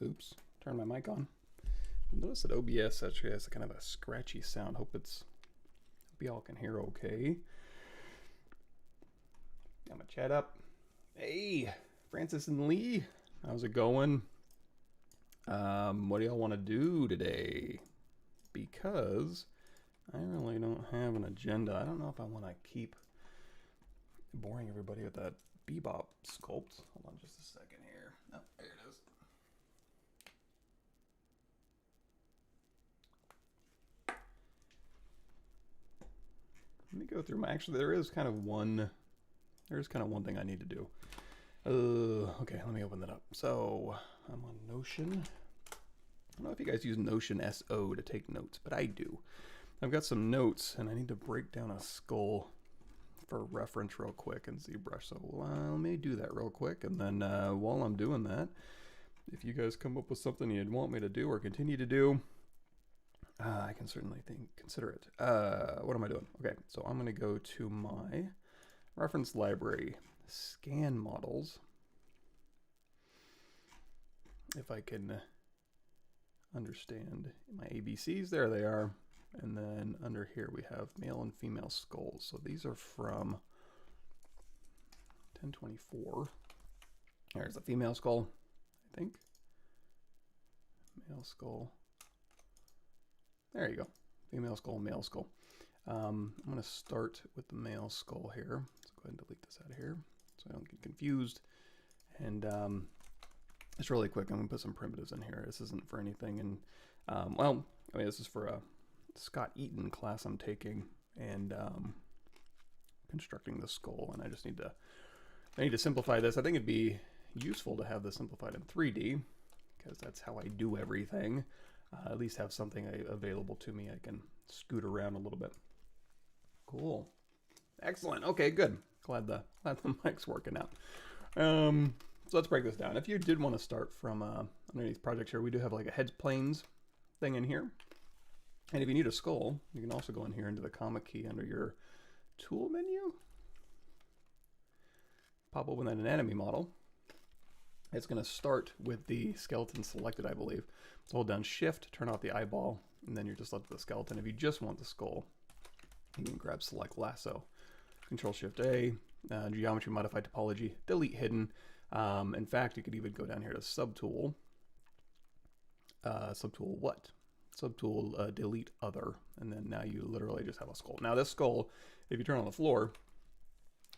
Oops, turn my mic on. Notice that OBS actually has kind of a scratchy sound. Hope y'all can hear okay. Got my chat up. Hey, Francis and Lee, how's it going? What do y'all want to do today? Because I really don't have an agenda. I don't know if I want to keep boring everybody with that bebop sculpt. Hold on just a second here. Oh, there it is. Let me go through my, actually there is kind of one thing I need to do. Okay, let me open that up. So I'm on Notion. I don't know if you guys use Notion SO to take notes, but I do. I've got some notes and I need to break down a skull for reference real quick in ZBrush. So let me do that real quick. And then while I'm doing that, if you guys come up with something you'd want me to do or continue to do, I can certainly consider it. What am I doing? Okay, so I'm gonna go to my reference library, scan models. If I can understand my ABCs, there they are. And then under here we have male and female skulls. So these are from 1024. There's a female skull, I think. Male skull. There you go. Female skull, male skull. I'm going to start with the male skull here. So go ahead and delete this out of here so I don't get confused. And just really quick, I'm going to put some primitives in here. This isn't for anything. And well, I mean, this is for a Scott Eaton class I'm taking and constructing the skull. And I just need to simplify this. I think it'd be useful to have this simplified in 3D because that's how I do everything. At least have something available to me I can scoot around a little bit. Cool. Excellent. Okay, good. Glad the mic's working out. So let's break this down. If you did want to start from underneath projects here, we do have like a heads planes thing in here. And if you need a skull, you can also go in here into the comma key under your tool menu. Pop open that anatomy model. It's going to start with the skeleton selected, I believe. So hold down Shift, turn off the eyeball, and then you're just left with the skeleton. If you just want the skull, you can grab Select Lasso, Control Shift A, Geometry Modify Topology, Delete Hidden. In fact, you could even go down here to Subtool. Subtool what? Subtool Delete Other, and then now you literally just have a skull. Now this skull, if you turn on the floor,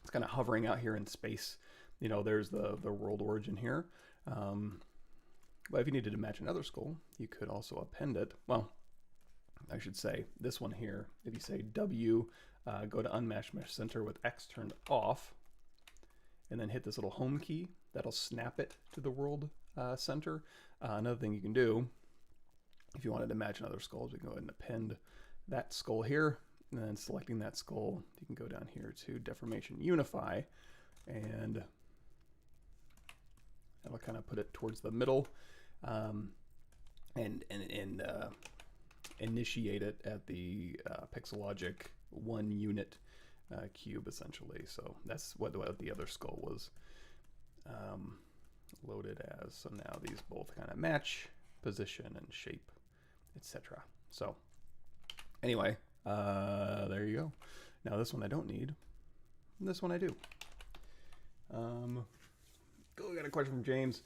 it's kind of hovering out here in space. You know, there's the world origin here. But if you needed to match another skull, you could also append it. Well, I should say this one here, if you say W, go to Unmatch Mesh Center with X turned off, and then hit this little home key, that'll snap it to the world center. Another thing you can do, if you wanted to match another skull, you can go ahead and append that skull here, and then selecting that skull, you can go down here to Deformation Unify, and that'll kind of put it towards the middle and initiate it at the Pixelogic 1 unit cube, essentially. So that's what the other skull was loaded as. So now these both kind of match position and shape, etc. So anyway, there you go. Now this one I don't need. This one I do. We got a question from James.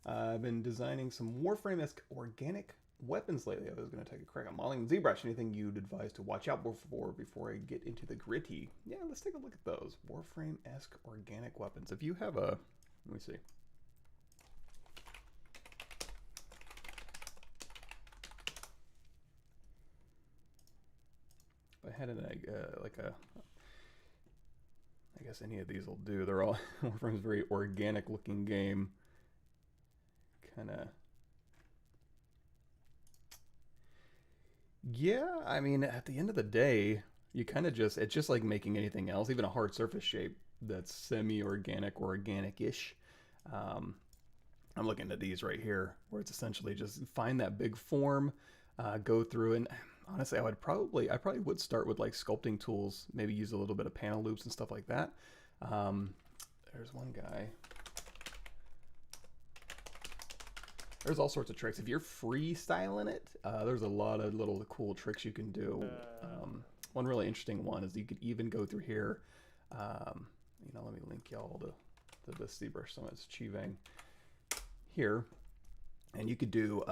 I've been designing some Warframe-esque organic weapons lately. I was going to take a crack at modeling ZBrush. Anything you'd advise to watch out for before I get into the gritty? Yeah, let's take a look at those. Warframe-esque organic weapons. If you have a... Let me see. If I had like a... I guess any of these will do. They're all Warframe's very organic looking game. Kind of. Yeah, I mean, at the end of the day, you kind of just, it's just like making anything else, even a hard surface shape that's semi-organic or organic-ish. I'm looking at these right here, where it's essentially just find that big form, go through, and honestly, I probably would start with like sculpting tools, maybe use a little bit of panel loops and stuff like that. There's one guy. There's all sorts of tricks. If you're freestyling it, there's a lot of little cool tricks you can do. One really interesting one is you could even go through here. You know, let me link y'all to this ZBrush Summit's achieving here. And you could do,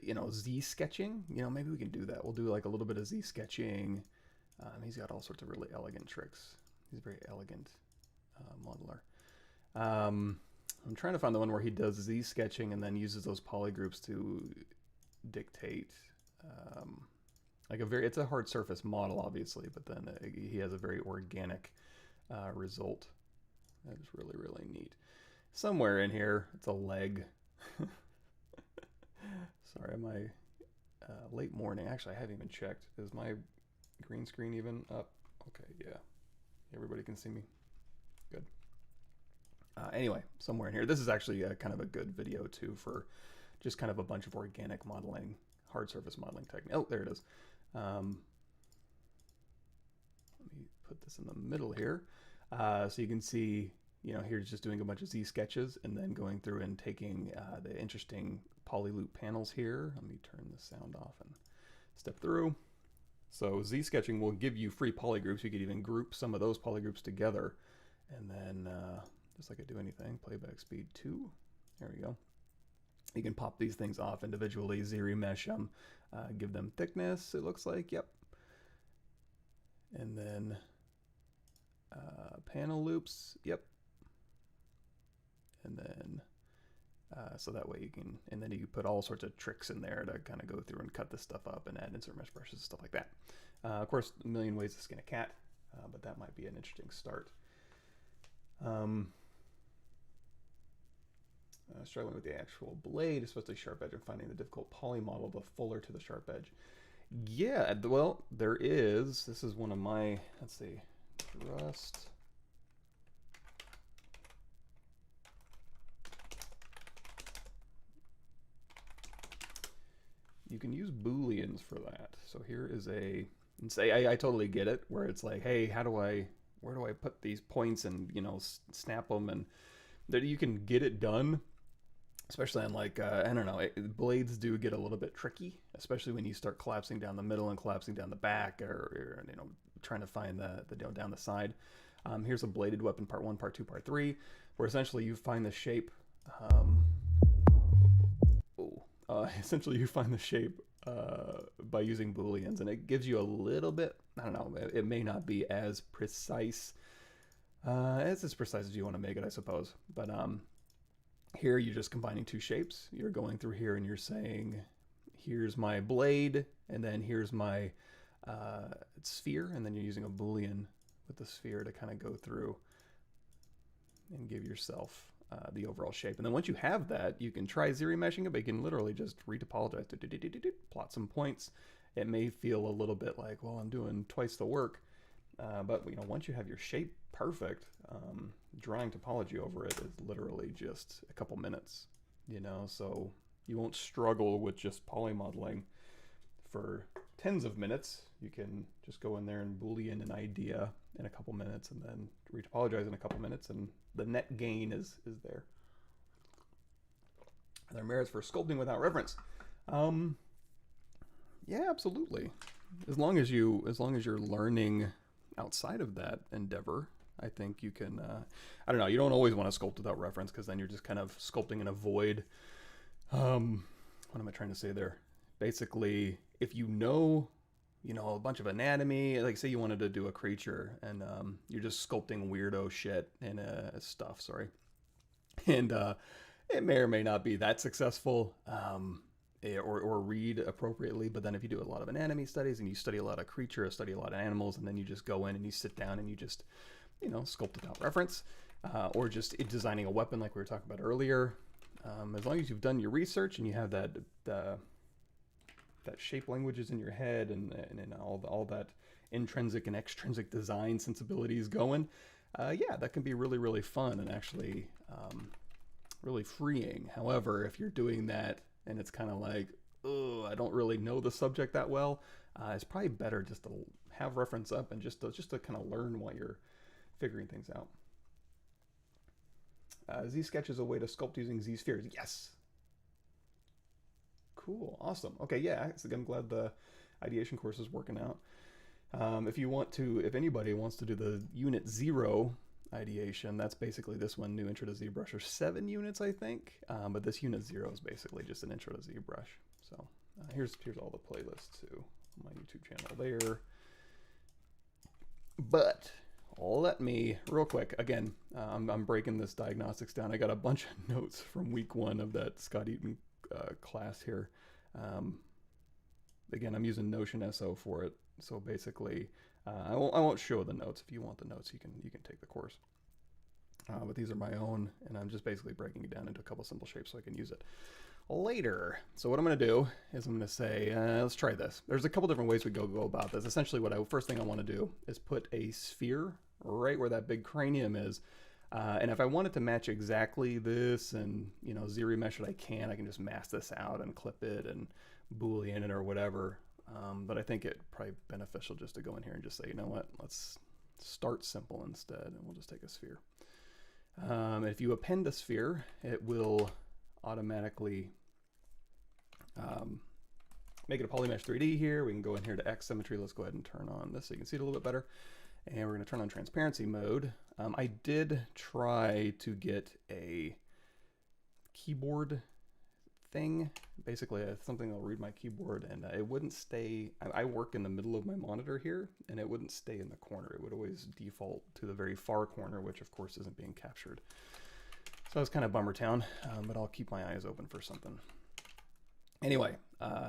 you know, ZSketching. You know, maybe we can do that. We'll do like a little bit of ZSketching. He's got all sorts of really elegant tricks. He's a very elegant modeler. I'm trying to find the one where he does ZSketching and then uses those polygroups to dictate, like it's a hard surface model, obviously, but then he has a very organic result. That is really, really neat. Somewhere in here, it's a leg. Sorry, my late morning. Actually, I haven't even checked. Is my green screen even up? Okay, yeah. Everybody can see me. Good. Anyway, somewhere in here. This is actually kind of a good video, too, for just kind of a bunch of organic modeling, hard surface modeling technique. Oh, there it is. Let me put this in the middle here. So you can see, you know, here's just doing a bunch of Z sketches and then going through and taking the interesting polyloop panels here. Let me turn the sound off and step through. So Z sketching will give you free polygroups. You could even group some of those polygroups together. And then, just like I do anything, playback speed 2. There we go. You can pop these things off individually, ZRemesh them, give them thickness, it looks like, yep. And then panel loops, yep. And then, so that way you can, and then you can put all sorts of tricks in there to kind of go through and cut this stuff up and add insert mesh brushes and stuff like that. Of course, a million ways to skin a cat, but that might be an interesting start. Struggling with the actual blade, especially sharp edge, and finding the difficult poly model, the fuller to the sharp edge. Yeah, well, there is. This is one of my, let's see, Rust. You can use Booleans for that. So here is a, and say I totally get it, where it's like, hey, where do I put these points and, you know, snap them, and that you can get it done. Especially on like, I don't know, blades do get a little bit tricky, especially when you start collapsing down the middle and collapsing down the back, or you know, trying to find the down the side. Here's a bladed weapon, part 1, part 2, part 3, where essentially you find the shape. Essentially you find the shape by using Booleans, and it gives you a little bit, I don't know, it may not be as precise as precise as you want to make it, I suppose, but here you're just combining two shapes. You're going through here and you're saying, here's my blade, and then here's my sphere, and then you're using a Boolean with the sphere to kind of go through and give yourself the overall shape. And then once you have that, you can try ZRemeshing it, but you can literally just retopologize, plot some points. It may feel a little bit like, well, I'm doing twice the work, but you know, once you have your shape perfect, drawing topology over it is literally just a couple minutes, you know, so you won't struggle with just poly modeling for tens of minutes. You can just go in there and Boolean an idea in a couple minutes and then retopologize in a couple minutes, and the net gain is there. Are there merits for sculpting without reference? Yeah, absolutely. As long as you're learning outside of that endeavor, I think you can, I don't know, you don't always want to sculpt without reference, because then you're just kind of sculpting in a void. What am I trying to say there? Basically, if you know a bunch of anatomy, like say you wanted to do a creature, and you're just sculpting weirdo shit and stuff, sorry. And it may or may not be that successful, or read appropriately, but then if you do a lot of anatomy studies and you study a lot of creature, study a lot of animals, and then you just go in and you sit down and you just, you know, sculpt without reference, or just designing a weapon like we were talking about earlier, as long as you've done your research and you have that shape languages in your head and all that intrinsic and extrinsic design sensibilities going, yeah, that can be really, really fun and actually really freeing. However, if you're doing that and it's kind of like, oh, I don't really know the subject that well, it's probably better just to have reference up and just to kind of learn while you're figuring things out. ZSketch is a way to sculpt using ZSpheres. Yes. Cool. Awesome. Okay. Yeah. I'm glad the ideation course is working out. If anybody wants to do the Unit 0 ideation, that's basically this one, New Intro to ZBrush. There's 7 units, I think, but this Unit 0 is basically just an intro to ZBrush. So here's all the playlists too on my YouTube channel there. But let me, real quick, again, I'm breaking this diagnostics down. I got a bunch of notes from week 1 of that Scott Eaton class here. Again, I'm using Notion SO for it. So basically, I won't show the notes. If you want the notes, you can take the course. But these are my own, and I'm just basically breaking it down into a couple simple shapes so I can use it later. So what I'm going to do is I'm going to say, let's try this. There's a couple different ways we go about this. Essentially, first thing I want to do is put a sphere right where that big cranium is. And if I wanted to match exactly this and, ZRemesh it, I can just mask this out and clip it and Boolean it or whatever. But I think it's probably beneficial just to go in here and just say, you know what, let's start simple instead, and we'll just take a sphere. If you append a sphere, it will automatically make it a Polymesh 3D here. We can go in here to X symmetry. Let's go ahead and turn on this so you can see it a little bit better. And we're going to turn on transparency mode. I did try to get a keyboard thing, basically something that'll read my keyboard, and it wouldn't stay. I work in the middle of my monitor here, and it wouldn't stay in the corner. It would always default to the very far corner, which of course isn't being captured. So that's kind of bummer town, but I'll keep my eyes open for something. Anyway,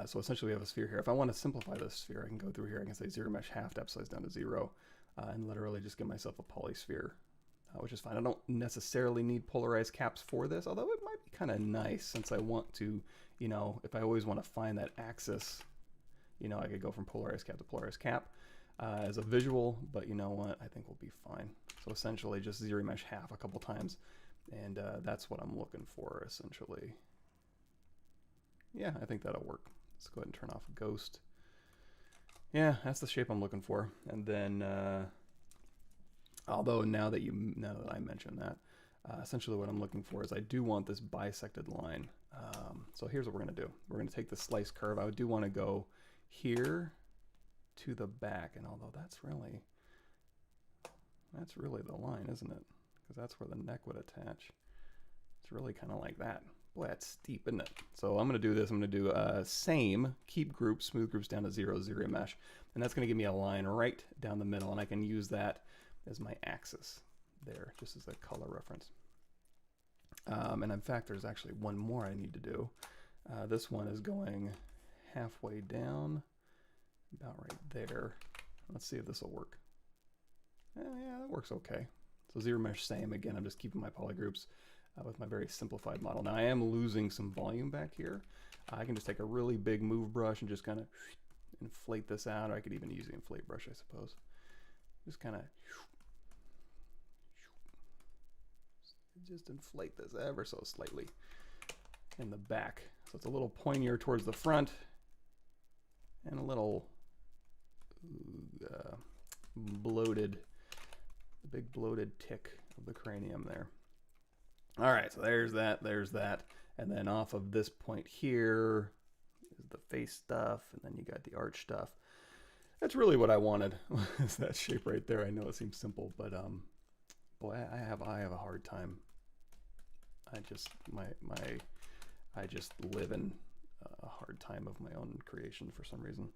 so essentially we have a sphere here. If I want to simplify this sphere, I can go through here. I can say ZRemesh half depth size down to 0, and literally just give myself a polysphere, which is fine. I don't necessarily need polarized caps for this, although it might be kind of nice since I want to, if I always want to find that axis, I could go from polarized cap to polarized cap as a visual, but you know what? I think we'll be fine. So essentially just ZRemesh half a couple times, and that's what I'm looking for essentially. Yeah, I think that'll work. Let's go ahead and turn off Ghost. Yeah, that's the shape I'm looking for. And then, although now that I mentioned that, essentially what I'm looking for is I do want this bisected line. So here's what we're going to do. We're going to take the slice curve. I do want to go here to the back, and although that's really the line, isn't it? Because that's where the neck would attach. It's really kind of like that. Boy, that's steep, isn't it? So I'm going to do this. I'm going to do same, keep groups, smooth groups down to 0, ZRemesh. And that's going to give me a line right down the middle, and I can use that as my axis there, just as a color reference. And in fact, there's actually one more I need to do. This one is going halfway down, about right there. Let's see if this will work. Yeah, that works okay. So ZRemesh same. Again, I'm just keeping my polygroups with my very simplified model. Now I am losing some volume back here. I can just take a really big move brush and just kind of inflate this out, or I could even use the inflate brush, I suppose. Just kind of just inflate this ever so slightly in the back. So it's a little pointier towards the front and a little bloated, the big bloated tick of the cranium there. All right, so there's that. And then off of this point here is the face stuff, and then you got the arch stuff. That's really what I wanted, is that shape right there. I know it seems simple, but boy, I have a hard time. I just live in a hard time of my own creation for some reason.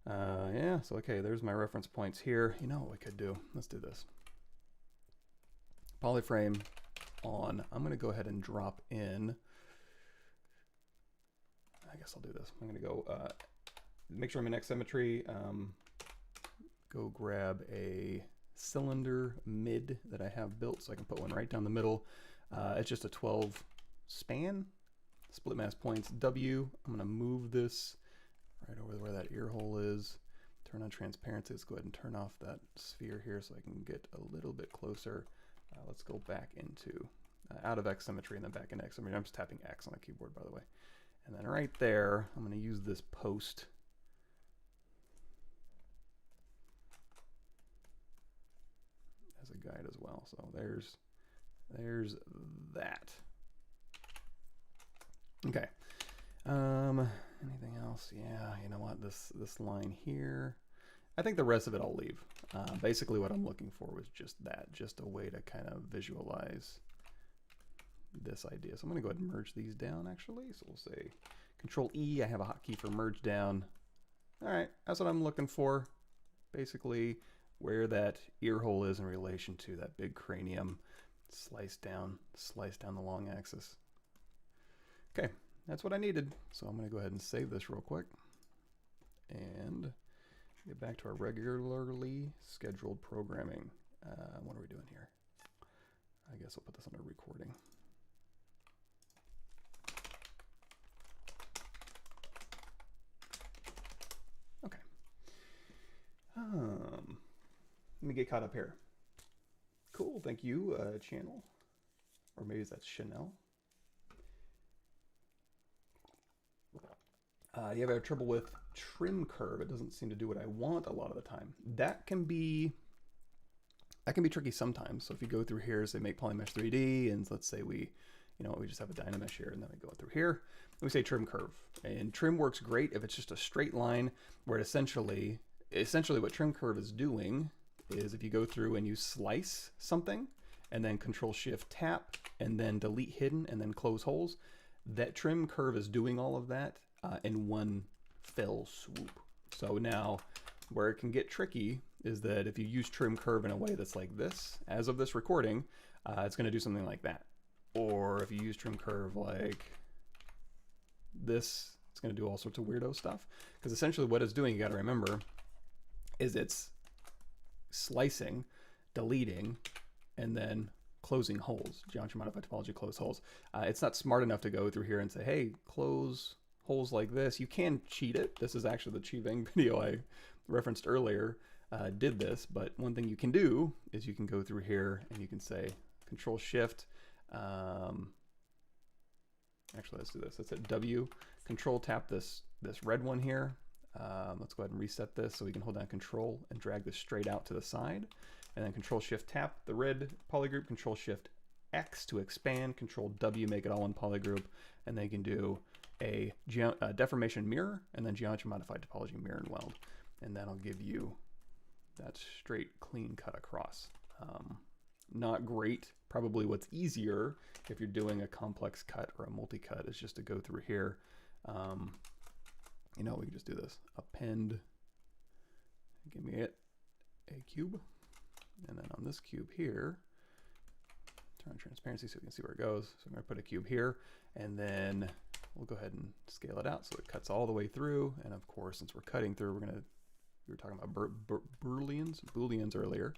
Yeah, so okay, there's my reference points here. You know what we could do? Let's do this. Polyframe on. I'm going to go ahead and drop in. I guess I'll do this. I'm going to go make sure I'm in X symmetry. Go grab a cylinder mid that I have built so I can put one right down the middle. It's just a 12 span, split mass points W. I'm going to move this right over where that ear hole is. Turn on transparency. Let's go ahead and turn off that sphere here so I can get a little bit closer. Let's go back into out of X symmetry and then back into X symmetry. I'm just tapping X on the keyboard, by the way. And then right there, I'm going to use this post as a guide as well. So there's that. Okay. Anything else? Yeah, you know what? This line here, I think the rest of it I'll leave. Basically what I'm looking for was just that, just a way to kind of visualize this idea. So I'm going to go ahead and merge these down actually. So we'll say Control E, I have a hotkey for merge down. All right, that's what I'm looking for. Basically where that ear hole is in relation to that big cranium. Slice down the long axis. Okay, that's what I needed. So I'm going to go ahead and save this real quick and get back to our regularly scheduled programming. What are we doing here? I guess I'll put this under recording. Okay. Let me get caught up here. Cool, thank you, channel. Or maybe that's Chanel. You ever have trouble with trim curve? It doesn't seem to do what I want a lot of the time. That can be tricky sometimes. So if you go through here, say make Polymesh 3D, and let's say we just have a Dynamesh here, and then we go through here, and we say trim curve. And trim works great if it's just a straight line, where essentially what trim curve is doing is if you go through and you slice something, and then Control Shift Tap, and then delete hidden, and then close holes, that trim curve is doing all of that in one fell swoop. So now where it can get tricky is that if you use trim curve in a way that's like this, as of this recording, it's going to do something like that. Or if you use trim curve like this, it's going to do all sorts of weirdo stuff. Because essentially what it's doing, you got to remember, is it's slicing, deleting, and then closing holes. Geometry modified topology, close holes. It's not smart enough to go through here and say, hey, close holes like this. You can cheat it. This is actually the cheating video I referenced earlier. Did this, but one thing you can do is you can go through here and you can say Control Shift. Actually, let's do this. Let's hit W. Control tap this red one here. Let's go ahead and reset this so we can hold down Control and drag this straight out to the side. And then Control Shift tap the red polygroup. Control Shift X to expand. Control W make it all one polygroup. And then you can do a deformation mirror and then geometry modified topology mirror and weld. And that'll give you that straight clean cut across. Not great. Probably what's easier if you're doing a complex cut or a multi-cut is just to go through here. We can just do this. Append, give me a cube. And then on this cube here, turn on transparency so we can see where it goes. So I'm going to put a cube here, and then we'll go ahead and scale it out so it cuts all the way through. And of course, since we're cutting through, we were talking about Booleans earlier.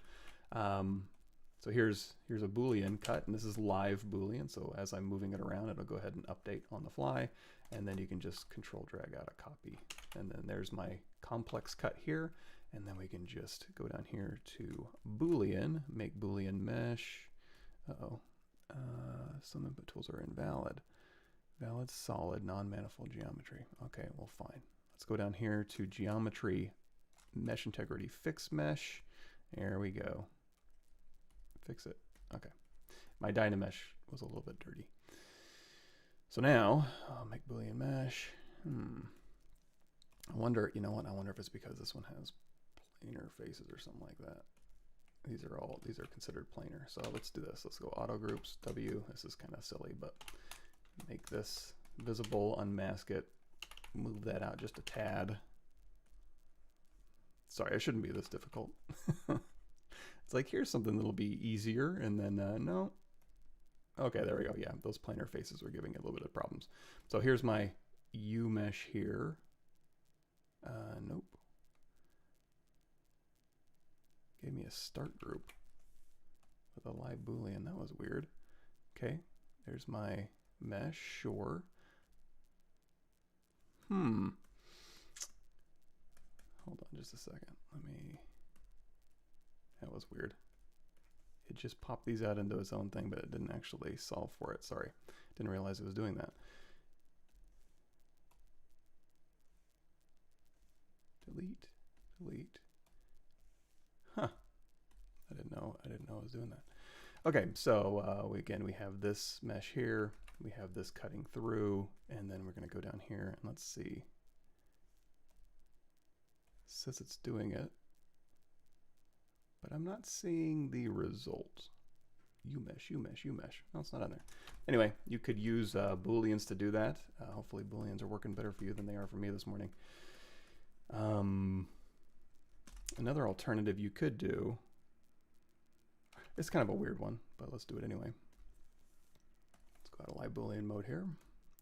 So here's a Boolean cut, and this is live Boolean. So as I'm moving it around, it'll go ahead and update on the fly, and then you can just Control drag out a copy. And then there's my complex cut here, and then we can just go down here to Boolean, make Boolean mesh. Some input tools are invalid. Valid solid non-manifold geometry. Okay, well fine. Let's go down here to geometry, mesh integrity fix mesh. There we go. Fix it. Okay. My Dynamesh was a little bit dirty. So now I'll make Boolean mesh. I wonder, you know what? I wonder if it's because this one has planar faces or something like that. These are considered planar. So let's do this. Let's go auto groups W. This is kind of silly, but make this visible, unmask it, move that out just a tad. Sorry, it shouldn't be this difficult. It's like, here's something that'll be easier, and then no. Okay, there we go. Yeah, those planar faces were giving it a little bit of problems. So here's my U mesh here. Nope. Gave me a start group with a live Boolean. That was weird. Okay, there's my mesh, sure. Hold on just a second. That was weird. It just popped these out into its own thing, but it didn't actually solve for it. Sorry. Didn't realize it was doing that. Delete, delete. Huh. I didn't know it was doing that. Okay, so again, we have this mesh here. we have this cutting through, and then we're going to go down here and let's see. It says it's doing it, but I'm not seeing the result. Umesh. No, it's not on there. Anyway, you could use Booleans to do that. Hopefully Booleans are working better for you than they are for me this morning. Another alternative you could do, it's kind of a weird one, but let's do it anyway. Let's go out of live Boolean mode here.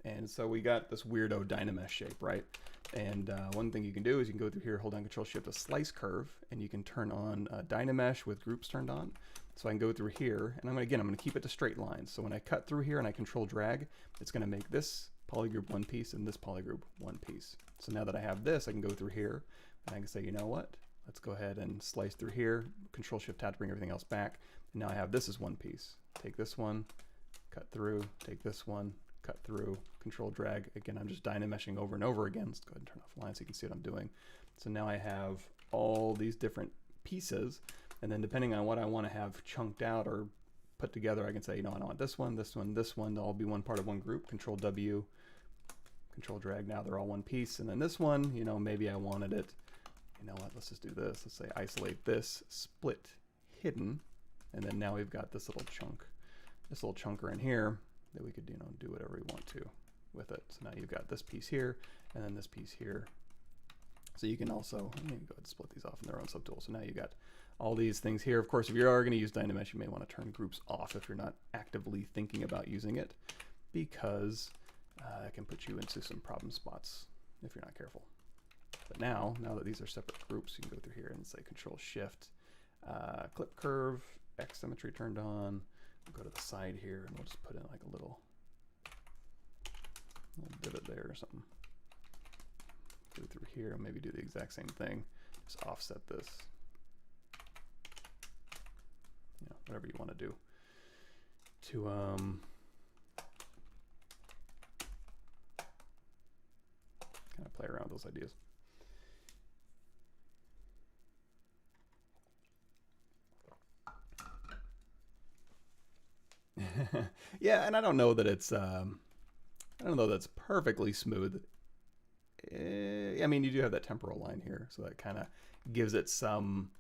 And so we got this weirdo Dynamesh shape, right? And one thing you can do is you can go through here, hold down Control Shift, a slice curve, and you can turn on Dynamesh with groups turned on. So I can go through here, and I'm going to keep it to straight lines. So when I cut through here and I Control drag, it's going to make this polygroup one piece and this polygroup one piece. So now that I have this, I can go through here, and I can say, you know what? Let's go ahead and slice through here, Control Shift Tab to bring everything else back. And now I have this as one piece. Take this one, cut through, take this one, cut through, Control drag. Again, I'm just Dynameshing over and over again. Let's go ahead and turn off line so you can see what I'm doing. So now I have all these different pieces, and then depending on what I want to have chunked out or put together, I can say, you know, I want this one, this one, this one, they'll all be one part of one group. Control W, Control drag, now they're all one piece. And then this one, you know, maybe I wanted it, you know what, let's just do this. Let's say isolate this, split hidden, and then now we've got this little chunk, this little chunker in here that we could, you know, do whatever we want to with it. So now you've got this piece here, and then this piece here. So you can also, let me go ahead and split these off in their own subtool. So now you got all these things here. Of course, if you are going to use Dynamesh, you may want to turn groups off if you're not actively thinking about using it, because it can put you into some problem spots if you're not careful. But now that these are separate groups, you can go through here and say Control Shift, clip curve, X symmetry turned on. We'll go to the side here and we'll just put in like a little divot there or something. Go through here and maybe do the exact same thing. Just offset this. You know, whatever you want to do to kind of play around with those ideas. Yeah, and I don't know that it's I don't know that's perfectly smooth. I mean, you do have that temporal line here, so that kind of gives it some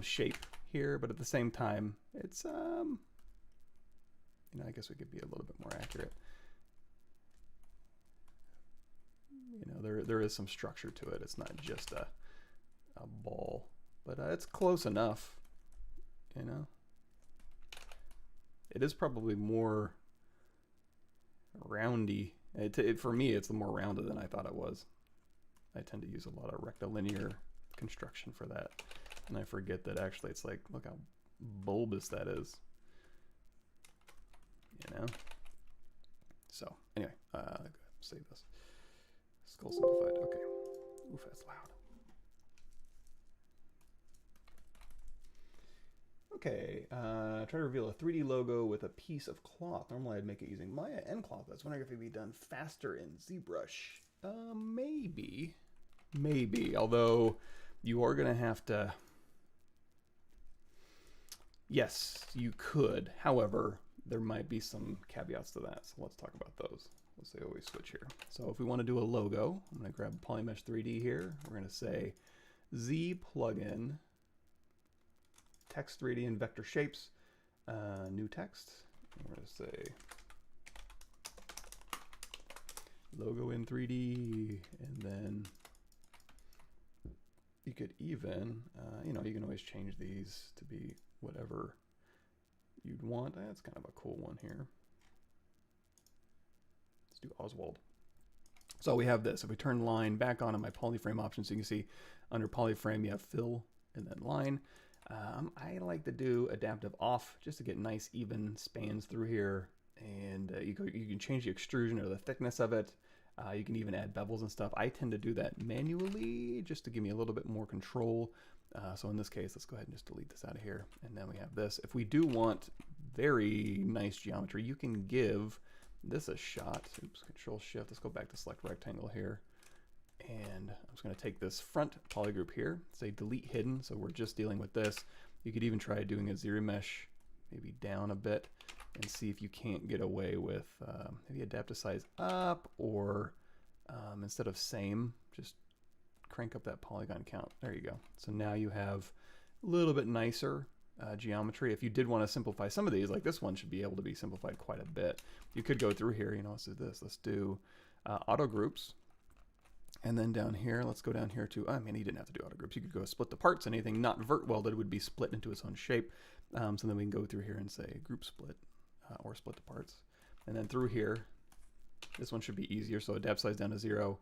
shape here, but at the same time, it's you know, I guess we could be a little bit more accurate. You know, there is some structure to it. It's not just a ball, but it's close enough, you know. It is probably more roundy. For me, it's more rounded than I thought it was. I tend to use a lot of rectilinear construction for that. And I forget that actually it's like, look how bulbous that is. You know? So, anyway, save this. Skull simplified. Okay. Oof, that's loud. Okay, try to reveal a 3D logo with a piece of cloth. Normally I'd make it using Maya and cloth. I was wondering if it'd be done faster in ZBrush. Maybe, although you are gonna have to, yes, you could. However, there might be some caveats to that, so let's talk about those. Let's say always switch here. So if we want to do a logo, I'm gonna grab Polymesh 3D here. We're gonna say Z plugin text 3D and vector shapes, new text. And we're going to say logo in 3D, and then you could even, you know, you can always change these to be whatever you'd want. That's kind of a cool one here. Let's do Oswald. So we have this. If we turn line back on in my polyframe options, you can see under polyframe you have fill and then line. I like to do adaptive off just to get nice even spans through here, and you can change the extrusion or the thickness of it. You can even add bevels and stuff. I tend to do that manually just to give me a little bit more control. So in this case, let's go ahead and just delete this out of here, and then we have this. If we do want very nice geometry, you can give this a shot. Oops, Control Shift. Let's go back to select rectangle here. And I'm just going to take this front polygroup here, say delete hidden, so we're just dealing with this. You could even try doing a ZRemesh, maybe down a bit, and see if you can't get away with maybe adapt to size up, or instead of same, just crank up that polygon count. There you go. So now you have a little bit nicer geometry. If you did want to simplify some of these, like this one should be able to be simplified quite a bit. You could go through here, you know, let's do this. Let's do auto groups. And then down here, let's go down here to, I mean, you didn't have to do auto groups. You could go split the parts. Anything not vert welded would be split into its own shape. So then we can go through here and say group split or split the parts. And then through here, this one should be easier. So adapt size down to 0,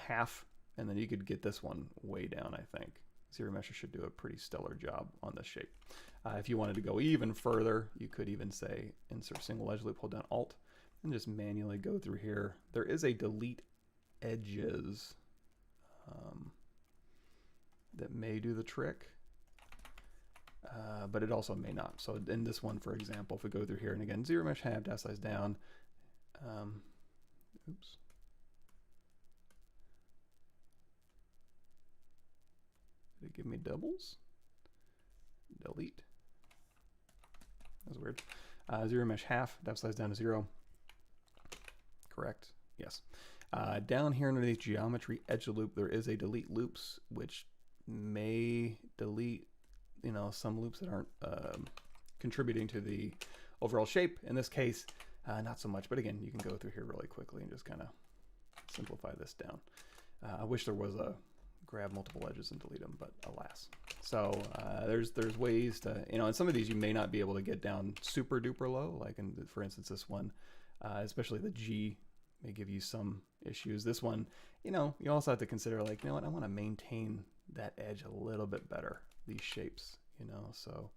half, and then you could get this one way down, I think. ZRemesh should do a pretty stellar job on this shape. If you wanted to go even further, you could even say insert single edge loop, hold down Alt, and just manually go through here. There is a delete edges that may do the trick, but it also may not. So in this one, for example, if we go through here, and again, ZRemesh half, dash size down, oops. Did it give me doubles? Delete. That's weird. ZRemesh half, depth size down to 0. Correct. Yes. Down here underneath geometry edge loop, there is a delete loops, which may delete, you know, some loops that aren't contributing to the overall shape. In this case, not so much. But again, you can go through here really quickly and just kind of simplify this down. I wish there was a grab multiple edges and delete them, but alas. So there's ways to, you know, and some of these you may not be able to get down super duper low, like in, for instance, this one, especially the G may give you some issues. This one, you know, you also have to consider, like, you know what, I want to maintain that edge a little bit better, these shapes, you know, so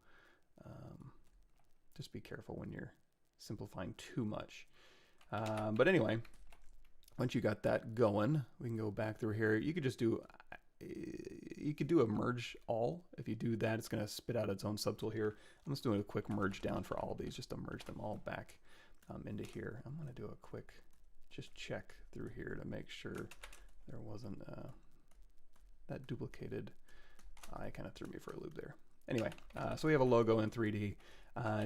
just be careful when you're simplifying too much. But anyway, once you got that going, we can go back through here. You could just do, you could do a merge all. If you do that, it's going to spit out its own subtool here. I'm just doing a quick merge down for all these, just to merge them all back into here. I'm going to do a quick just check through here to make sure there wasn't that duplicated eye kind of threw me for a loop there. Anyway, so we have a logo in 3D.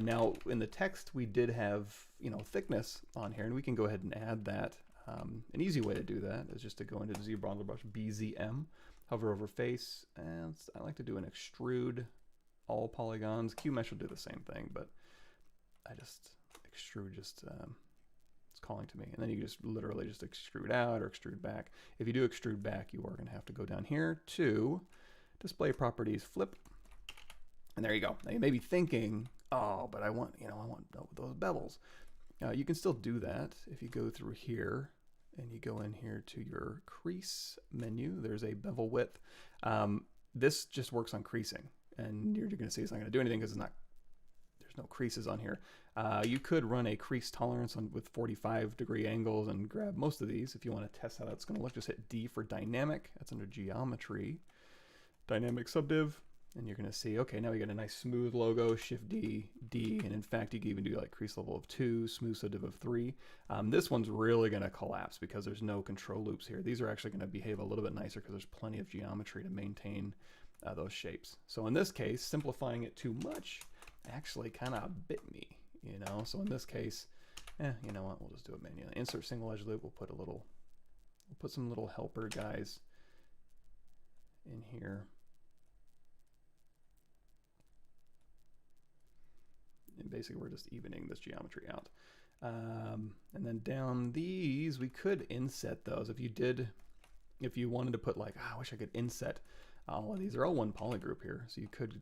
Now in the text we did have, you know, thickness on here, and we can go ahead and add that. An easy way to do that is just to go into the ZBrush BZM, hover over face, and I like to do an extrude all polygons. QMesh will do the same thing, but I just extrude just it's calling to me, and then you just literally just extrude out or extrude back. If you do extrude back, you are going to have to go down here to display properties, flip, and there you go. Now you may be thinking, oh, but I want, you know, I want those bevels. You can still do that if you go through here and you go in here to your crease menu. There's a bevel width. This just works on creasing, and you're going to see it's not going to do anything because it's not, there's no creases on here. You could run a crease tolerance with 45-degree angles and grab most of these. If you want to test how that's going to look, just hit D for dynamic. That's under geometry, dynamic subdiv. And you're going to see, okay, now we got a nice smooth logo, Shift D, D, and in fact, you can even do like crease level of 2, smooth subdiv of 3. This one's really going to collapse because there's no control loops here. These are actually going to behave a little bit nicer because there's plenty of geometry to maintain those shapes. So in this case, simplifying it too much actually kind of bit me, you know? So in this case, you know what, we'll just do it manually. Insert single edge loop, we'll put some little helper guys in here. And basically we're just evening this geometry out. And then down these, we could inset those. If you wanted to put like, I wish I could inset all of these. Are all one polygroup here. So you could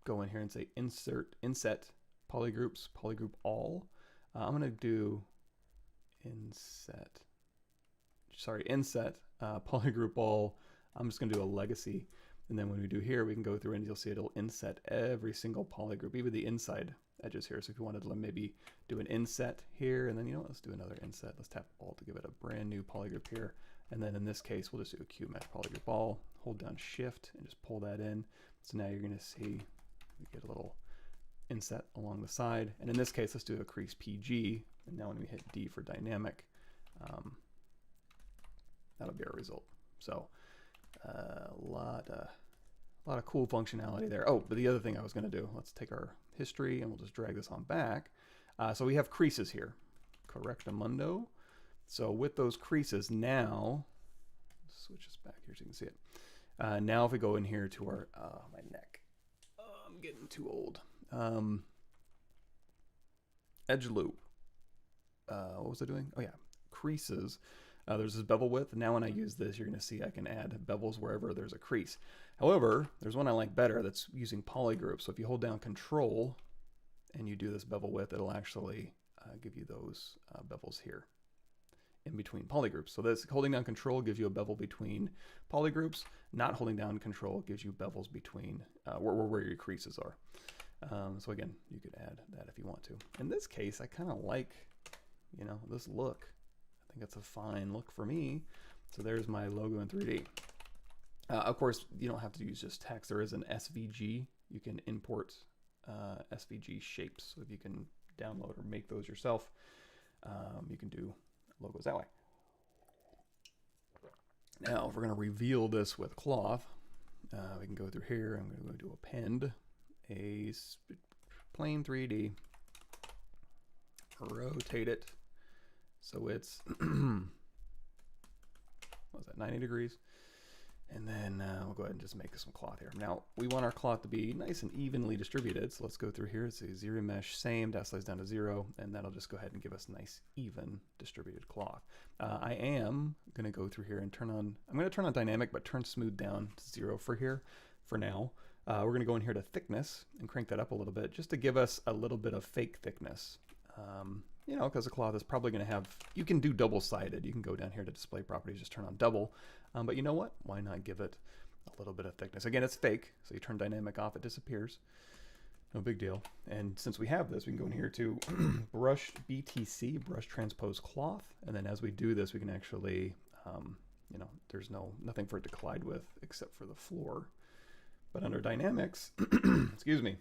go in here and say inset polygroups, polygroup all. I'm gonna do inset polygroup all. I'm just gonna do a legacy. And then when we do here, we can go through and you'll see it'll inset every single polygroup, even the inside edges here. So if you wanted to maybe do an inset here, and then, you know what, let's do another inset. Let's tap all to give it a brand new polygroup here. And then in this case, we'll just do a QMesh polygroup all, hold down Shift and just pull that in. So now you're going to see we get a little inset along the side. And in this case, let's do a crease PG. And now when we hit D for dynamic, that'll be our result. So a lot of cool functionality there. Oh, but the other thing I was going to do, let's take our history and we'll just drag this on back. So we have creases here, correctamundo. So with those creases now, switch this back here so you can see it. Now if we go in here to our, my neck, I'm getting too old. Edge loop. What was I doing? Oh yeah, creases. There's this bevel width. Now when I use this, you're going to see I can add bevels wherever there's a crease. However, there's one I like better that's using Polygroup. So if you hold down Control and you do this bevel width, it'll actually give you those bevels here in between polygroups. So this holding down Control gives you a bevel between polygroups. Not holding down Control gives you bevels between where your creases are. So again, you could add that if you want to. In this case, I kind of like, you know, this look. I think it's a fine look for me. So there's my logo in 3D. Of course, you don't have to use just text. There is an SVG. You can import SVG shapes. So if you can download or make those yourself, you can do logos that way. Now, if we're going to reveal this with cloth, we can go through here. I'm going to go to append a plain 3D, rotate it so it's what was that, 90 degrees, and then we'll go ahead and just make some cloth here. Now we want our cloth to be nice and evenly distributed, so let's go through here. It's a ZRemesh same, slice down to 0, and that'll just go ahead and give us nice even distributed cloth. I am going to go through here and turn on, I'm going to turn on dynamic, but turn smooth down to 0 for here for now. We're going to go in here to thickness and crank that up a little bit just to give us a little bit of fake thickness. You know, because the cloth is probably going to have, you can do double-sided. You can go down here to display properties, just turn on double. But you know what? Why not give it a little bit of thickness? Again, it's fake, so you turn dynamic off, it disappears. No big deal. And since we have this, we can go in here to brush BTC, brush transpose cloth. And then as we do this, we can actually, you know, there's nothing for it to collide with except for the floor. But under dynamics, excuse me,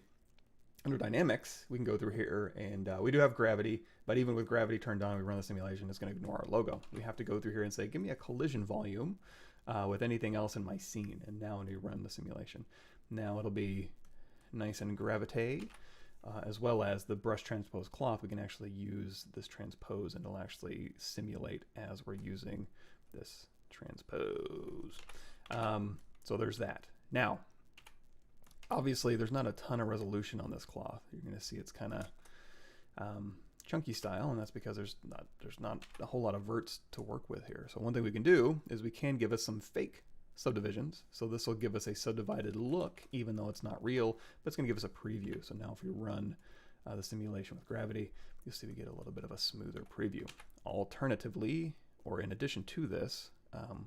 under dynamics, we can go through here and we do have gravity, but even with gravity turned on, we run the simulation, it's going to ignore our logo. We have to go through here and say, give me a collision volume with anything else in my scene. And now when we run the simulation, now it'll be nice and gravité, as well as the brush transpose cloth. We can actually use this transpose and it'll actually simulate as we're using this transpose. So there's that. Now, obviously, there's not a ton of resolution on this cloth. You're going to see it's kind of chunky style, and that's because there's not a whole lot of verts to work with here. So one thing we can do is we can give us some fake subdivisions. So this will give us a subdivided look, even though it's not real, but it's going to give us a preview. So now if we run the simulation with gravity, you'll see we get a little bit of a smoother preview. Alternatively, or in addition to this,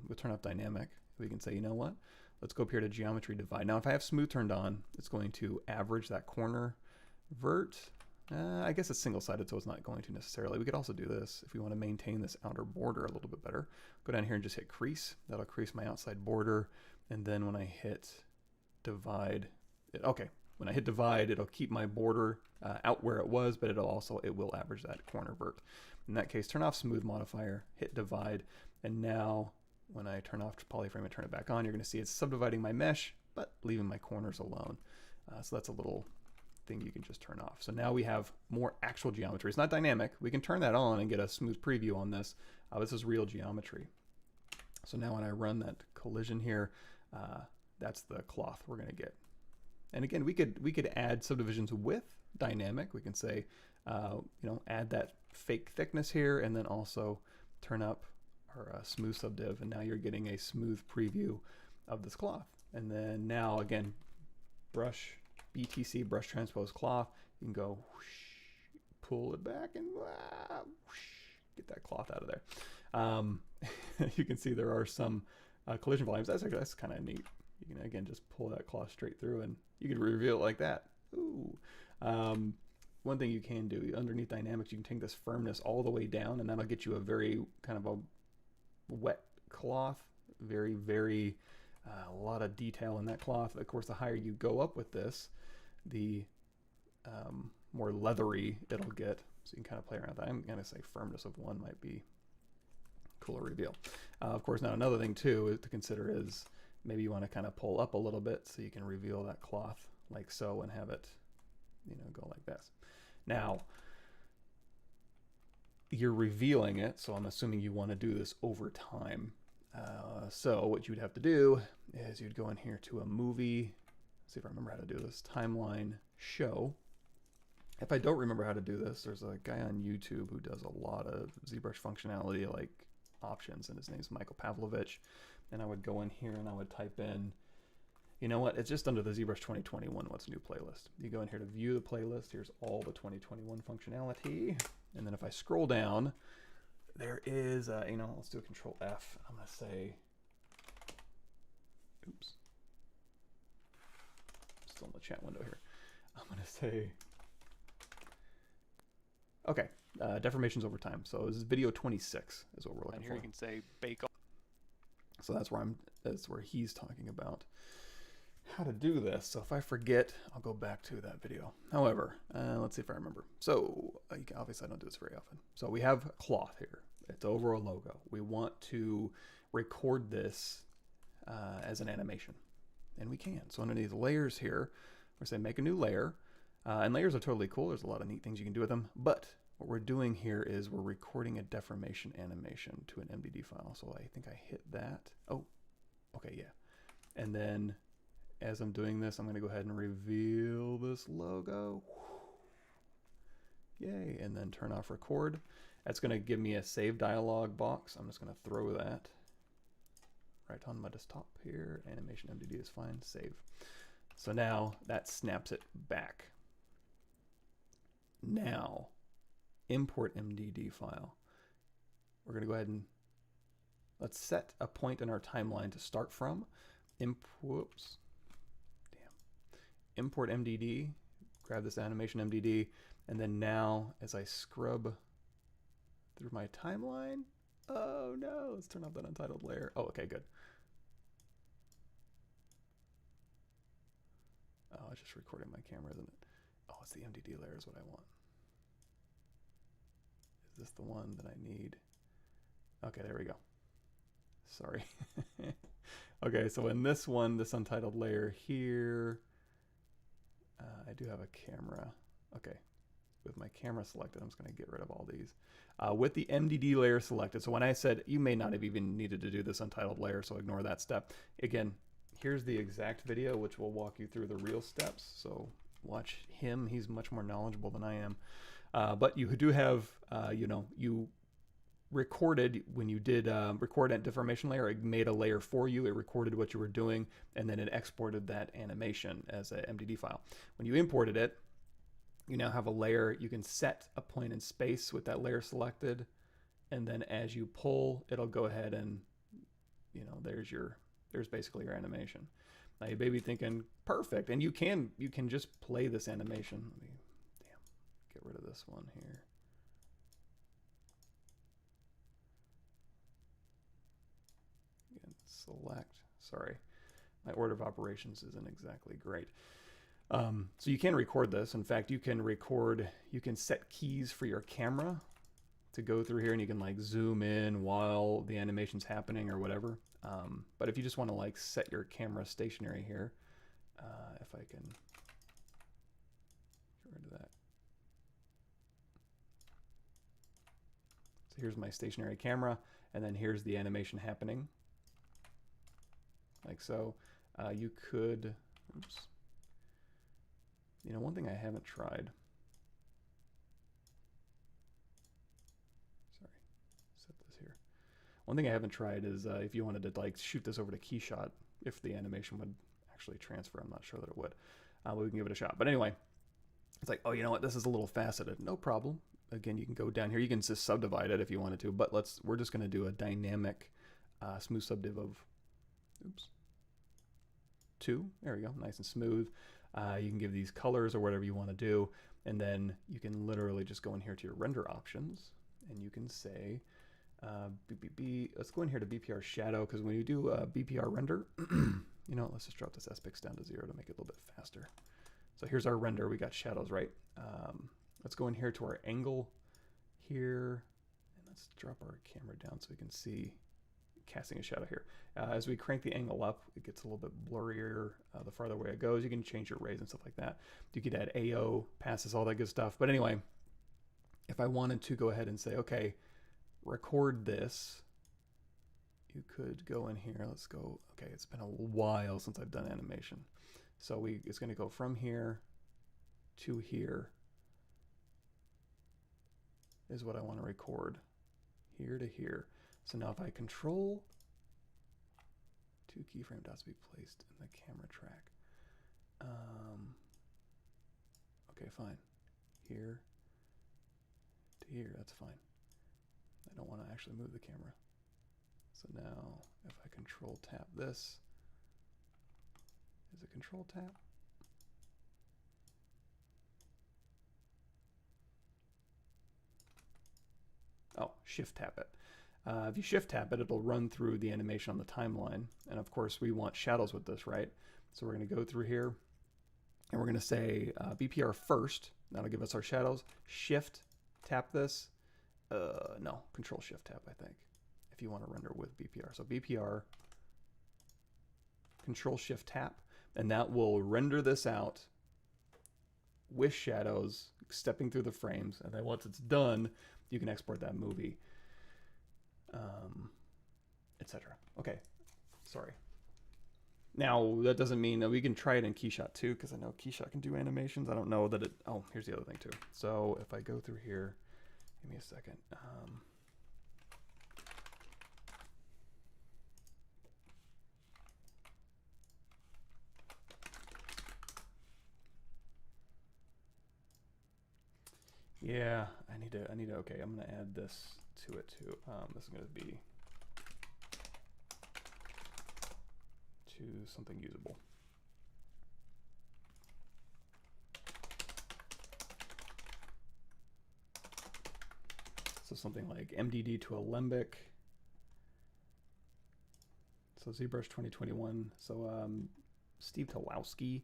we'll turn off dynamic. We can say, you know what? Let's go up here to geometry divide. Now, if I have smooth turned on, it's going to average that corner vert. I guess it's single-sided, so it's not going to necessarily. We could also do this if we want to maintain this outer border a little bit better. Go down here and just hit crease. That'll crease my outside border. And then when I hit divide, when I hit divide, it'll keep my border out where it was, but it will average that corner vert. In that case, turn off smooth modifier, hit divide, and now when I turn off polyframe and turn it back on, you're going to see it's subdividing my mesh, but leaving my corners alone. So that's a little thing you can just turn off. So now we have more actual geometry. It's not dynamic. We can turn that on and get a smooth preview on this. This is real geometry. So now when I run that collision here, that's the cloth we're going to get. And again, we could add subdivisions with dynamic. We can say, you know, add that fake thickness here, and then also turn up our smooth subdiv, and now you're getting a smooth preview of this cloth. And then now again, brush BTC, brush transpose cloth. You can go whoosh, pull it back and whoosh, get that cloth out of there. You can see there are some collision volumes. That's kind of neat. You can again just pull that cloth straight through, and you can reveal it like that. Ooh. One thing you can do underneath dynamics, you can take this firmness all the way down, and that'll get you a very kind of a wet cloth, very a lot of detail in that cloth. Of course, the higher you go up with this, the more leathery it'll get. So you can kind of play around with that. I'm going to say firmness of 1 might be cooler reveal. Of course, now another thing too to consider is maybe you want to kind of pull up a little bit so you can reveal that cloth like so and have it, you know, go like this. Now, you're revealing it, so I'm assuming you want to do this over time. So what you'd have to do is you'd go in here to a movie, see if I remember how to do this, timeline show. If I don't remember how to do this, there's a guy on YouTube who does a lot of ZBrush functionality, like options, and his name's Michael Pavlovich. And I would go in here and I would type in, you know what, it's just under the ZBrush 2021 what's new playlist. You go in here to view the playlist, here's all the 2021 functionality. And then if I scroll down, there is, let's do a Control F. I'm gonna say, oops, still in the chat window here. I'm gonna say, okay, deformations over time. So this is video 26 is what we're looking for. Here you can say bake. So that's where he's talking about how to do this. So if I forget, I'll go back to that video. However, let's see if I remember. So obviously I don't do this very often. So we have cloth here. It's over a logo. We want to record this as an animation, and we can. So underneath layers here, we're saying make a new layer. And layers are totally cool. There's a lot of neat things you can do with them. But what we're doing here is we're recording a deformation animation to an MDD file. So I think I hit that. Oh, okay, yeah. And then as I'm doing this, I'm going to go ahead and reveal this logo. Yay. And then turn off record. That's going to give me a save dialog box. I'm just going to throw that right on my desktop here. Animation MDD is fine. Save. So now that snaps it back. Now, import MDD file. We're going to go ahead and let's set a point in our timeline to start from. Import MDD, grab this animation MDD, and then now as I scrub through my timeline, oh no, let's turn off that untitled layer. Oh, okay, good. Oh, it's just recording my camera, isn't it? Oh, it's the MDD layer is what I want. Is this the one that I need? Okay, there we go. Sorry. Okay, so in this one, this untitled layer here, I do have a camera. Okay, with my camera selected, I'm just going to get rid of all these. With the MDD layer selected, so when I said you may not have even needed to do this untitled layer, so ignore that step. Again, here's the exact video, which will walk you through the real steps. So watch him. He's much more knowledgeable than I am. But you do have, you recorded when you did record at deformation layer, it made a layer for you. It recorded what you were doing, and then it exported that animation as a MDD file. When you imported it, you now have a layer. You can set a point in space with that layer selected, and then as you pull, it'll go ahead and, there's basically your animation. Now you may be thinking, perfect, and you can just play this animation. Let me, get rid of this one here. Again, select. Sorry, my order of operations isn't exactly great. So you can record this. In fact, you can set keys for your camera to go through here, and you can like zoom in while the animation's happening or whatever. But if you just want to like set your camera stationary here, if I can get rid of that. So here's my stationary camera, and then here's the animation happening. Like so. You could, oops. One thing I haven't tried. Sorry, set this here. One thing I haven't tried is if you wanted to like shoot this over to Keyshot, if the animation would actually transfer. I'm not sure that it would, but we can give it a shot. But anyway, it's like, oh, you know what? This is a little faceted. No problem. Again, you can go down here. You can just subdivide it if you wanted to, but we're just going to do a dynamic smooth subdiv of, oops, 2. There we go. Nice and smooth. You can give these colors or whatever you want to do, and then you can literally just go in here to your render options, and you can say, let's go in here to BPR shadow, because when you do BPR render, let's just drop this aspects down to 0 to make it a little bit faster. So here's our render. We got shadows, right? Let's go in here to our angle here, and let's drop our camera down so we can see casting a shadow here. As we crank the angle up, it gets a little bit blurrier the farther away it goes. You can change your rays and stuff like that. You could add AO, passes, all that good stuff. But anyway, if I wanted to go ahead and say, okay, record this, you could go in here. Let's go. Okay, it's been a while since I've done animation. So it's going to go from here to here is what I want to record. Here to here. So now if I control 2 keyframe dots to be placed in the camera track. Okay, fine. Here to here, that's fine. I don't want to actually move the camera. So now if I control tap this, is it control tap? Oh, shift tap it. If you shift tap it, it'll run through the animation on the timeline. And of course we want shadows with this, right? So we're going to go through here and we're going to say BPR first. That'll give us our shadows. Shift tap this. No, control shift tap, I think, if you want to render with BPR. So BPR, control shift tap, and that will render this out with shadows stepping through the frames. And then once it's done, you can export that movie, etc. Okay, sorry. Now, that doesn't mean that we can try it in Keyshot too, because I know Keyshot can do animations. I don't know that it, oh, here's the other thing too. So if I go through here, give me a second. Yeah, I need to, okay, I'm gonna add this to it too. This is gonna be to something usable. So something like MDD to Alembic. So ZBrush 2021. So Steve Tolowski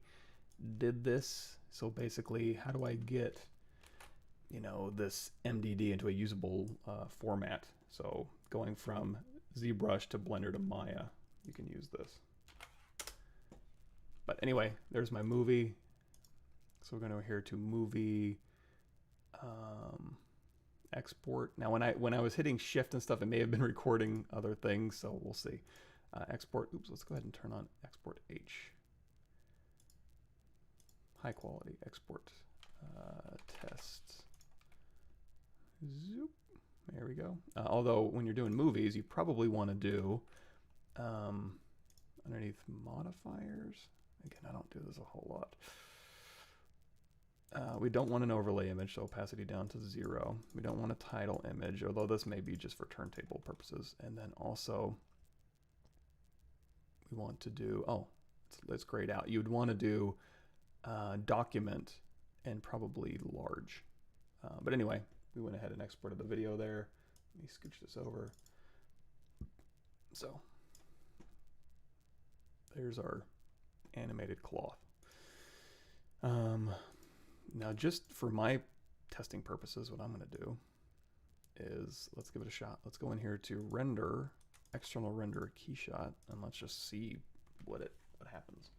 did this. So basically, how do I get, you know, this MDD into a usable format? So going from ZBrush to Blender to Maya, you can use this. But anyway, there's my movie. So we're going to go here to movie, export. Now when I was hitting shift and stuff, it may have been recording other things, so we'll see. Export, oops, let's go ahead and turn on export H. High quality export test. Zoop. There we go. Although when you're doing movies, you probably want to do underneath modifiers. Again, I don't do this a whole lot. We don't want an overlay image, so opacity down to 0. We don't want a title image, although this may be just for turntable purposes. And then also, we want to do, oh, let's grayed out. You'd want to do document and probably large. But anyway, we went ahead and exported the video there. Let me scooch this over. So there's our animated cloth. Now, just for my testing purposes, what I'm going to do is, let's give it a shot. Let's go in here to render, external render Keyshot, and let's just see what happens.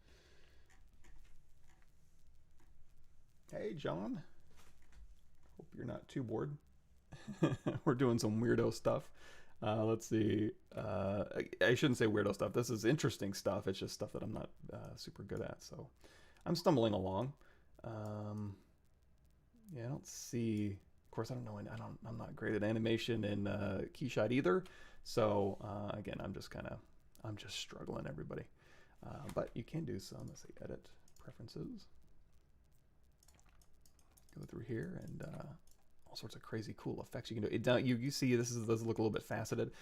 Hey, John. Hope you're not too bored. We're doing some weirdo stuff. Let's see. I shouldn't say weirdo stuff. This is interesting stuff. It's just stuff that I'm not super good at. So I'm stumbling along. Yeah, I don't see. Of course, I don't know. I'm not great at animation in Keyshot either. So again, I'm just struggling, everybody. But you can do some. Let's say edit preferences. Go through here and all sorts of crazy cool effects you can do. It down you see this does look a little bit faceted.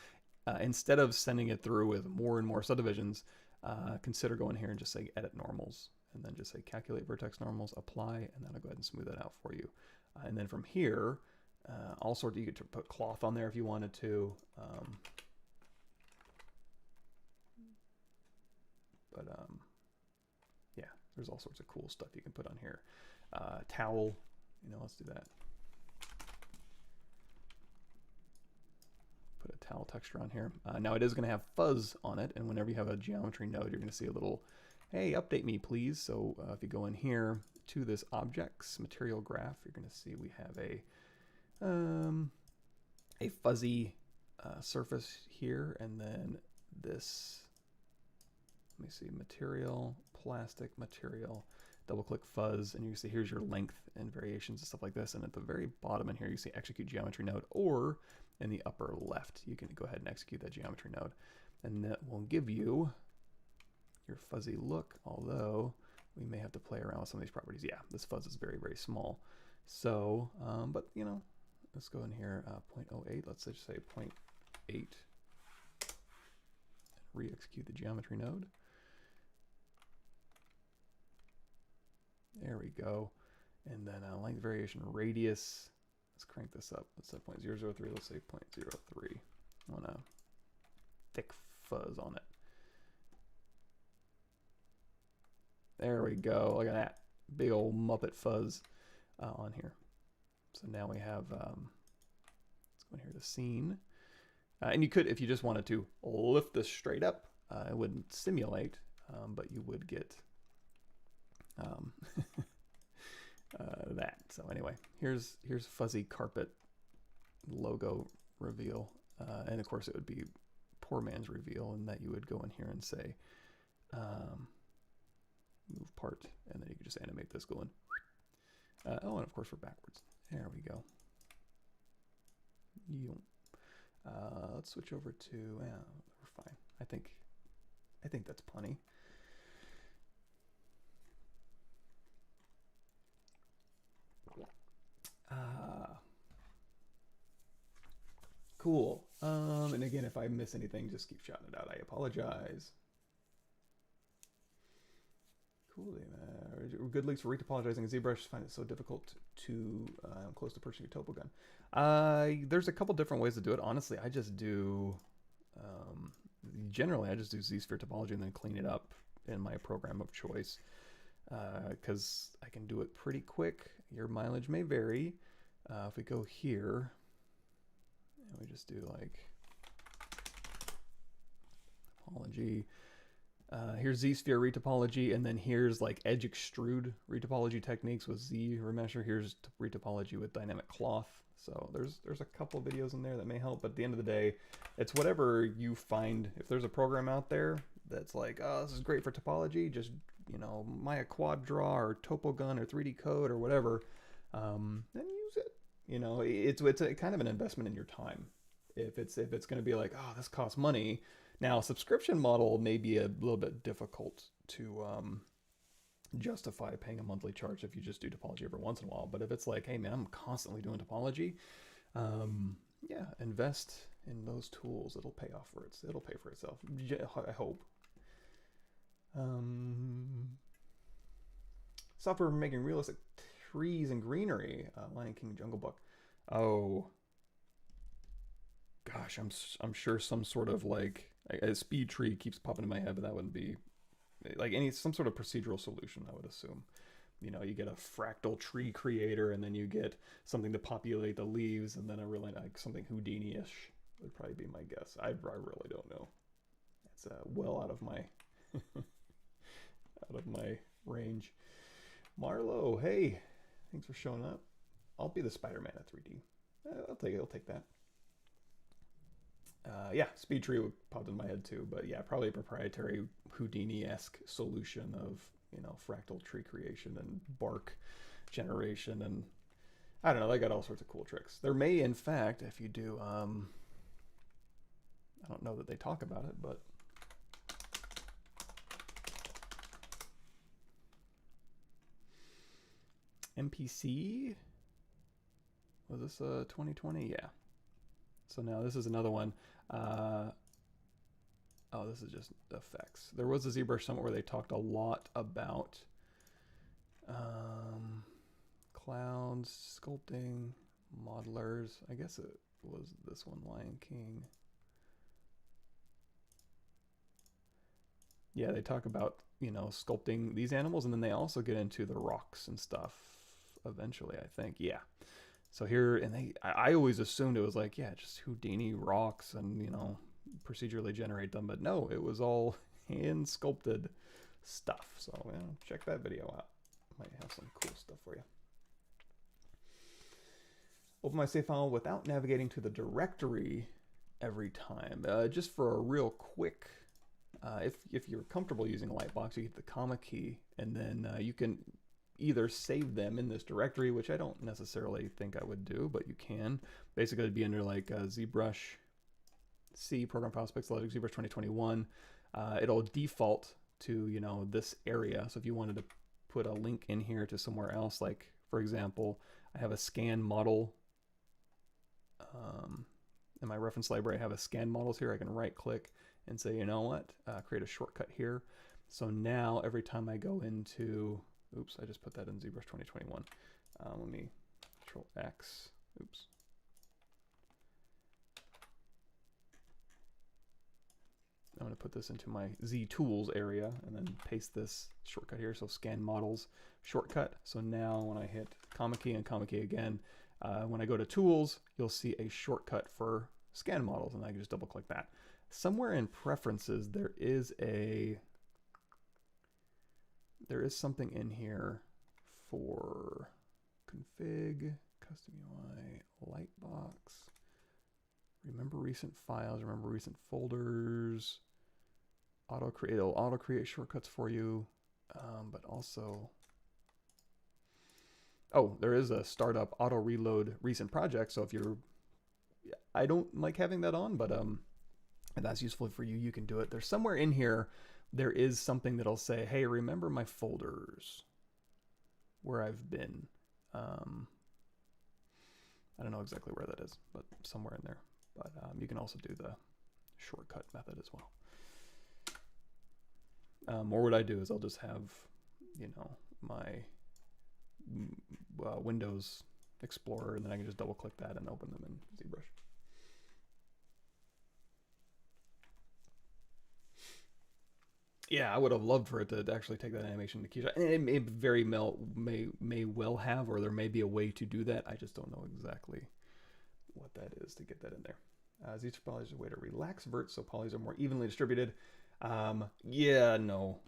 Instead of sending it through with more and more subdivisions, consider going here and just say edit normals, and then just say calculate vertex normals, apply, and that'll go ahead and smooth that out for you. And then from here, all sorts, you could put cloth on there if you wanted to. Yeah, there's all sorts of cool stuff you can put on here. Towel, let's do that. Put a towel texture on here. Now it is going to have fuzz on it, and whenever you have a geometry node, you're going to see a little, hey, update me, please. So if you go in here to this objects material graph, you're going to see we have a a fuzzy surface here, and then this, let me see, material, plastic material, double click fuzz, and you can see here's your length and variations and stuff like this. And at the very bottom in here, you see execute geometry node, or in the upper left, you can go ahead and execute that geometry node. And that will give you your fuzzy look, although we may have to play around with some of these properties. Yeah, this fuzz is very, very small. So, but you know, let's go in here, 0.08, let's just say 0.8, re-execute the geometry node. There we go. And then length variation radius, let's crank this up. Let's say 0.003, let's say 0.03. I want a thick fuzz on it. There we go. Look at that big old Muppet fuzz on here. So now we have, let's go in here to scene. And you could, if you just wanted to lift this straight up, it wouldn't simulate, but you would get that. So anyway, here's fuzzy carpet logo reveal. And of course it would be poor man's reveal, in that you would go in here and say, move part, and then you can just animate this going. Oh, and of course we're backwards. There we go. Let's switch over to, we're fine. I think that's plenty. Cool. And again, if I miss anything, just keep shouting it out. I apologize. Cool. Good links for retopologizing in ZBrush. Find it so difficult to close to pushing your topo gun. There's a couple different ways to do it. Honestly, I just do, generally I just do ZSphere topology and then clean it up in my program of choice, because I can do it pretty quick. Your mileage may vary. If we go here, and we just do like topology. Here's ZSphere retopology, and then here's like edge extrude retopology techniques with ZRemesh. Here's retopology with dynamic cloth. So there's a couple videos in there that may help, but at the end of the day, it's whatever you find. If there's a program out there that's like, oh, this is great for topology, just, you know, Maya Quad Draw or TopoGun or 3D Code or whatever, then use it. You know, it's a kind of an investment in your time. If it's going to be like, oh, this costs money. Now, subscription model may be a little bit difficult to justify paying a monthly charge if you just do topology every once in a while. But if it's like, hey man, I'm constantly doing topology, yeah, invest in those tools. It'll pay off for it. It'll pay for itself, I hope. Software for making realistic trees and greenery. Lion King Jungle Book. Oh gosh, I'm sure some sort of like a speed tree keeps popping in my head, but that wouldn't be like some sort of procedural solution, I would assume. You know, you get a fractal tree creator, and then you get something to populate the leaves, and then a really like something Houdini-ish would probably be my guess. I really don't know. It's well out of my out of my range. Marlo, hey, thanks for showing up. I'll be the Spider-Man at 3D. I'll take that. Yeah, speed tree popped in my head too, but yeah, probably a proprietary Houdini-esque solution of, you know, fractal tree creation and bark generation, and I don't know, they got all sorts of cool tricks. There may, in fact, if you do, I don't know that they talk about it, but MPC, was this 2020? Yeah. So now this is another one. Oh, this is just effects. There was a ZBrush Summit where they talked a lot about clouds, sculpting, modelers. I guess it was this one, Lion King. Yeah, they talk about, you know, sculpting these animals, and then they also get into the rocks and stuff eventually, I think. Yeah. So here, and I always assumed it was like, yeah, just Houdini rocks and, you know, procedurally generate them. But no, it was all hand sculpted stuff. So, you know, check that video out. Might have some cool stuff for you. open my save file without navigating to the directory every time. Just for a real quick, if you're comfortable using Lightbox, you hit the comma key, and then you can either save them in this directory, which I don't necessarily think I would do, but you can. Basically, it'd be under like ZBrush C, Program Files, Pixel, ZBrush 2021. It'll default to, you know, this area. So if you wanted to put a link in here to somewhere else, like for example, I have a scan model. In my reference library, I have a scan models here. I can right click and say, you know what, create a shortcut here. So now every time I go into, oops, I just put that in ZBrush 2021. Let me Control X, oops. I'm going to put this into my Z Tools area and then paste this shortcut here. So scan models shortcut. So now when I hit comma key and comma key again, when I go to Tools, you'll see a shortcut for scan models, and I can just double click that. Somewhere in Preferences, there is something in here for config, custom UI, lightbox, remember recent files, remember recent folders, it'll auto create shortcuts for you, but also, oh, there is a startup auto reload recent projects. So if you're, I don't like having that on, but if that's useful for you, you can do it. There's somewhere in here, there is something that'll say, hey, remember my folders where I've been. I don't know exactly where that is, but somewhere in there. But you can also do the shortcut method as well. Or what I do is I'll just have, you know, my Windows Explorer, and then I can just double click that and open them in ZBrush. Yeah, I would have loved for it to actually take that animation to Keyshot. And it very may well have, or there may be a way to do that. I just don't know exactly what that is to get that in there. Z polys is a way to relax verts so polys are more evenly distributed. Yeah, no.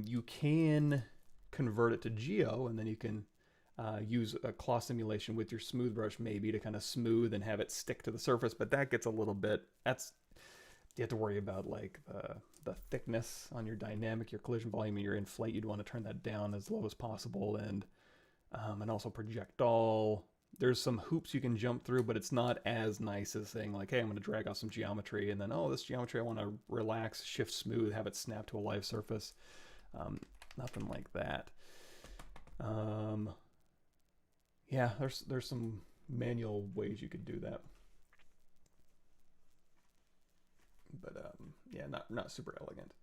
You can convert it to geo, and then you can use a claw simulation with your smooth brush maybe to kind of smooth and have it stick to the surface, but that gets a little bit, you have to worry about like the thickness on your dynamic, your collision volume, and your inflate. You'd want to turn that down as low as possible, and also projectile. There's some hoops you can jump through, but it's not as nice as saying like, hey, I'm going to drag out some geometry, and then, oh, this geometry I want to relax, shift smooth, have it snap to a live surface. Nothing like that. Yeah, there's some manual ways you could do that. But yeah, not super elegant.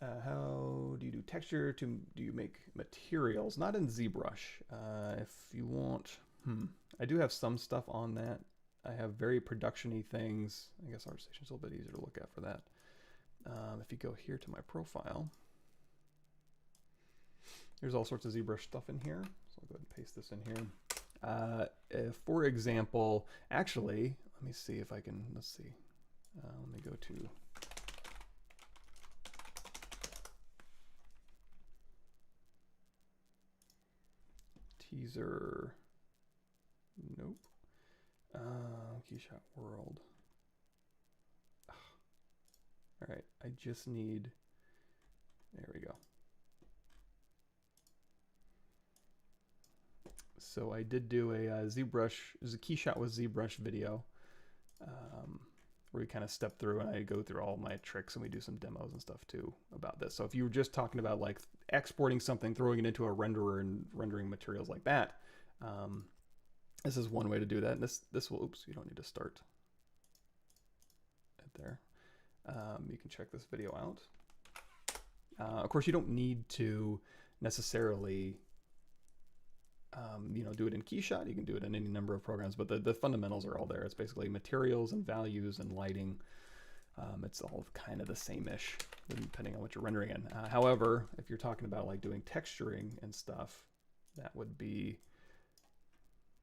How do you do texture? Do you make materials? Not in ZBrush. If you want, I do have some stuff on that. I have very production-y things. I guess ArtStation's a little bit easier to look at for that. If you go here to my profile, there's all sorts of ZBrush stuff in here. So I'll go ahead and paste this in here. For example, actually, let me see if I can, let's see. Let me go to teaser. Nope. Keyshot world. All right, I just need, there we go. So I did do a ZBrush, there's a Keyshot with ZBrush video where we kind of step through and I go through all my tricks, and we do some demos and stuff too about this. So if you were just talking about like exporting something, throwing it into a renderer and rendering materials like that, this is one way to do that. And this will, oops, you don't need to start it there. You can check this video out. Of course, you don't need to necessarily you know, do it in Keyshot. You can do it in any number of programs, but the fundamentals are all there. It's basically materials and values and lighting. It's all kind of the same-ish, depending on what you're rendering in. However, if you're talking about like doing texturing and stuff, that would be,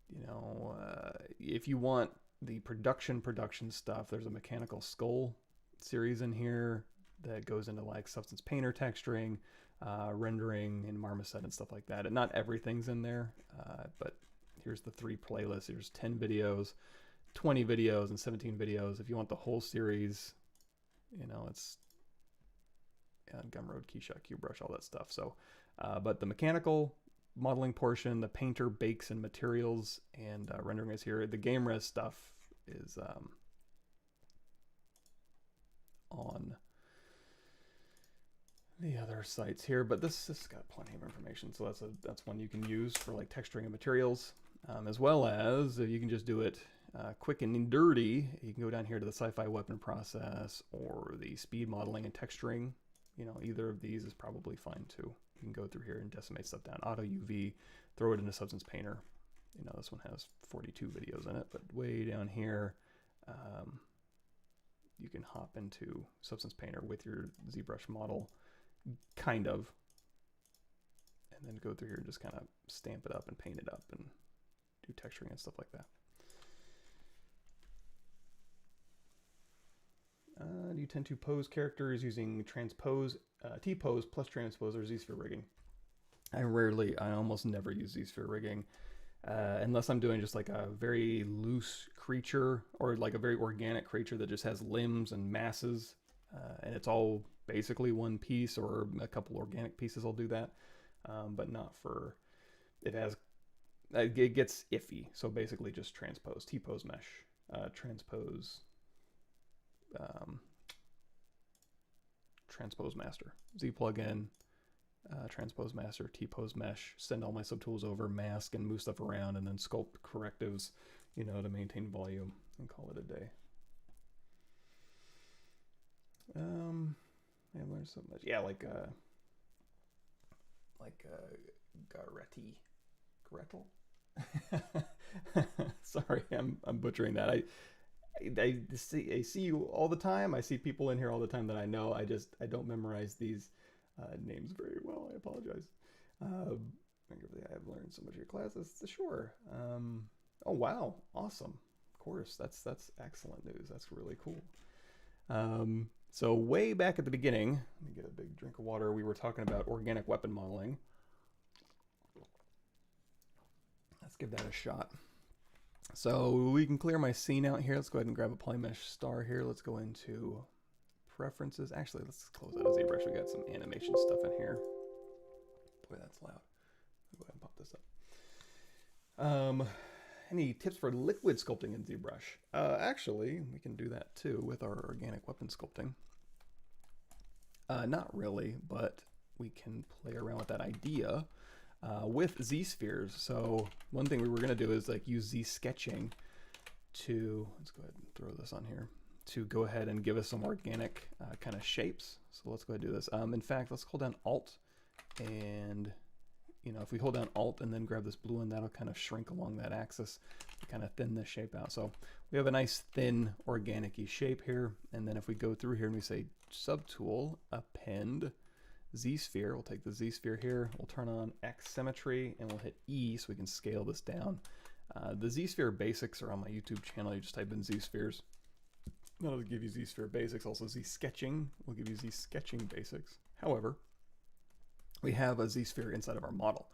you know, if you want the production stuff, there's a Mechanical Skull series in here that goes into like Substance Painter texturing, rendering in Marmoset and stuff like that. And not everything's in there, but here's the 3 playlists. Here's 10 videos, 20 videos, and 17 videos. If you want the whole series, you know, it's Gumroad, Keyshot, ZBrush, all that stuff. So, but the mechanical modeling portion, the painter, bakes, and materials, and rendering is here. The game res stuff is on the other sites here, but this has got plenty of information. So that's one you can use for like texturing and materials, as well as you can just do it quick and dirty. You can go down here to the sci-fi weapon process or the speed modeling and texturing. You know, either of these is probably fine too. You can go through here and decimate stuff down. Auto UV, throw it into Substance Painter. You know, this one has 42 videos in it, but way down here, you can hop into Substance Painter with your ZBrush model, kind of, and then go through here and just kind of stamp it up and paint it up and do texturing and stuff like that. Do you tend to pose characters using transpose, T-pose plus transpose or ZSphere rigging? I almost never use ZSphere rigging unless I'm doing just like a very loose creature or like a very organic creature that just has limbs and masses and it's all basically one piece, or a couple organic pieces. I'll do that, but not for, it gets iffy. So basically just transpose, T-pose mesh, transpose master, Z plugin, transpose master, T-pose mesh, send all my subtools over, mask and move stuff around, and then sculpt correctives, you know, to maintain volume, and call it a day. I learned so much. Yeah, like Gretel. Sorry, I'm butchering that. I see you all the time. I see people in here all the time that I know. I don't memorize these names very well. I apologize. I've learned so much of your classes. Sure. Oh wow, awesome. Of course, that's excellent news. That's really cool. So way back at the beginning, let me get a big drink of water. We were talking about organic weapon modeling. Let's give that a shot. So we can clear my scene out here. Let's go ahead and grab a Polymesh star here. Let's go into preferences. Actually, let's close out of ZBrush. We got some animation stuff in here. Boy, that's loud. Go ahead and pop this up. Any tips for liquid sculpting in ZBrush? Actually, we can do that too with our organic weapon sculpting. Not really, but we can play around with that idea with ZSpheres. So one thing we were going to do is like use ZSketching to, let's go ahead and throw this on here, to go ahead and give us some organic kind of shapes. So let's go ahead and do this. In fact, let's hold down Alt, and you know, if we hold down Alt and then grab this blue one, that'll kind of shrink along that axis to kind of thin this shape out. So we have a nice thin organic-y shape here. And then if we go through here and we say Subtool, Append, ZSphere, we'll take the ZSphere here, we'll turn on X symmetry, and we'll hit E so we can scale this down. The ZSphere basics are on my YouTube channel. You just type in ZSpheres. That'll give you ZSphere basics. Also ZSketching will give you ZSketching basics. However, we have a ZSphere inside of our model.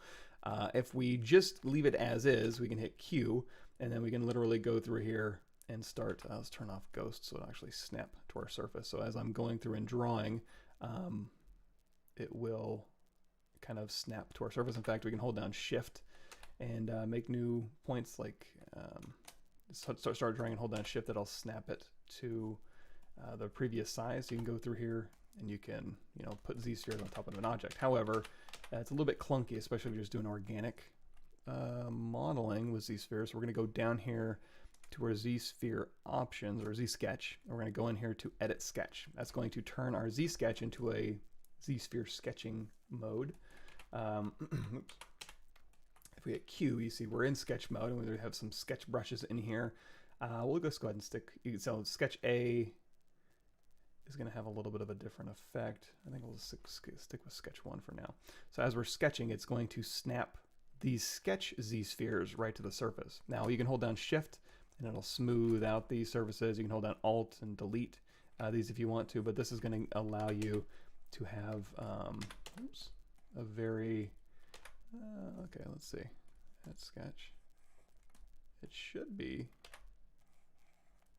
If we just leave it as is, we can hit Q, and then we can literally go through here and start, let's turn off ghost so it'll actually snap to our surface. So as I'm going through and drawing, it will kind of snap to our surface. In fact, we can hold down Shift and make new points, like start drawing and hold down Shift. That'll snap it to the previous size. So you can go through here and you can, you know, put ZSpheres on top of an object. However, it's a little bit clunky, especially if you're just doing organic modeling with ZSpheres. So we're going to go down here to our ZSphere options, or ZSketch, and we're going to go in here to Edit Sketch. That's going to turn our ZSketch into a ZSphere sketching mode. Oops. If we hit Q, you see we're in sketch mode, and we have some sketch brushes in here. We'll just go ahead and stick, so Sketch A is going to have a little bit of a different effect. I think we'll stick with Sketch 1 for now. So as we're sketching, it's going to snap these sketch ZSpheres right to the surface. Now you can hold down Shift and it'll smooth out these surfaces. You can hold down Alt and delete these if you want to, but this is going to allow you to have a very, okay, let's see, that's Sketch. it should be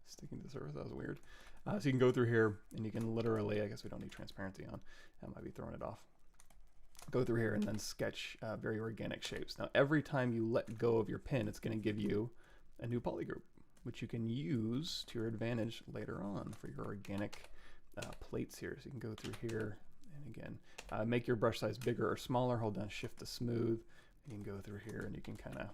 sticking to the surface. That was weird. So you can go through here and you can literally, I guess we don't need transparency on. That might be throwing it off. Go through here and then sketch very organic shapes. Now, every time you let go of your pen, it's going to give you a new polygroup, which you can use to your advantage later on for your organic plates here. So you can go through here and again, make your brush size bigger or smaller. Hold down Shift to smooth. And you can go through here and you can kind of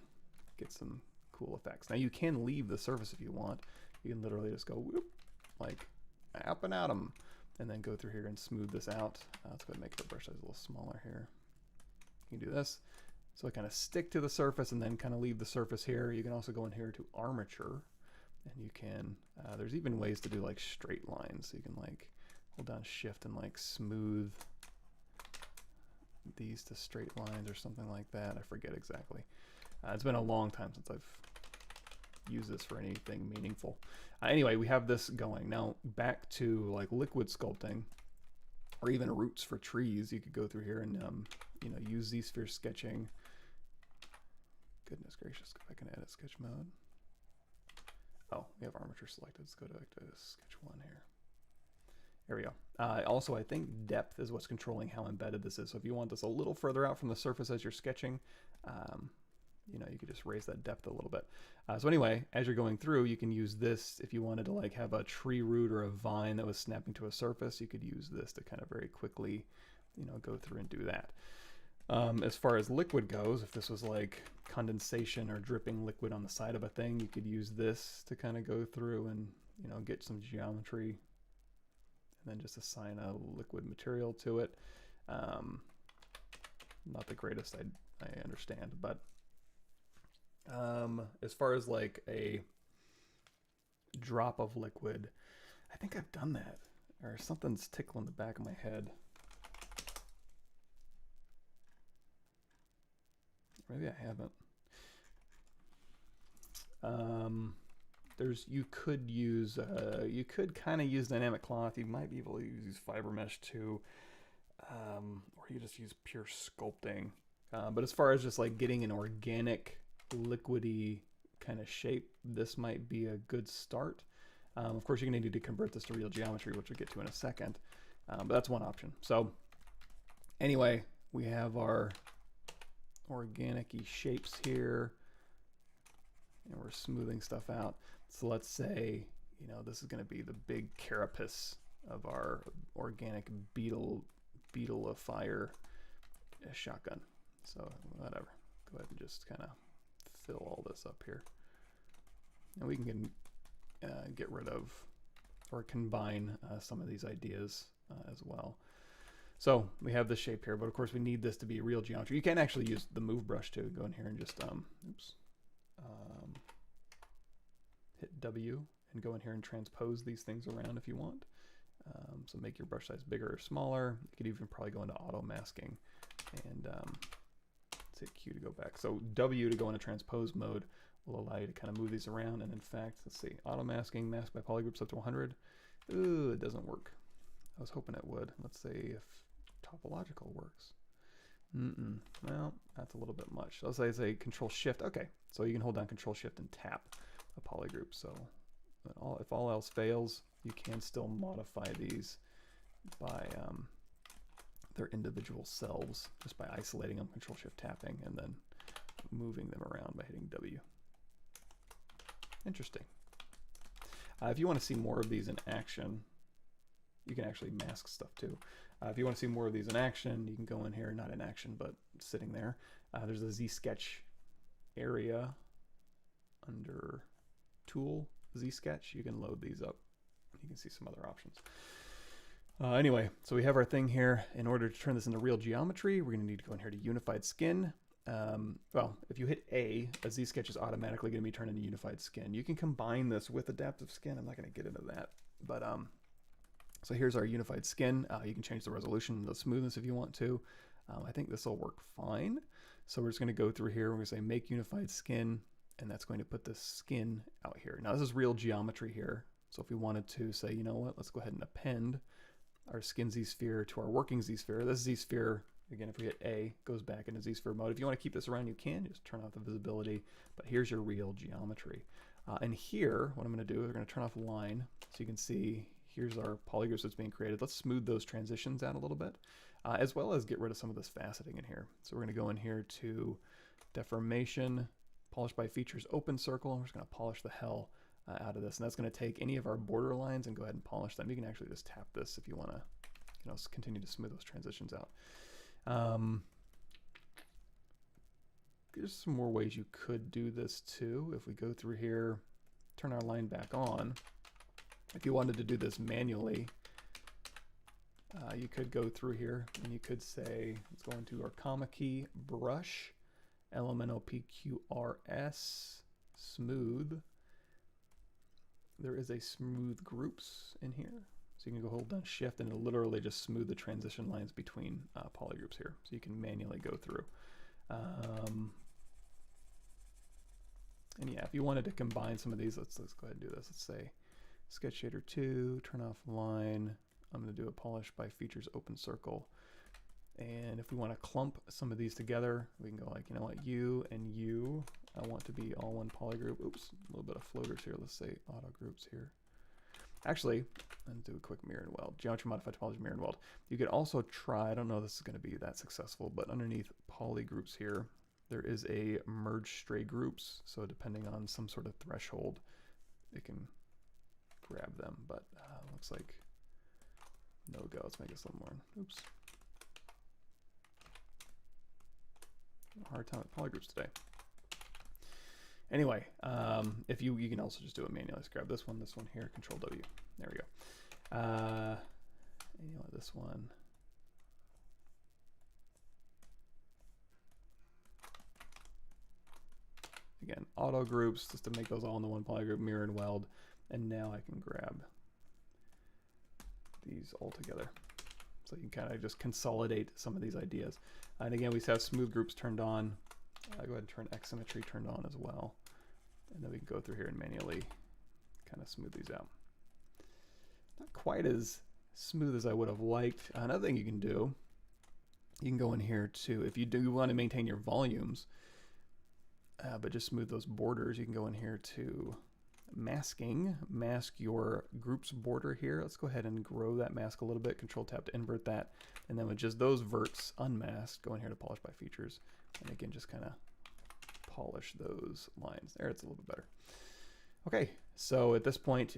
get some cool effects. Now, you can leave the surface if you want. You can literally just go whoop, like up and at them, and then go through here and smooth this out. Let's go ahead and make the brush size a little smaller here. You can do this. So I kind of stick to the surface and then kind of leave the surface here. You can also go in here to armature, and you can, there's even ways to do like straight lines. So you can like hold down Shift and like smooth these to straight lines or something like that. I forget exactly. It's been a long time since I've used this for anything meaningful. Anyway, we have this going. Now back to like liquid sculpting or even roots for trees. You could go through here and you know, use ZSphere sketching. Goodness gracious, go back and edit sketch mode. Oh, we have armature selected. Let's go back to sketch 1 here. There we go. Also, I think depth is what's controlling how embedded this is. So if you want this a little further out from the surface as you're sketching, you know, you could just raise that depth a little bit. So anyway, as you're going through, you can use this if you wanted to like have a tree root or a vine that was snapping to a surface. You could use this to kind of very quickly, you know, go through and do that. As far as liquid goes, if this was like condensation or dripping liquid on the side of a thing, you could use this to kind of go through and, you know, get some geometry and then just assign a liquid material to it. Not the greatest, I understand, but as far as like a drop of liquid, I think I've done that, or something's tickling the back of my head. Maybe I haven't. You could kind of use dynamic cloth. You might be able to use fiber mesh too, or you just use pure sculpting. But as far as just like getting an organic liquidy kind of shape, this might be a good start. Of course, you're going to need to convert this to real geometry, which we'll get to in a second. But that's one option. So anyway, we have our organic-y shapes here, and we're smoothing stuff out. So let's say, you know, this is going to be the big carapace of our organic beetle of fire shotgun. So whatever, go ahead and just kind of fill all this up here, and we can get rid of or combine some of these ideas as well. So we have this shape here, but of course we need this to be real geometry. You can actually use the move brush to go in here and just hit W and go in here and transpose these things around if you want. So make your brush size bigger or smaller. You could even probably go into auto masking and let's hit Q to go back. So W to go into transpose mode will allow you to kind of move these around. And in fact, let's see, auto masking, mask by polygroups up to 100. Ooh, it doesn't work. I was hoping it would. Let's see if topological works. Well, that's a little bit much. Let's say Control Shift. Okay, so you can hold down Control Shift and tap a polygroup. So if all else fails, you can still modify these by their individual selves just by isolating them, Control Shift tapping, and then moving them around by hitting W. Interesting. If you want to see more of these in action, you can actually mask stuff too. If you want to see more of these in action, you can go in here, not in action, but sitting there. There's a ZSketch area under Tool, ZSketch. You can load these up. You can see some other options. Anyway, so we have our thing here. In order to turn this into real geometry, we're going to need to go in here to Unified Skin. Well, if you hit A ZSketch is automatically going to be turned into Unified Skin. You can combine this with Adaptive Skin. I'm not going to get into that, but so here's our Unified Skin. You can change the resolution, the smoothness if you want to. I think this will work fine. So we're just going to go through here. We're going to say Make Unified Skin, and that's going to put the skin out here. Now this is real geometry here. So if we wanted to say, you know what, let's go ahead and append our skin ZSphere to our working ZSphere. This ZSphere, Again, if we hit A, it goes back into ZSphere mode. If you want to keep this around, you can. Just turn off the visibility. But here's your real geometry. And here, what I'm going to do is we're going to turn off line. So you can see, here's our polygroups that's being created. Let's smooth those transitions out a little bit, as well as get rid of some of this faceting in here. So we're going to go in here to deformation, polish by features, open circle. We're just going to polish the hell out of this. And that's going to take any of our border lines and go ahead and polish them. You can actually just tap this if you want to, you know, continue to smooth those transitions out. There's some more ways you could do this too. If we go through here, turn our line back on. If you wanted to do this manually, you could go through here and you could say, let's go into our comma key, brush, LMNOPQRS, smooth. There is a smooth groups in here. So you can go hold down shift and it'll literally just smooth the transition lines between polygroups here. So you can manually go through. And yeah, if you wanted to combine some of these, let's go ahead and do this. Let's say Sketch Shader 2, turn off line. I'm going to do a polish by features open circle. And if we want to clump some of these together, we can go like, you know what, you and you, I want to be all one polygroup. Oops, a little bit of floaters here. Let's say auto groups here. Actually, I'm going to do a quick mirror and weld. Geometry modified topology mirror and weld. You could also try, I don't know if this is going to be that successful, but underneath polygroups here, there is a merge stray groups. So depending on some sort of threshold, it can grab them, but looks like no go. Let's make this a little more. Oops. A hard time with polygroups today. Anyway, if you can also just do it manually. Let's grab this one here, Control W. There we go. And you know this one. Again, auto groups, just to make those all into one polygroup, mirror and weld. And now I can grab these all together. So you can kind of just consolidate some of these ideas. And again, we have smooth groups turned on. Go ahead and turn X symmetry turned on as well. And then we can go through here and manually kind of smooth these out. Not quite as smooth as I would have liked. Another thing you can do, you can go in here too, if you do want to maintain your volumes, but just smooth those borders, you can go in here to masking, mask your groups border here. Let's go ahead and grow that mask a little bit, Control Tab to invert that. And then with just those verts unmasked, go in here to polish by features. And again, just kind of polish those lines. There, it's a little bit better. Okay, so at this point,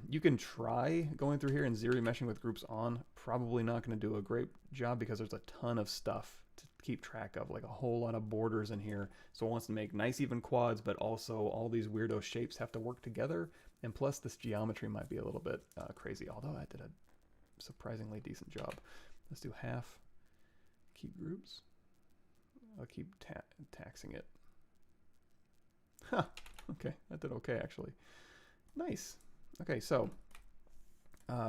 you can try going through here and ZRemeshing with groups on. Probably not going to do a great job because there's a ton of stuff to keep track of, like a whole lot of borders in here. So it wants to make nice even quads, but also all these weirdo shapes have to work together. And plus this geometry might be a little bit crazy, although I did a surprisingly decent job. Let's do half, keep groups. I'll keep taxing it. Huh, okay, that did okay actually. Nice. Okay, so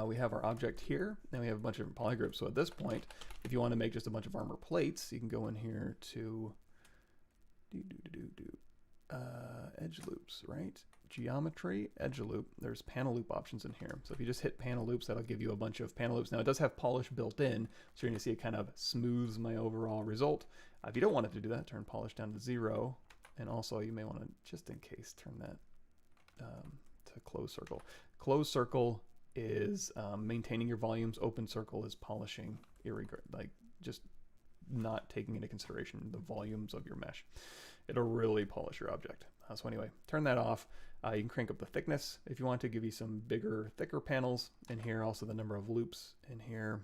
we have our object here, and we have a bunch of different polygroups. So at this point, if you want to make just a bunch of armor plates, you can go in here to edge loops, right? Geometry, edge loop. There's panel loop options in here. So if you just hit panel loops, that'll give you a bunch of panel loops. Now it does have polish built in, so you're going to see it kind of smooths my overall result. If you don't want it to do that, turn polish down to 0. And also you may want to, just in case, turn that to closed circle. Closed circle is maintaining your volumes. Open circle is polishing, like just not taking into consideration the volumes of your mesh. It'll really polish your object. So anyway, turn that off. You can crank up the thickness if you want to, give you some bigger, thicker panels in here. Also the number of loops in here.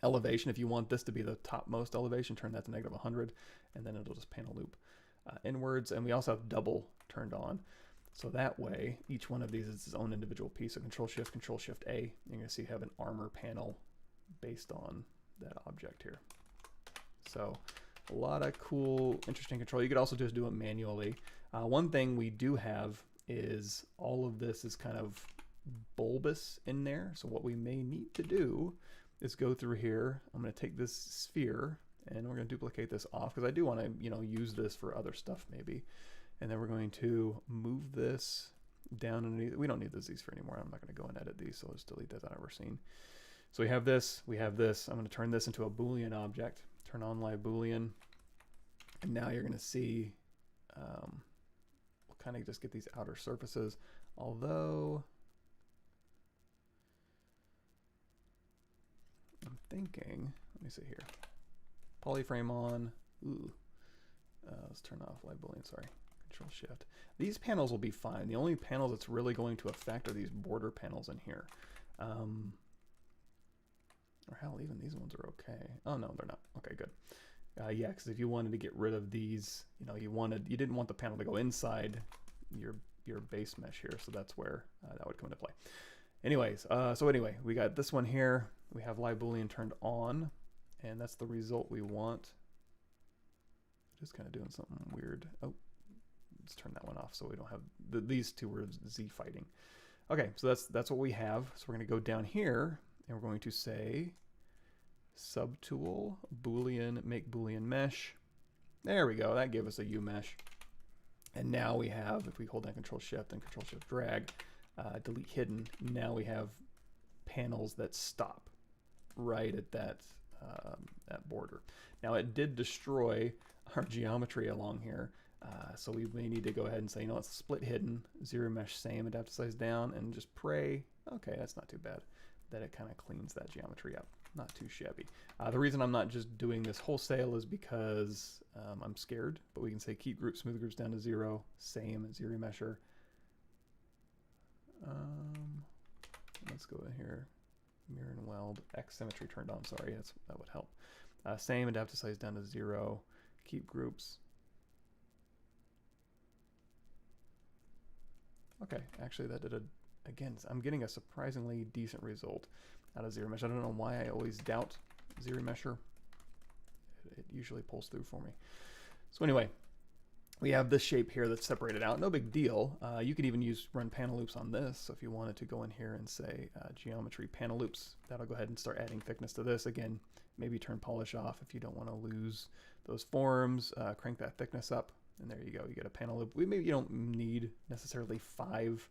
Elevation, if you want this to be the topmost elevation, turn that to -100, and then it'll just panel loop inwards. And we also have double turned on. So that way, each one of these is its own individual piece. So Control Shift A, you're gonna see you have an armor panel based on that object here. So a lot of cool, interesting control. You could also just do it manually. One thing we do have is all of this is kind of bulbous in there. So what we may need to do is go through here. I'm gonna take this sphere and we're gonna duplicate this off because I do wanna, use this for other stuff maybe. And then we're going to move this down underneath. We don't need the ZSphere anymore. I'm not gonna go and edit these, so let's delete that out of our scene. So we have this, we have this. I'm going to turn this into a Boolean object. Turn on live Boolean. And now you're going to see, we'll kind of just get these outer surfaces. Although, I'm thinking, let me see here. Polyframe on. Ooh. Let's turn off live Boolean, sorry. Control Shift. These panels will be fine. The only panels it's really going to affect are these border panels in here. Or hell, even these ones are okay. Oh no, they're not. Okay, good. Yeah, because if you wanted to get rid of these, you know, you didn't want the panel to go inside your base mesh here, so that's where that would come into play. Anyways, so anyway, we got this one here. We have live Boolean turned on, and that's the result we want. Just kind of doing something weird. Oh, let's turn that one off so we don't have these two were Z fighting. Okay, so that's what we have. So we're going to go down here and we're going to say Subtool Boolean make Boolean mesh. There we go. That gave us a U mesh. And now we have, if we hold down Control Shift and Control Shift drag, delete hidden. Now we have panels that stop right at that border. Now it did destroy our geometry along here. So we may need to go ahead and say, you know, let's split hidden, ZRemesh same, adapt to size down, and just pray. Okay, that's not too bad. That it kind of cleans that geometry up. Not too shabby. The reason I'm not just doing this wholesale is because I'm scared, but we can say keep group smooth groups down to 0, same, ZRemesher. Let's go in here, mirror and weld, X symmetry turned on, sorry, that would help. Same, adapt to size down to 0, keep groups. Okay, actually that did again, I'm getting a surprisingly decent result out of ZRemesh. I don't know why I always doubt ZRemesher. It usually pulls through for me. So anyway, we have this shape here that's separated out. No big deal. You could even run panel loops on this. So if you wanted to go in here and say geometry panel loops, that'll go ahead and start adding thickness to this. Again, maybe turn polish off if you don't want to lose those forms. Crank that thickness up. And there you go, you get a panel loop. Maybe you don't need necessarily 5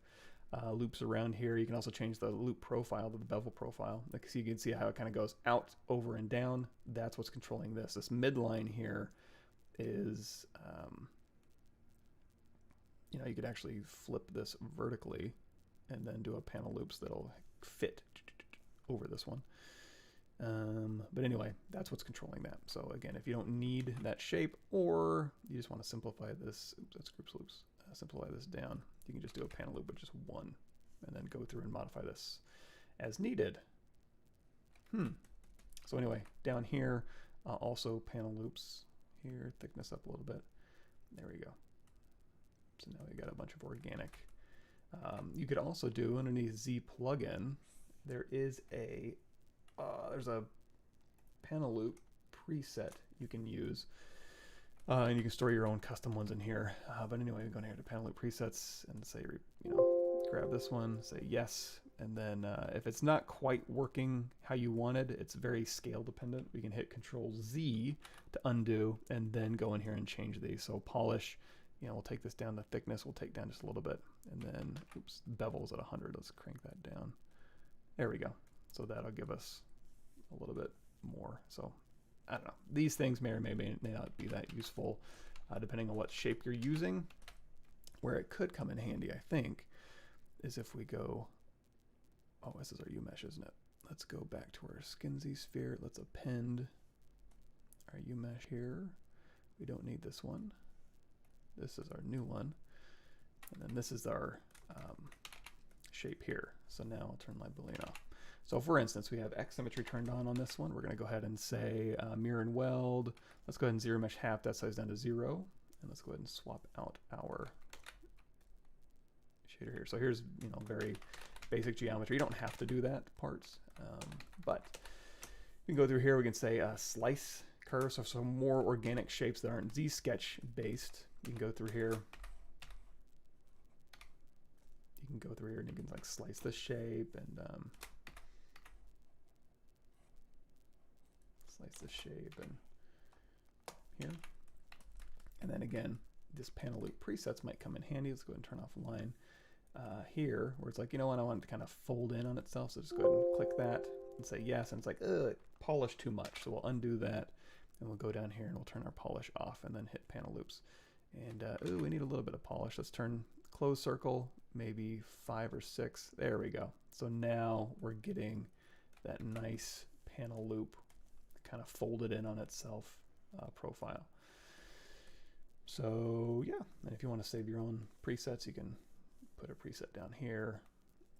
loops around here. You can also change the loop profile to the bevel profile. Like, so you can see how it kind of goes out, over, and down. That's what's controlling this. This midline here is, you know, you could actually flip this vertically and then do a panel loops that'll fit over this one. But anyway, that's what's controlling that. So again, if you don't need that shape, or you just want to simplify this, oops, that's groups loops, simplify this down, you can just do a panel loop with just one, and then go through and modify this as needed. So anyway, down here, also panel loops here, thickness up a little bit. There we go. So now we got a bunch of organic. You could also do underneath Z plugin, there's a panel loop preset you can use, and you can store your own custom ones in here. But anyway, we go here to panel loop presets and say, you know, grab this one, say yes, and then if it's not quite working how you wanted, it's very scale dependent. We can hit Control Z to undo, and then go in here and change these. So polish, you know, we'll take this down to thickness. We'll take down just a little bit, and then oops, bevels at 100. Let's crank that down. There we go. So that'll give us a little bit more. So I don't know. These things may or may not be that useful, depending on what shape you're using. Where it could come in handy, I think, is if we go, oh, this is our U mesh, isn't it? Let's go back to our skin ZSphere. Let's append our U mesh here. We don't need this one. This is our new one. And then this is our shape here. So now I'll turn my Boolean off. So for instance, we have X symmetry turned on this one. We're going to go ahead and say mirror and weld. Let's go ahead and ZRemesh half that size down to 0. And let's go ahead and swap out our shader here. So here's, you know, very basic geometry. You don't have to do that parts, but we can go through here. We can say slice curve. So some more organic shapes that aren't ZSketch based. You can go through here. You can go through here and you can like slice the shape and slice the shape and here. And then again, this panel loop presets might come in handy. Let's go ahead and turn off line here, where it's like, you know what, I want it to kind of fold in on itself. So just go ahead and click that, and say yes, and it's like, ugh, polished too much. So we'll undo that, and we'll go down here and we'll turn our polish off, and then hit panel loops. And ooh, we need a little bit of polish. Let's turn close circle, maybe 5 or 6. There we go. So now we're getting that nice panel loop kind of folded in on itself profile. So yeah, and if you want to save your own presets, you can put a preset down here,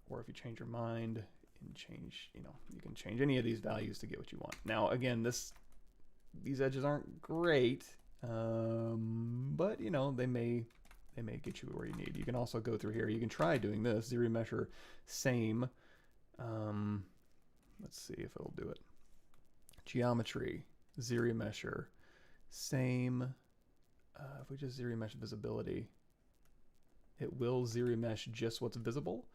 or if you change your mind and change, you know, you can change any of these values to get what you want. Now again, these edges aren't great, but you know, they may get you where you need. You can also go through here. You can try doing this ZRemesher same. Let's see if it'll do it. Geometry, ZRemesher same. If we just ZRemesh visibility, it will ZRemesh just what's visible.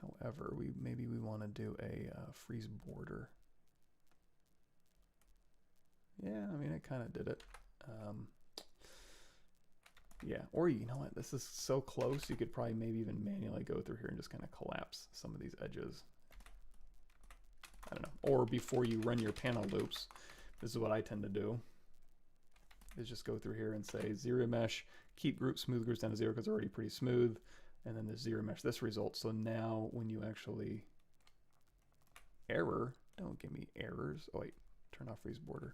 However, maybe we want to do a freeze border. Yeah, I mean, it kind of did it. Yeah, or you know what? This is so close, you could probably maybe even manually go through here and just kind of collapse some of these edges. I don't know. Or before you run your panel loops, this is what I tend to do, is just go through here and say ZRemesh, keep smooth groups down to 0 because they're already pretty smooth, and then the ZRemesh this result. So now when you actually error, don't give me errors. Oh wait, turn off freeze border.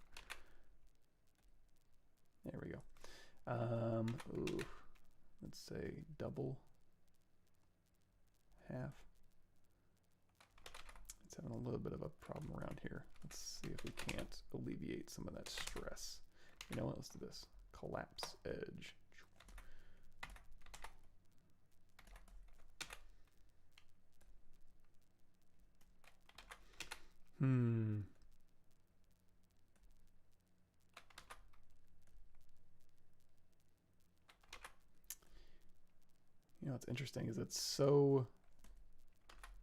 There we go. Ooh, let's say double, half. It's having a little bit of a problem around here. Let's see if we can't alleviate some of that stress. You know what, let's do this. Collapse edge. You know what's interesting is it's so,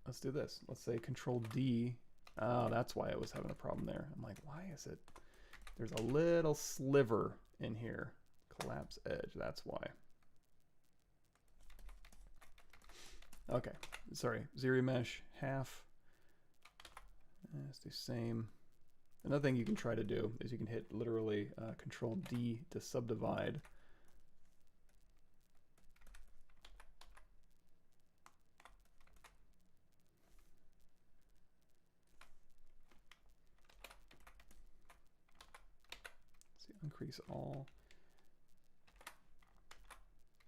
let's do this. Let's say Control D. Oh, that's why I was having a problem there. I'm like, why is it? There's a little sliver in here. Collapse edge, that's why. Okay, sorry, ZRemesh half. Let's do same. Another thing you can try to do is you can hit literally Control D to subdivide. Increase all.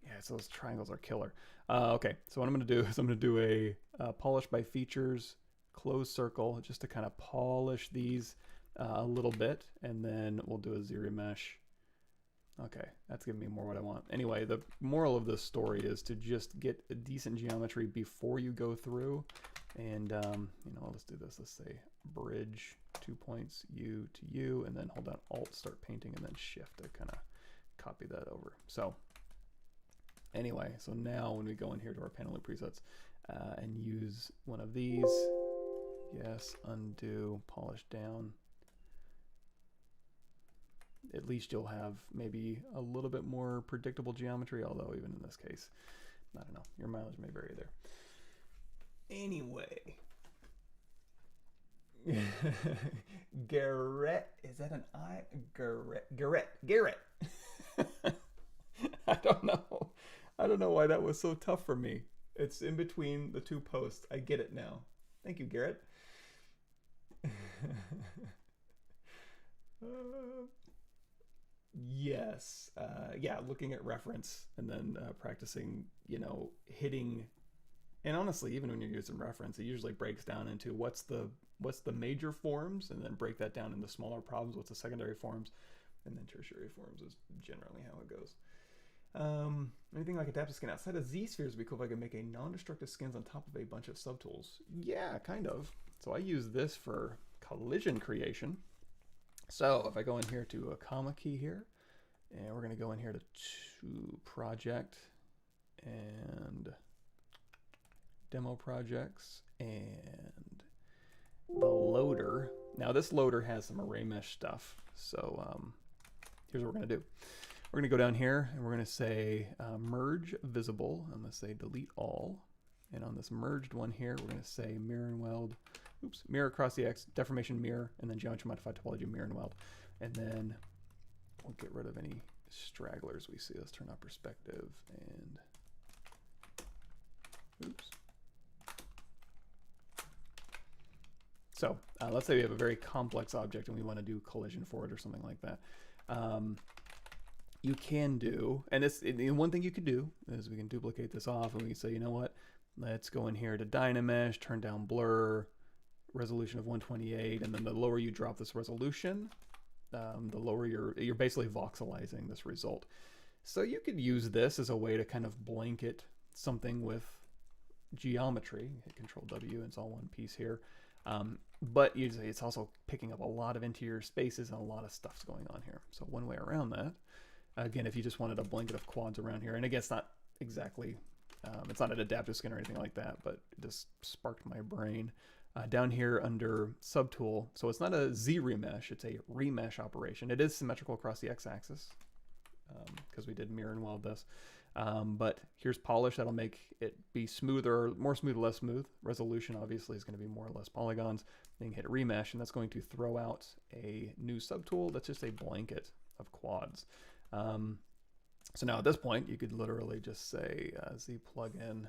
Yeah, so those triangles are killer. Okay, so what I'm going to do is I'm going to do a polish by features, close circle, just to kind of polish these a little bit, and then we'll do a ZRemesh. Okay, that's giving me more what I want. Anyway, the moral of this story is to just get a decent geometry before you go through. And, you know, let's do this. Let's say bridge 2 points, U to U, and then hold down Alt, start painting, and then Shift to kind of copy that over. So anyway, so now when we go in here to our panel loop presets and use one of these, yes, undo, polish down, at least you'll have maybe a little bit more predictable geometry, although even in this case, I don't know, your mileage may vary there. Anyway, Garrett, is that an I? Garrett. I don't know why that was so tough for me. It's in between the two posts. I get it now. Thank you, Garrett. Yes. Yeah, looking at reference and then practicing, you know, hitting. And honestly, even when you're using reference, it usually breaks down into what's the major forms, and then break that down into smaller problems. What's the secondary forms, and then tertiary forms is generally how it goes. Anything like adaptive skin outside of ZSpheres would be cool if I could make a non-destructive skins on top of a bunch of subtools. Yeah, kind of. So I use this for collision creation. So if I go in here to a comma key here, and we're going to go in here to project and demo projects and the loader. Now this loader has some ZRemesh stuff. So here's what we're going to do. We're going to go down here and we're going to say merge visible. I'm going to say delete all. And on this merged one here, we're going to say mirror and weld, oops, mirror across the X, deformation mirror, and then geometry modified topology mirror and weld. And then we'll get rid of any stragglers we see. Let's turn on perspective and oops. So let's say we have a very complex object and we want to do collision for it or something like that. You can do, and one thing you could do is we can duplicate this off and we can say, you know what, let's go in here to Dynamesh, turn down blur, resolution of 128, and then the lower you drop this resolution, the lower you're basically voxelizing this result. So you could use this as a way to kind of blanket something with geometry. Hit Control W, and it's all one piece here. But usually it's also picking up a lot of interior spaces and a lot of stuff's going on here. So one way around that, again, if you just wanted a blanket of quads around here, and again, it's not exactly, it's not an adaptive skin or anything like that, but it just sparked my brain. Down here under Subtool, so it's not a ZRemesh, it's a remesh operation. It is symmetrical across the x-axis, because we did mirror and weld this. But here's polish, that'll make it be smoother, more smooth, less smooth. Resolution obviously is going to be more or less polygons. Then you hit remesh, and that's going to throw out a new subtool that's just a blanket of quads. So now at this point, you could literally just say Z plugin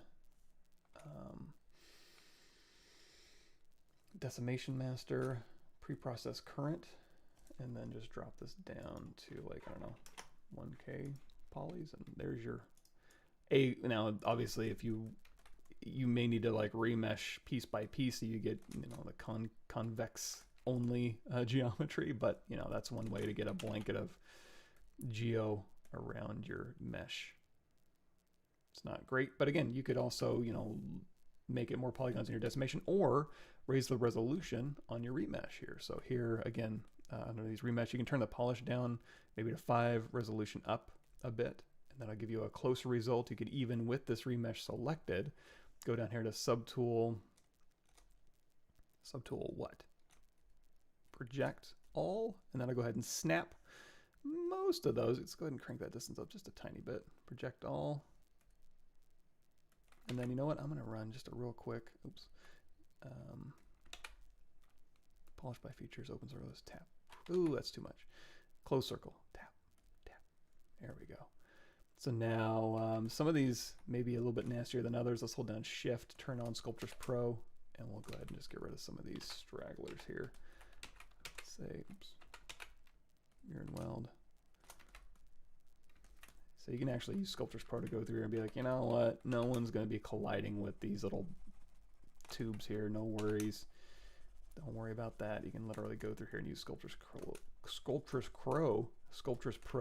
decimation master, preprocess current, and then just drop this down to like, I don't know, 1K polys, and there's your now obviously if you may need to like remesh piece by piece so you get, you know, the convex only geometry, but you know, that's one way to get a blanket of geo around your mesh. It's not great, but again, you could also, you know, make it more polygons in your decimation or raise the resolution on your remesh here. So here again, under these remesh, you can turn the polish down maybe to 5, resolution up a bit, and that'll give you a closer result. You could even, with this remesh selected, go down here to subtool what? Project all, and then I'll go ahead and snap most of those. Let's go ahead and crank that distance up just a tiny bit. Project all. And then you know what? I'm going to run just a real quick, oops. Polish by features, open source, tap. Ooh, that's too much. Close circle, tap, tap. There we go. So now some of these may be a little bit nastier than others. Let's hold down Shift, turn on Sculptors Pro, and we'll go ahead and just get rid of some of these stragglers here. Say, oops, mirror and weld. So you can actually use Sculptors Pro to go through and be like, you know what, no one's going to be colliding with these little tubes here, no worries. Don't worry about that. You can literally go through here and use Sculptors Pro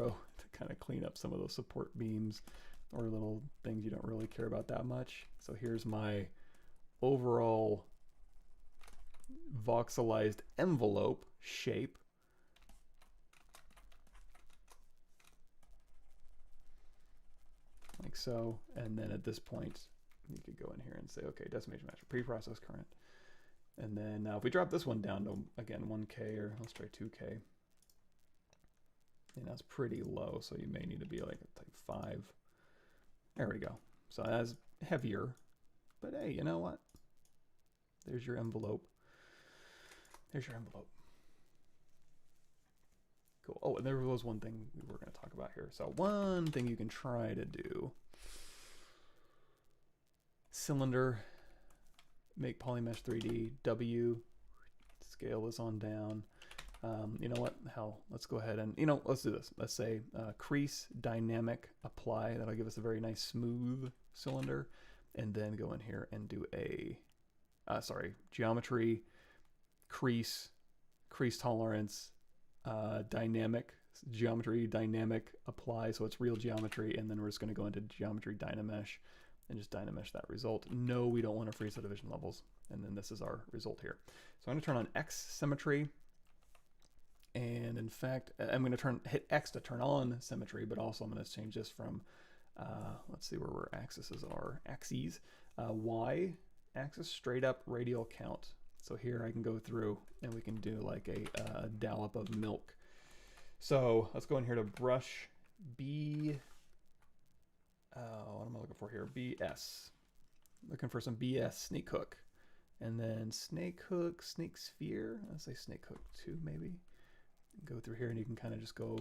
to kind of clean up some of those support beams or little things you don't really care about that much. So here's my overall voxelized envelope shape. Like so, and then at this point you could go in here and say, okay, decimation master, preprocess current. And then now if we drop this one down to, again, 1K, or let's try 2K, and that's pretty low, so you may need to be like a type 5. There we go. So that's heavier, but hey, you know what? There's your envelope. There's your envelope. Cool. Oh, and there was one thing we were going to talk about here. So one thing you can try to do, cylinder, make polymesh 3D, W, scale this on down. You know what, hell, let's go ahead and, you know, let's do this. Let's say Crease, dynamic, apply. That'll give us a very nice smooth cylinder. And then go in here and do a, geometry, crease tolerance, dynamic, geometry, dynamic, apply. So it's real geometry. And then we're just going to go into geometry, Dynamesh, and just Dynamesh that result. No, we don't want to freeze the division levels. And then this is our result here. So I'm going to turn on X symmetry. And in fact, I'm going to hit X to turn on symmetry, but also I'm going to change this from, let's see where our axes are. Axes, Y axis, straight up radial count. So here I can go through and we can do like a dollop of milk. So let's go in here to brush B. What am I looking for here? BS. looking for some BS snake hook. And then snake hook, snake sphere. I'll say snake hook 2 maybe. Go through here and you can kind of just go.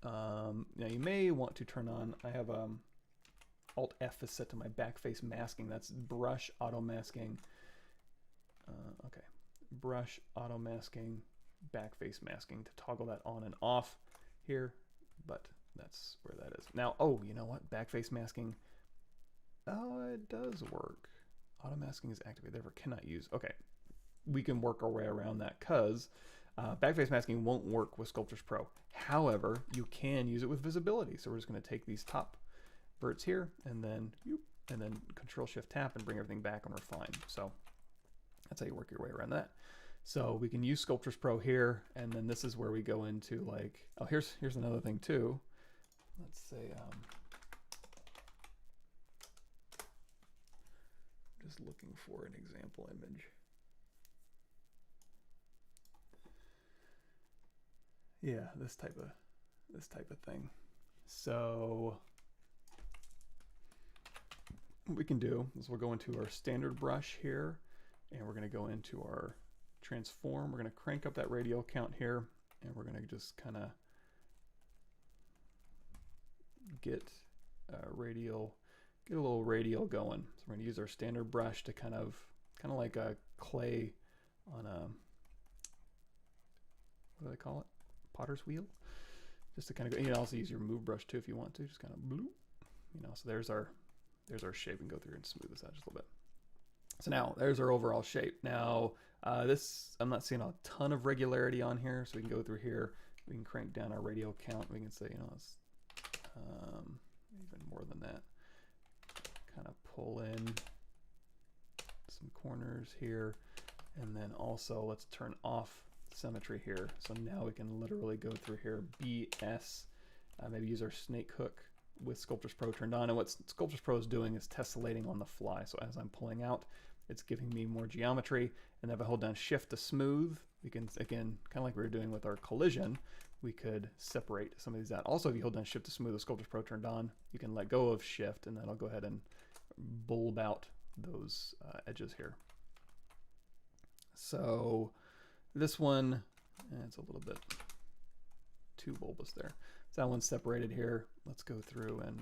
Now you may want to turn on, I have Alt F is set to my backface masking. That's brush auto masking. Okay, brush auto masking, backface masking to toggle that on and off here, but that's where that is. Now, oh, you know what? Backface masking, oh, it does work. Auto masking is activated, therefore cannot use. Okay, we can work our way around that because backface masking won't work with Sculptris Pro. However, you can use it with visibility. So we're just going to take these top verts here and then Control Shift Tap and bring everything back and we're fine. So that's how you work your way around that. So we can use Sculptris Pro here, and then this is where we go into like, oh, here's another thing too. Let's say just looking for an example image. Yeah, this type of thing. So what we can do is we'll go into our standard brush here, and we're going to go into our transform. We're going to crank up that radial count here, and we're going to just kind of get a little radial going. So we're going to use our standard brush to kind of like a clay on a, what do they call it? Potter's wheel. Just to kind of go, you can also use your move brush too if you want to, just kind of bloop, you know. So there's our shape, and go through and smooth this out just a little bit. So now there's our overall shape. Now this, I'm not seeing a ton of regularity on here, so we can go through here, we can crank down our radial count, we can say, you know, it's even more than that. Kind of pull in some corners here, and then also let's turn off symmetry here. So now we can literally go through here, BS, maybe use our snake hook with Sculptris Pro turned on. And what Sculptris Pro is doing is tessellating on the fly. So as I'm pulling out, it's giving me more geometry. And if I hold down Shift to smooth, we can, again, kind of like we were doing with our collision, we could separate some of these out. Also, if you hold down Shift to smooth with Sculptris Pro turned on, you can let go of Shift, and that'll go ahead and bulb out those edges here. So this one, it's a little bit too bulbous there. So that one's separated here. Let's go through and,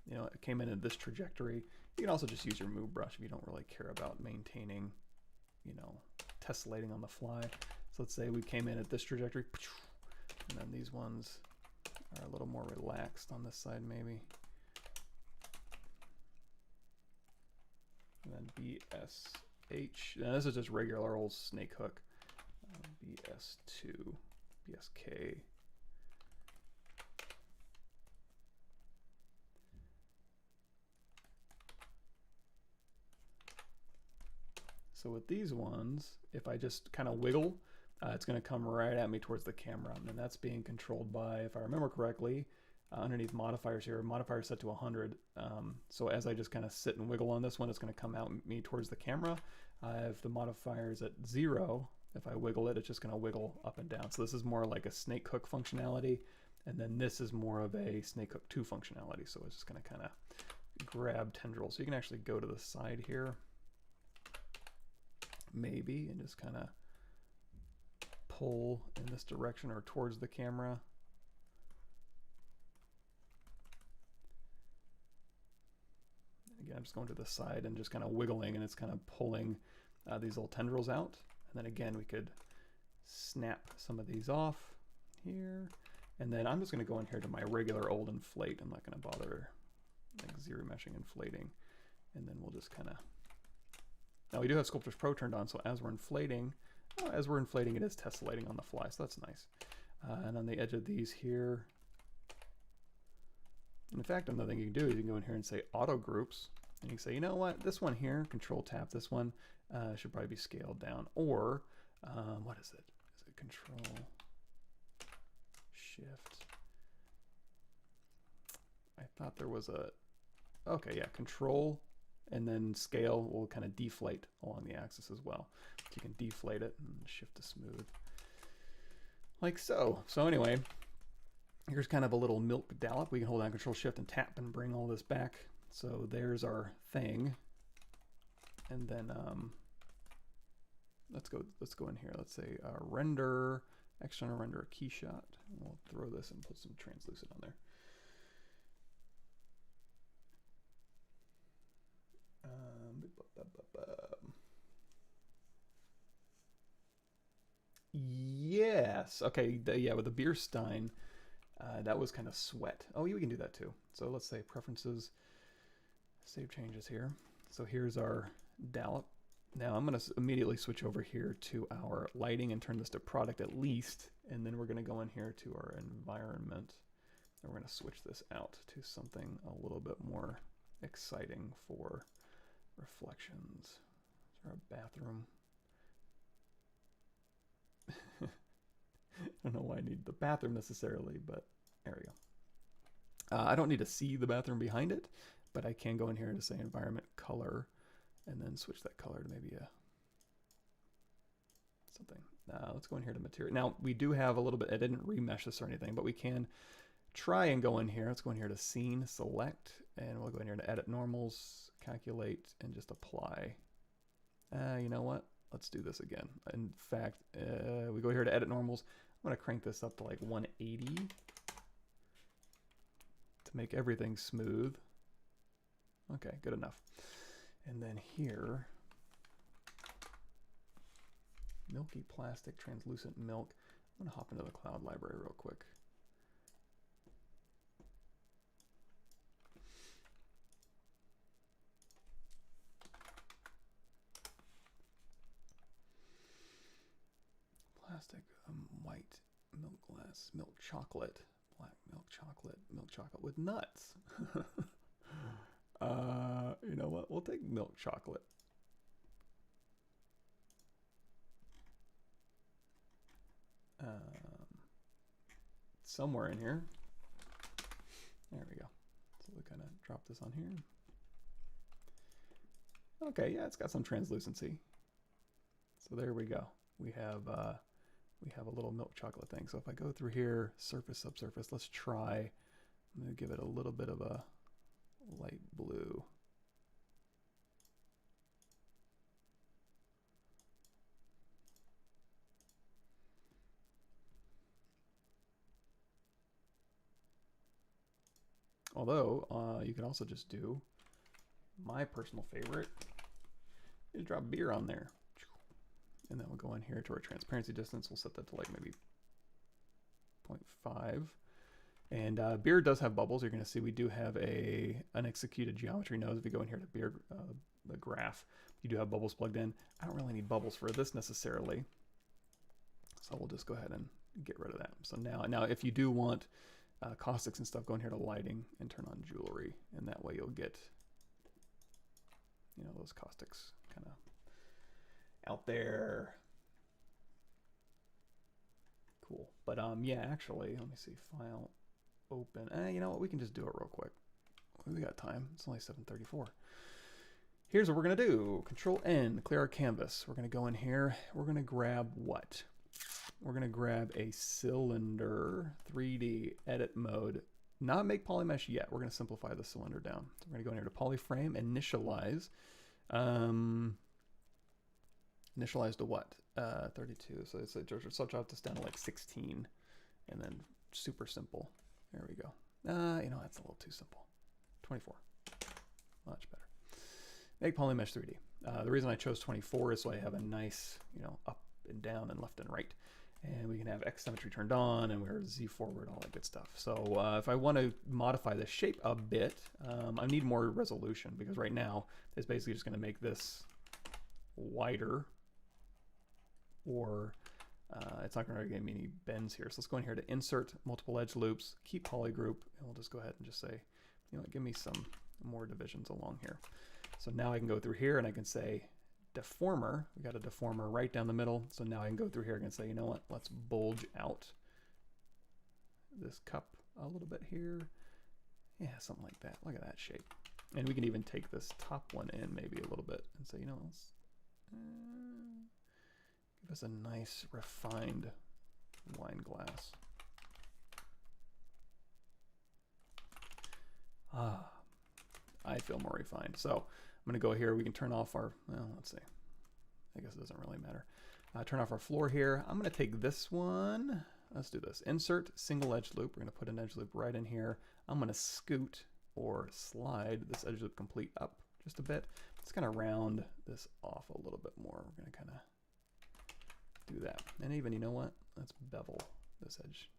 you know, it came in this trajectory. You can also just use your move brush if you don't really care about maintaining, you know, tessellating on the fly. So let's say we came in at this trajectory, and then these ones are a little more relaxed on this side maybe. And then BSH, now this is just regular old snake hook. BS2, BSK. So with these ones, if I just kind of wiggle, it's going to come right at me towards the camera, and that's being controlled by, if I remember correctly, underneath modifiers here, modifier set to 100. So as I just kind of sit and wiggle on this one, it's going to come out me towards the camera. If the modifier is at 0, if I wiggle it, it's just going to wiggle up and down. So this is more like a snake hook functionality, and then this is more of a snake hook 2 functionality. So it's just going to kind of grab tendrils. So you can actually go to the side here, maybe, and just kind of pull in this direction or towards the camera. Again, I'm just going to the side and just kind of wiggling, and it's kind of pulling these little tendrils out. And then again, we could snap some of these off here. And then I'm just going to go in here to my regular old inflate. I'm not going to bother like ZRemeshing inflating. And then we'll just kind of, now we do have Sculptris Pro turned on, so as we're inflating, it is tessellating on the fly, so that's nice. And on the edge of these here, in fact, another thing you can do is you can go in here and say auto groups, and you can say, you know what, this one here, Control tap this one, should probably be scaled down. Or what is it? Is it Control Shift? I thought there was a, okay, yeah, Control and then scale will kind of deflate along the axis as well. So you can deflate it and Shift to smooth, like so. So anyway, here's kind of a little milk dollop. We can hold down Control Shift and tap and bring all this back So there's our thing. And then let's go in here. Let's say render, external render a Keyshot. We'll throw this and put some translucent on there. Yes. Okay. Yeah, with the beer stein, that was kind of sweat. Oh, yeah, we can do that too. So let's say preferences, save changes here. So here's our dollop. Now I'm going to immediately switch over here to our lighting and turn this to product at least. And then we're going to go in here to our environment. And we're going to switch this out to something a little bit more exciting for reflections. Is there a bathroom? I don't know why I need the bathroom necessarily, but there we go. I don't need to see the bathroom behind it, but I can go in here to say environment color and then switch that color to maybe a something. Let's go in here to material. Now we do have a little bit, I didn't remesh this or anything, but we can try and go in here. Let's go in here to scene, select, and we'll go in here to edit normals, calculate, and just apply. You know what? Let's do this again. In fact, we go here to edit normals. I'm going to crank this up to like 180 to make everything smooth. Okay, good enough. And then here, milky plastic, translucent milk. I'm going to hop into the cloud library real quick. Plastic, white, milk glass, milk chocolate, black milk chocolate with nuts. You know what? We'll take milk chocolate. Somewhere in here. There we go. So we kind of drop this on here. Okay, yeah, it's got some translucency. So there we go. We have a little milk chocolate thing. So if I go through here, surface, subsurface, let's try. I'm going to give it a little bit of a light blue. Although, you can also just do my personal favorite. You drop beer on there. And then we'll go in here to our transparency distance. We'll set that to like maybe 0.5. And beer does have bubbles. You're going to see we do have a unexecuted geometry node. If you go in here to beer, the graph, you do have bubbles plugged in. I don't really need bubbles for this necessarily. So we'll just go ahead and get rid of that. So now if you do want caustics and stuff, go in here to lighting and turn on jewelry. And that way you'll get, you know, those caustics kind of out there. Cool. But yeah, actually, let me see, file, open. You know what, we can just do it real quick. We got time. It's only 7:34. Here's what we're gonna do. Control N, clear our canvas. We're gonna go in here. We're gonna grab what? We're gonna grab a cylinder, 3D, edit mode. Not make polymesh yet. We're gonna simplify the cylinder down. So we're gonna go in here to polyframe, initialize. Initialize to what? 32. So it's so drop this down to like 16, and then super simple. There we go. You know, that's a little too simple. 24. Much better. Make polymesh 3D. The reason I chose 24 is so I have a nice, you know, up and down and left and right. And we can have X symmetry turned on, and we're Z forward, all that good stuff. So if I want to modify the shape a bit, I need more resolution, because right now it's basically just going to make this wider, or it's not going to give me any bends here. So let's go in here to insert multiple edge loops, keep polygroup, and we'll just go ahead and just say, you know what, give me some more divisions along here. So now I can go through here and I can say deformer. We got a deformer right down the middle. So now I can go through here and say, you know what, let's bulge out this cup a little bit here. Yeah, something like that. Look at that shape. And we can even take this top one in maybe a little bit and say, you know, let's give us a nice refined wine glass. I feel more refined. So I'm going to go here. We can turn off our, well, let's see. I guess it doesn't really matter. Turn off our floor here. I'm going to take this one. Let's do this. Insert single edge loop. We're going to put an edge loop right in here. I'm going to scoot or slide this edge loop complete up just a bit. It's going to round this off a little bit more. We're going to kind of do that. And even, you know what? Let's bevel this edge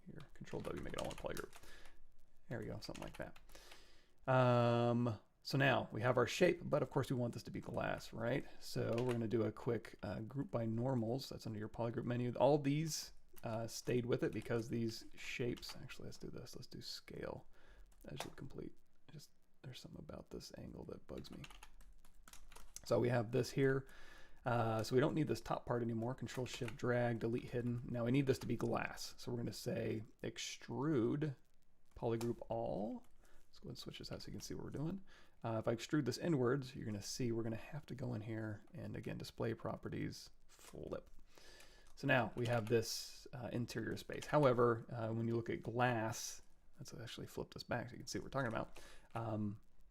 here. Control W, make it all in Polygroup. There we go, something like that. So now we have our shape, but of course we want this to be glass, right? So we're going to do a quick group by normals. That's under your Polygroup menu. All these stayed with it because these shapes, actually let's do this. Let's do scale, edge loop complete. There's something about this angle that bugs me. So we have this here. So we don't need this top part anymore. Control Shift drag, delete hidden. Now we need this to be glass. So we're going to say extrude Polygroup all. Let's go ahead and switch this out so you can see what we're doing. If I extrude this inwards, you're going to see we're going to have to go in here and again, display properties, flip. So now we have this interior space. However, when you look at glass, let's actually flip this back so you can see what we're talking about.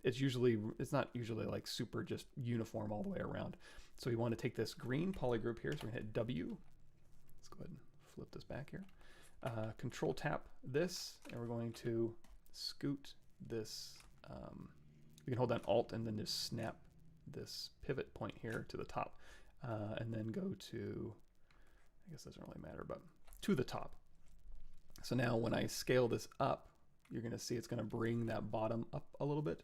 It's not usually like super just uniform all the way around. So we want to take this green polygroup here. So we're going to hit W. Let's go ahead and flip this back here. Control tap this, and we're going to scoot this. We can hold down Alt and then just snap this pivot point here to the top, and then go to, I guess it doesn't really matter, but to the top. So now when I scale this up, you're going to see it's going to bring that bottom up a little bit.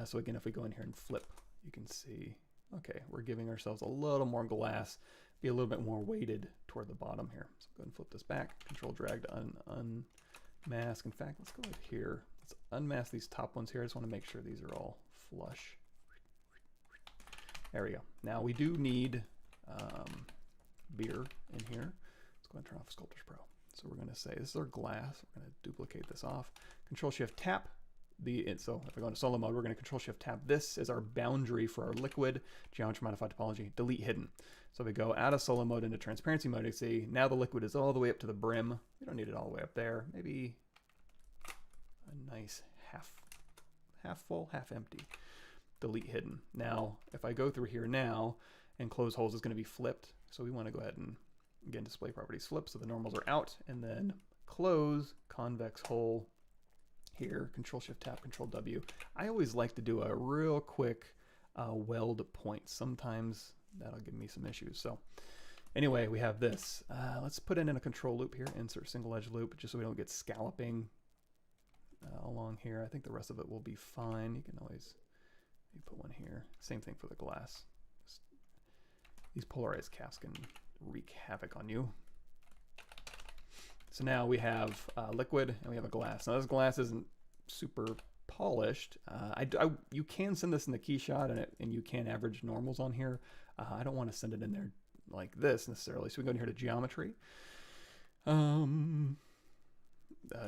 So again, if we go in here and flip, you can see, okay, we're giving ourselves a little more glass, be a little bit more weighted toward the bottom here. So go ahead and flip this back, Control drag to unmask. In fact, let's go right here. Let's unmask these top ones here. I just want to make sure these are all flush. There we go. Now we do need beer in here. Let's go ahead and turn off Sculptors Pro. So we're going to say this is our glass. We're going to duplicate this off. Control Shift tap. So if I go into solo mode, we're going to Control Shift tab this as our boundary for our liquid geometry modified topology, delete hidden. So if we go out of solo mode into transparency mode, you see now the liquid is all the way up to the brim. We don't need it all the way up there. Maybe a nice half full, half empty. Delete hidden. Now, if I go through here now and close holes is going to be flipped. So we want to go ahead and again display properties flip so the normals are out, and then close convex hole. Here, Control Shift Tab, Control W. I always like to do a real quick weld point. Sometimes that'll give me some issues. So anyway, we have this. Let's put it in a control loop here, insert single edge loop, just so we don't get scalloping along here. I think the rest of it will be fine. You can always put one here. Same thing for the glass. These polarized caps can wreak havoc on you. So now we have liquid and we have a glass. Now this glass isn't super polished. You can send this in the Keyshot and you can average normals on here. I don't want to send it in there like this necessarily. So we go in here to geometry,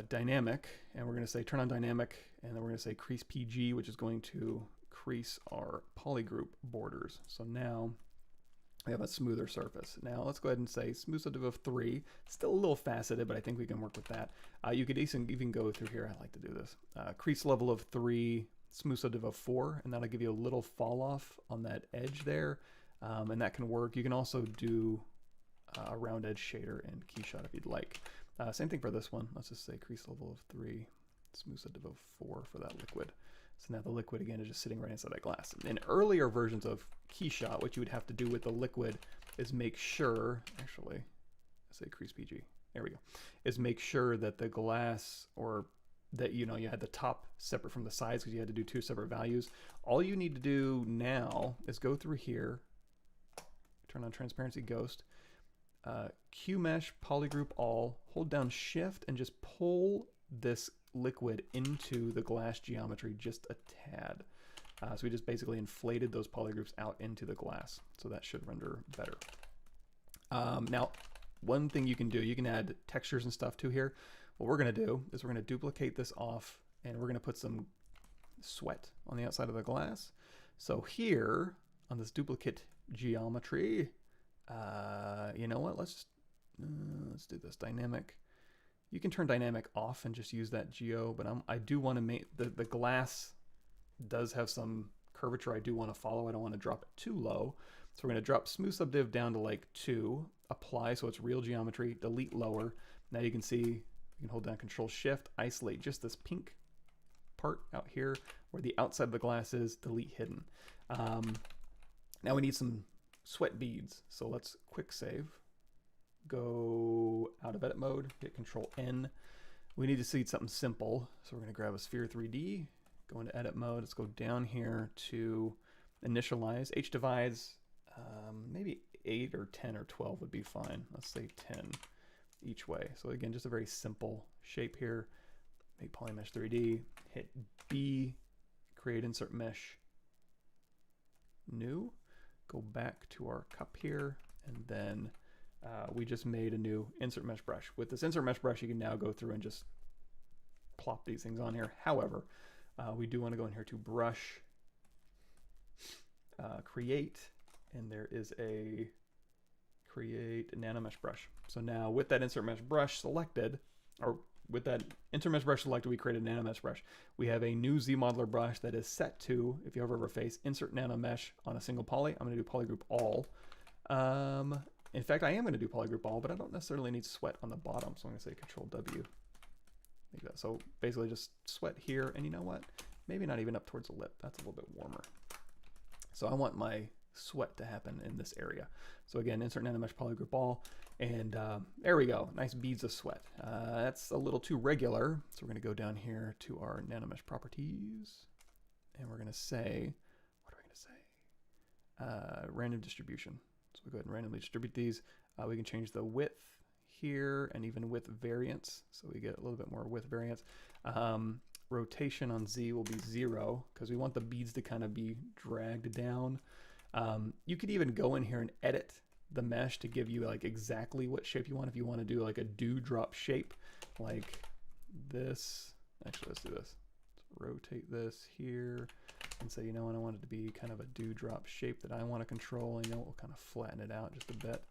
dynamic, and we're going to say turn on dynamic, and then we're going to say crease PG, which is going to crease our polygroup borders. So now we have a smoother surface. Now let's go ahead and say smooth subdiv of 3. Still a little faceted, but I think we can work with that. You could even go through here. I like to do this. Crease level of 3, smooth subdiv of 4, and that'll give you a little fall off on that edge there, and that can work. You can also do a round edge shader in Keyshot if you'd like. Same thing for this one. Let's just say crease level of 3, smooth subdiv of 4 for that liquid. So now the liquid again is just sitting right inside that glass. In earlier versions of Keyshot, what you would have to do with the liquid is make sure, actually, I say crease PG, there we go, is make sure that the glass, or that you had the top separate from the sides because you had to do 2 separate values. All you need to do now is go through here, turn on transparency ghost, Q mesh polygroup all, hold down shift and just pull this liquid into the glass geometry just a tad. So we just basically inflated those polygroups out into the glass. So that should render better. Now, one thing you can do, you can add textures and stuff to here. What we're going to do is we're going to duplicate this off, and we're going to put some sweat on the outside of the glass. So here on this duplicate geometry, you know what? Let's do this dynamic. You can turn dynamic off and just use that geo, but I do want to make the glass does have some curvature I do want to follow. I don't want to drop it too low. So we're going to drop smooth subdiv down to like 2, apply so it's real geometry, delete lower. Now you can see, you can hold down Control Shift, isolate just this pink part out here where the outside of the glass is, delete hidden. Now we need some sweat beads. So let's quick save, go out of edit mode, hit Control N. We need to see something simple. So we're going to grab a sphere 3D, go into edit mode. Let's go down here to initialize. H divides, maybe 8 or 10 or 12 would be fine. Let's say 10 each way. So again, just a very simple shape here. Make Polymesh 3D, hit B, create insert mesh, new, go back to our cup here, and then we just made a new insert mesh brush. With this insert mesh brush, you can now go through and just plop these things on here. However, we do want to go in here to brush, create, and there is a create a Nanomesh brush. So now with that insert mesh brush selected, or with that insert mesh brush selected, we created a Nanomesh brush. We have a new Z modeler brush that is set to, if you hover over face, insert Nanomesh on a single poly. I'm going to do Polygroup all. In fact, I am going to do Polygroup all, but I don't necessarily need sweat on the bottom. So I'm going to say Control W. Like that. So basically just sweat here. And you know what? Maybe not even up towards the lip. That's a little bit warmer. So I want my sweat to happen in this area. So again, insert Nanomesh Polygroup all. And there we go. Nice beads of sweat. That's a little too regular. So we're going to go down here to our Nanomesh properties. And we're going to say, what are we going to say? Random distribution. So we'll go ahead and randomly distribute these. We can change the width here and even width variance. So we get a little bit more width variance. Rotation on Z will be 0 because we want the beads to kind of be dragged down. You could even go in here and edit the mesh to give you like exactly what shape you want. If you want to do like a dewdrop shape like this, actually let's do this. Let's rotate this here and say, you know what, I want it to be kind of a dewdrop shape that I want to control. And you know what, we'll kind of flatten it out just a bit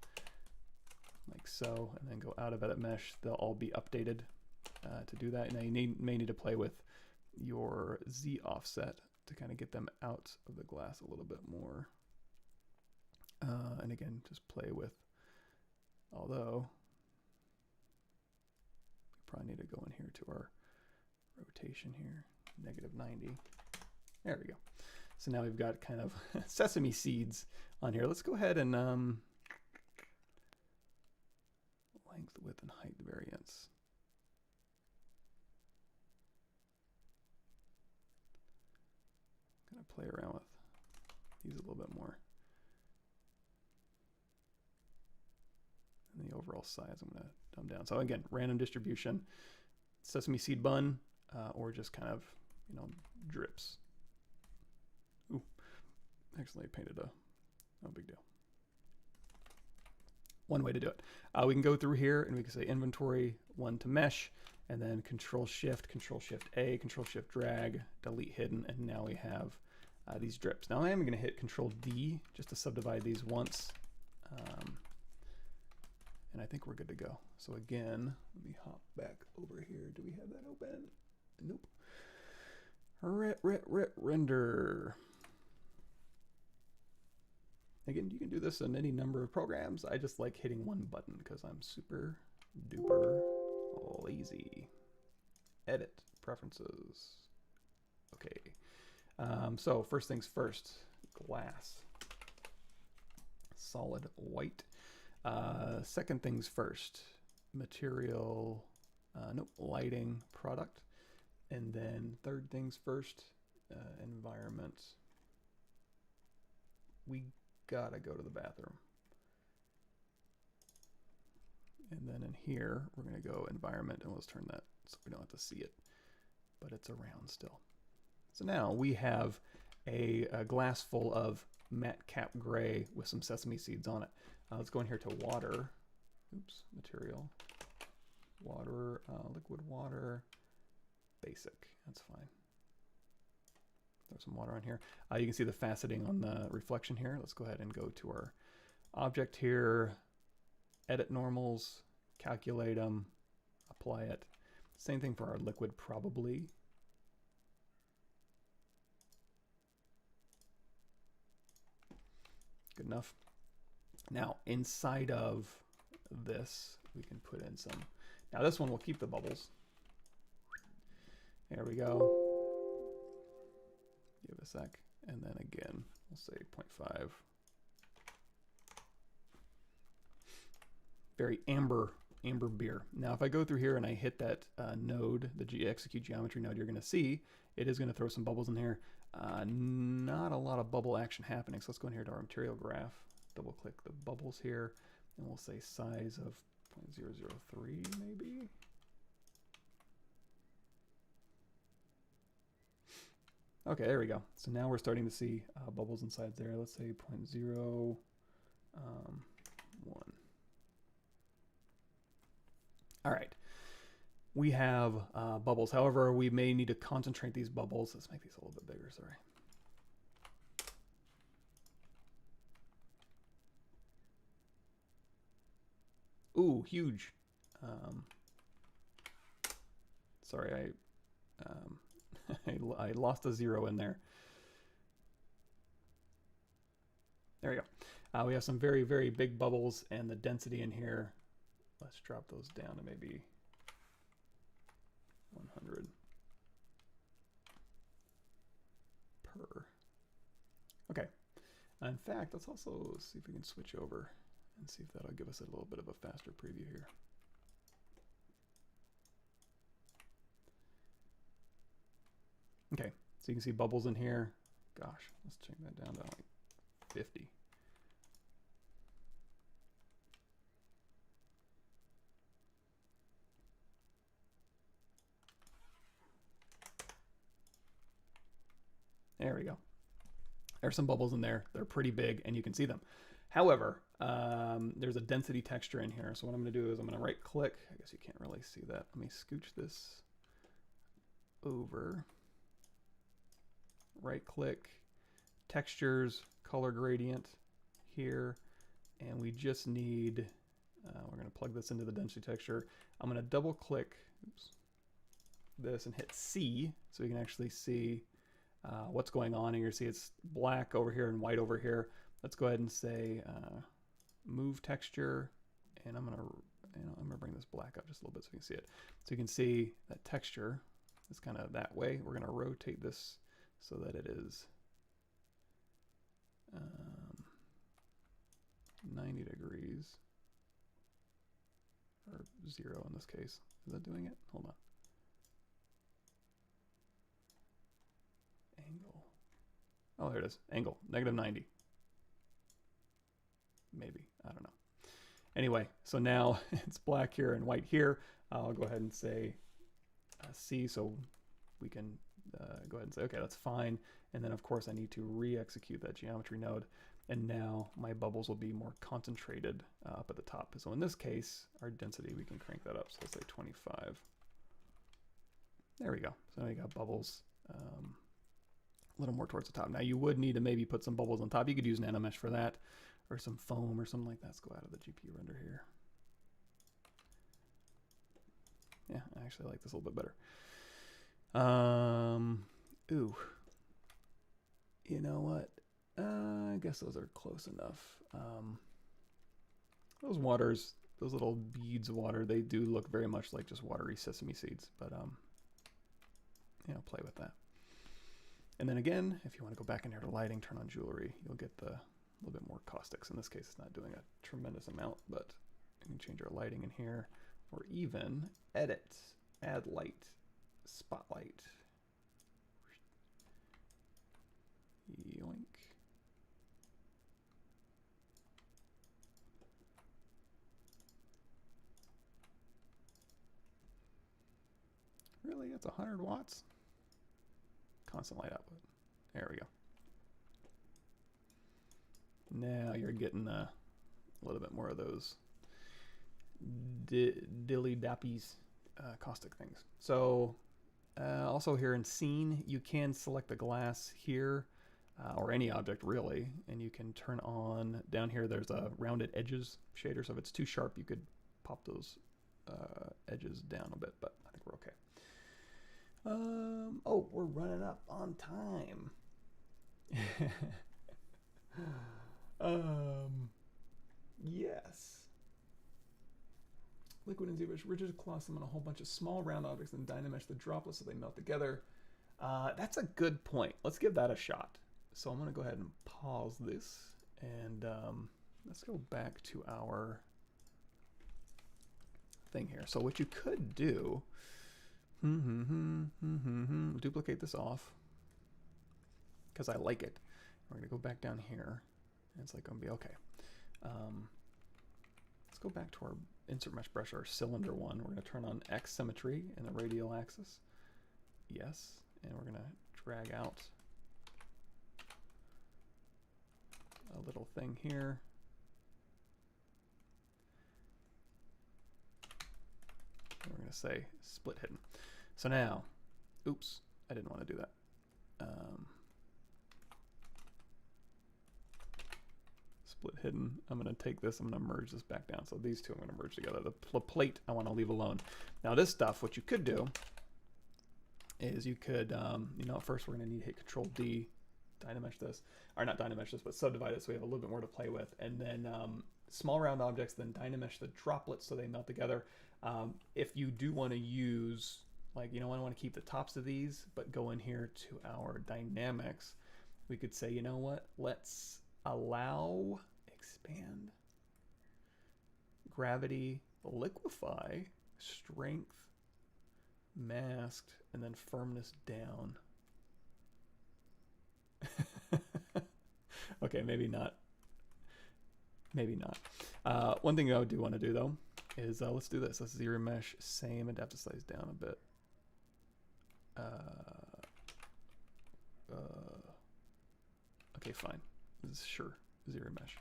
like so, and then go out of edit mesh. They'll all be updated to do that. Now you may need to play with your Z offset to kind of get them out of the glass a little bit more. And again, just play with, although we probably need to go in here to our rotation here, -90. There we go. So now we've got kind of sesame seeds on here. Let's go ahead and length, width, and height variance. I'm gonna play around with these a little bit more. And the overall size I'm going to dumb down. So again, random distribution, sesame seed bun, or just kind of, you know, drips. Ooh, accidentally painted no big deal. One way to do it. We can go through here and we can say inventory, 1 to mesh, and then Control Shift A, Control Shift drag, delete hidden, and now we have these drips. Now I am going to hit Control D just to subdivide these once. And I think we're good to go. So again, let me hop back over here. Do we have that open? Nope. Render. Again, you can do this in any number of programs. I just like hitting one button because I'm super duper lazy. Edit, preferences. Okay. So first things first, glass. Solid white. Second things first, material, nope, lighting, product. And then third things first, environment. We gotta go to the bathroom. And then in here, we're gonna go environment, and let's turn that so we don't have to see it, but it's around still. So now we have a glass full of matte cap gray with some sesame seeds on it. Let's go in here to water. Oops, material. Water, liquid water, basic. That's fine. Throw some water on here. You can see the faceting on the reflection here. Let's go ahead and go to our object here, edit normals, calculate them, apply it. Same thing for our liquid probably. Good enough. Now, inside of this, we can put in some. Now, this one will keep the bubbles. There we go. Give it a sec. And then again, we'll say 0.5. Very amber beer. Now, if I go through here and I hit that node, the execute geometry node, you're going to see it is going to throw some bubbles in here. Not a lot of bubble action happening. So let's go in here to our material graph, double click the bubbles here, and we'll say size of 0.003 maybe. Okay, there we go. So now we're starting to see bubbles inside there. Let's say 0.01. All right, we have bubbles. However, we may need to concentrate these bubbles. Let's make these a little bit bigger, sorry. Ooh, huge. Sorry, I lost a 0 in there. There we go. We have some very, very big bubbles, and the density in here, let's drop those down to maybe 100 per. Okay. In fact, let's also see if we can switch over and see if that'll give us a little bit of a faster preview here. Okay, so you can see bubbles in here. Gosh, let's check that down to like 50. There we go. There's some bubbles in there. They're pretty big and you can see them. However, there's a density texture in here. So what I'm going to do is I'm going to right click. I guess you can't really see that. Let me scooch this over. Right click, textures, color gradient here. And we just need, we're going to plug this into the density texture. I'm going to double click this and hit C so we can actually see what's going on. And you see it's black over here and white over here. Let's go ahead and say move texture, and I'm gonna bring this black up just a little bit so you can see it. So you can see that texture is kind of that way. We're gonna rotate this so that it is 90 degrees, or 0 in this case. Is that doing it? Hold on. Angle. Oh, there it is. Angle, -90. Maybe, I don't know. Anyway, so now it's black here and white here. I'll go ahead and say C so we can go ahead and say, okay, that's fine. And then of course I need to re-execute that geometry node. And now my bubbles will be more concentrated up at the top. So in this case, our density, we can crank that up. So let's say 25. There we go. So now we got bubbles a little more towards the top. Now you would need to maybe put some bubbles on top. You could use Nanomesh for that, or some foam or something like that. Let's go out of the GPU render here. Yeah, I actually like this a little bit better. Ooh. You know what? I guess those are close enough. Those waters, those little beads of water, they do look very much like just watery sesame seeds, but you know, play with that. And then again, if you want to go back in here to lighting, turn on jewelry, you'll get the little bit more caustics. In this case, it's not doing a tremendous amount, but you can change our lighting in here, or even edit, add light, spotlight. Yoink. Really? It's 100 watts? Constant light output. There we go. Now you're getting a little bit more of those dilly-dappies caustic things. So also here in scene, you can select the glass here, or any object really, and you can turn on, down here there's a rounded edges shader, so if it's too sharp you could pop those edges down a bit, but I think we're okay. Oh, we're running up on time. Yes. Liquid and ZBrush rigid cloth them on a whole bunch of small round objects and Dynamesh the droplets so they melt together. That's a good point. Let's give that a shot. So I'm going to go ahead and pause this and let's go back to our thing here. So what you could do, duplicate this off because I like it. We're going to go back down here and it's like going to be okay. Let's go back to our insert mesh brush, our cylinder one. We're going to turn on X symmetry in the radial axis. Yes. And we're going to drag out a little thing here. And we're going to say split hidden. So now, oops, I didn't want to do that. Split hidden. I'm going to take this, I'm going to merge this back down. So these two I'm going to merge together. The plate I want to leave alone. Now this stuff, what you could do is you could, you know, first we're going to need to hit Control D, Dynamesh this, or not Dynamesh this, but subdivide it so we have a little bit more to play with. And then small round objects, then Dynamesh the droplets so they melt together. If you do want to use, like, you know, I want to keep the tops of these, but go in here to our dynamics, we could say, you know what, let's allow, expand, gravity, liquefy, strength, masked, and then firmness down. Okay, maybe not. Maybe not. One thing I do want to do though is let's do this. Let's ZRemesh, same, adaptive size down a bit. Okay, fine. This is sure ZRemesh.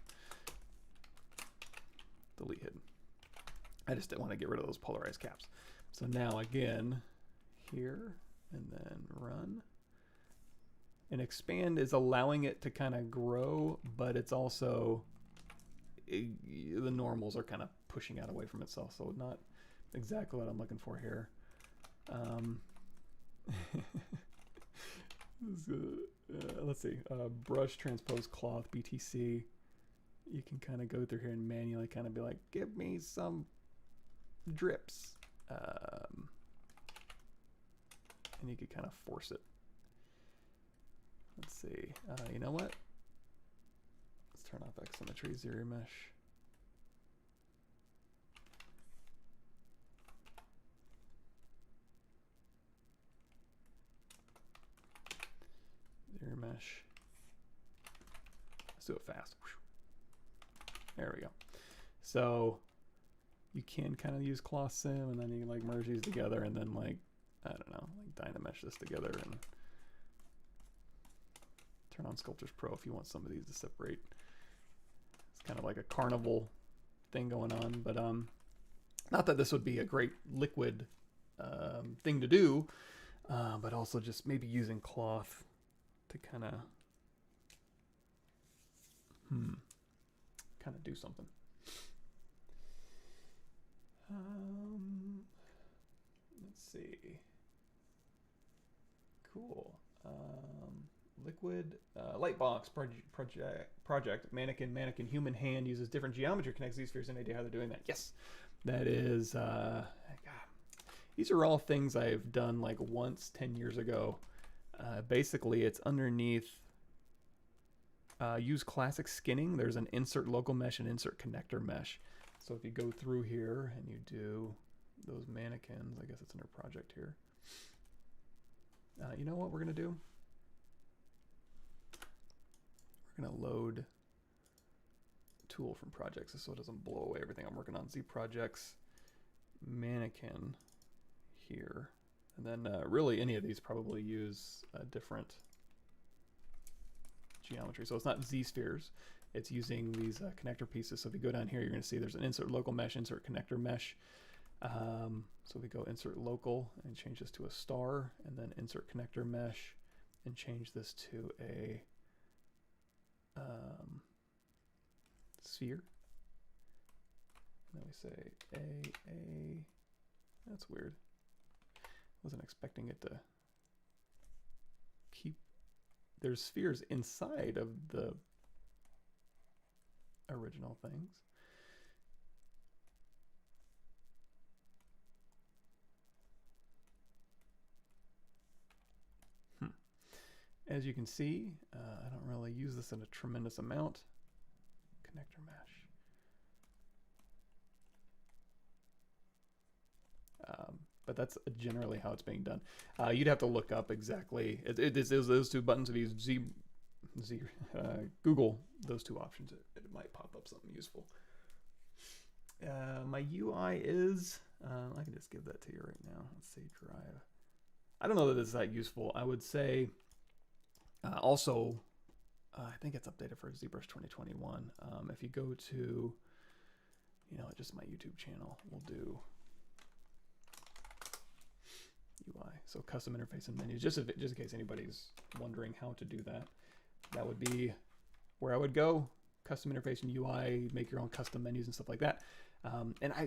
Delete hidden. I just didn't want to get rid of those polarized caps. So now again, here and then run. And expand is allowing it to kind of grow, but it's also, the normals are kind of pushing out away from itself. So not exactly what I'm looking for here. Let's see, brush, transpose, cloth, BTC. You can kind of go through here and manually kind of be like, give me some drips. And you could kind of force it. Let's see, you know what? Let's turn off X symmetry, ZRemesh. ZRemesh. Let's do it fast. There we go. So you can kind of use cloth sim and then you like merge these together and then like, I don't know, like Dynamesh this together and turn on Sculptors Pro if you want some of these to separate. It's kind of like a carnival thing going on, but not that this would be a great liquid thing to do, but also just maybe using cloth to kind of do something. Let's see. Cool. Liquid Lightbox project mannequin human hand uses different geometry, connects these spheres. Any idea how they're doing that? Yes, that is God. These are all things I've done like once 10 years ago. Basically it's underneath use classic skinning. There's an insert local mesh and insert connector mesh. So if you go through here and you do those mannequins, I guess it's under project here. You know what we're gonna do? We're gonna load a tool from projects so it doesn't blow away everything I'm working on. Z projects, mannequin here. And then really any of these probably use a different geometry. So it's not Z-spheres, it's using these connector pieces. So if you go down here, you're gonna see there's an insert local mesh, insert connector mesh. So we go insert local and change this to a star, and then insert connector mesh and change this to a sphere. And then we say a, that's weird. Wasn't expecting it to keep, there's spheres inside of the original things. As you can see, I don't really use this in a tremendous amount. Connector mesh. But that's generally how it's being done. You'd have to look up exactly. It is those two buttons. If you Google those two options, it might pop up something useful. My UI is, I can just give that to you right now. Let's see, drive. I don't know that it's that useful. I would say, also, I think it's updated for ZBrush 2021. If you go to, just my YouTube channel, we'll do UI. So custom interface and menus, just in case anybody's wondering how to do that. That would be where I would go. Custom interface and UI, make your own custom menus and stuff like that.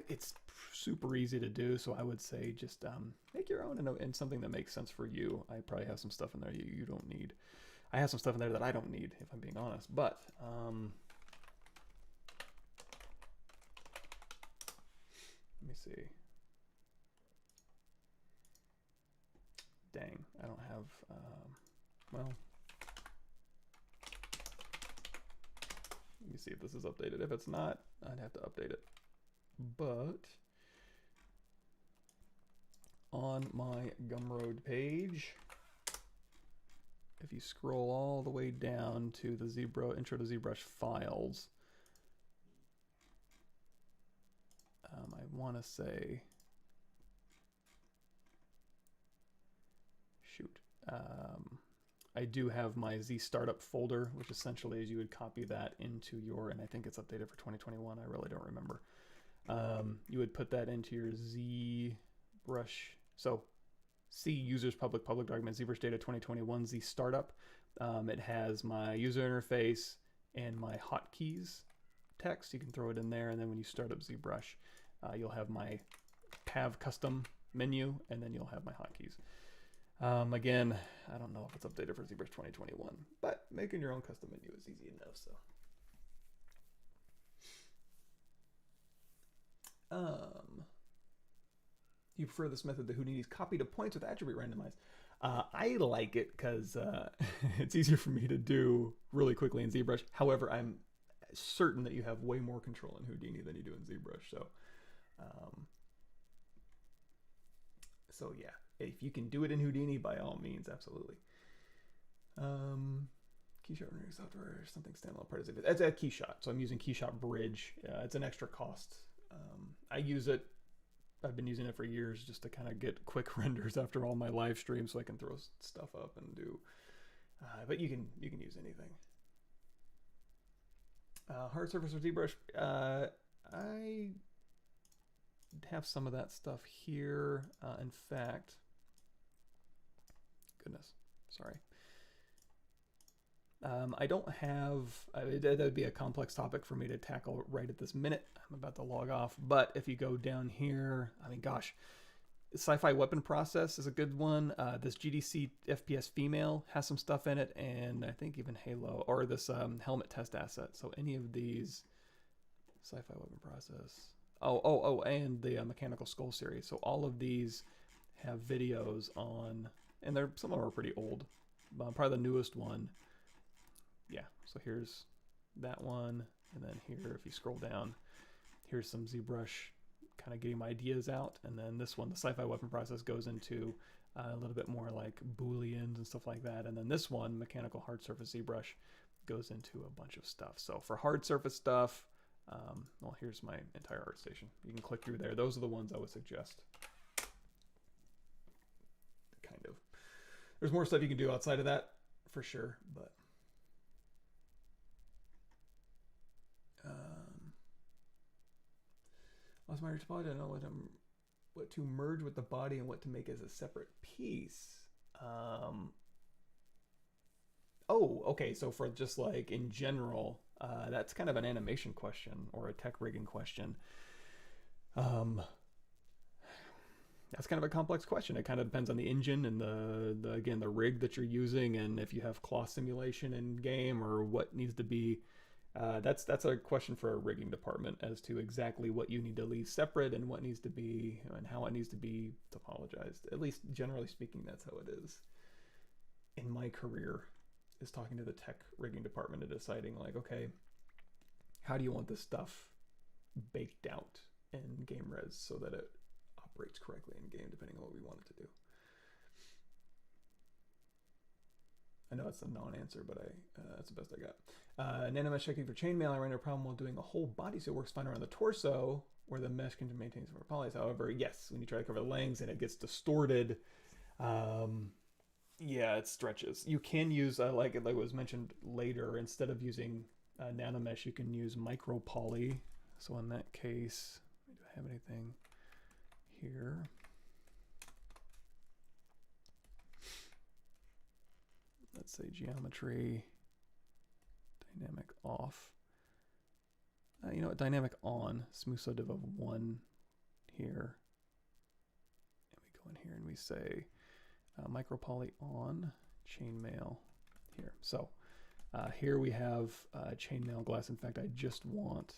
It's super easy to do, so I would say just make your own and something that makes sense for you. I probably have some stuff in there you don't need. I have some stuff in there that I don't need, if I'm being honest. But let me see. Dang, I don't have, well, let me see if this is updated. If it's not, I'd have to update it. But on my Gumroad page, if you scroll all the way down to the Intro to ZBrush files, I want to say, shoot, I do have my Z startup folder, which essentially is you would copy that into your, and I think it's updated for 2021. I really don't remember. You would put that into your ZBrush. So C users public document ZBrush data 2021 Z startup. It has my user interface and my hotkeys text. You can throw it in there, and then when you start up ZBrush, you'll have my have custom menu, and then you'll have my hotkeys. Again, I don't know if it's updated for ZBrush 2021, but making your own custom menu is easy enough. So, you prefer this method, the Houdini's copy to points with attribute randomized? I like it because it's easier for me to do really quickly in ZBrush. However, I'm certain that you have way more control in Houdini than you do in ZBrush. So yeah, if you can do it in Houdini, by all means, absolutely. Keyshot software, something standalone part of it. It's a Keyshot, so I'm using Keyshot Bridge. It's an extra cost. I use it. I've been using it for years just to kind of get quick renders after all my live streams, so I can throw stuff up and do. But you can use anything. Hard surface or ZBrush. I have some of that stuff here. In fact, goodness, sorry. I don't have, that would be a complex topic for me to tackle right at this minute. I'm about to log off, but if you go down here, I mean, gosh, Sci-Fi Weapon Process is a good one. This GDC FPS Female has some stuff in it, and I think even Halo, or this Helmet Test Asset. So any of these, Sci-Fi Weapon Process, and the Mechanical Skull series. So all of these have videos on, and some of them are pretty old, but probably the newest one. Yeah, so here's that one, and then here, if you scroll down, here's some ZBrush kind of getting my ideas out, and then this one, the Sci-Fi Weapon Process, goes into a little bit more like Booleans and stuff like that, and then this one, Mechanical Hard Surface ZBrush, goes into a bunch of stuff. So for hard surface stuff, well, here's my entire art station. You can click through there. Those are the ones I would suggest. Kind of. There's more stuff you can do outside of that, for sure, but lost my topology. I don't know what to merge with the body and what to make as a separate piece. Oh, okay. So for just like in general, that's kind of an animation question or a tech rigging question. That's kind of a complex question. It kind of depends on the engine and the rig that you're using, and if you have cloth simulation in game or what needs to be That's a question for a rigging department as to exactly what you need to leave separate and what needs to be and how it needs to be topologized. At least generally speaking, that's how it is. In my career, is talking to the tech rigging department and deciding like, okay, how do you want this stuff baked out in game res so that it operates correctly in game depending on what we want it to do. I know it's a non-answer, but that's the best I got. Nanomesh checking for chainmail. I ran into a problem while doing a whole body, so it works fine around the torso, where the mesh can maintain some polys. However, yes, when you try to cover the legs and it gets distorted, yeah, it stretches. You can use, like it was mentioned later, instead of using Nanomesh, you can use Micropoly. So in that case, do I have anything here? Let's say geometry, dynamic off. You know what, dynamic on, smooth subdiv of 1 here. And we go in here and we say Micropoly on, chainmail here. So here we have chainmail glass. In fact, I just want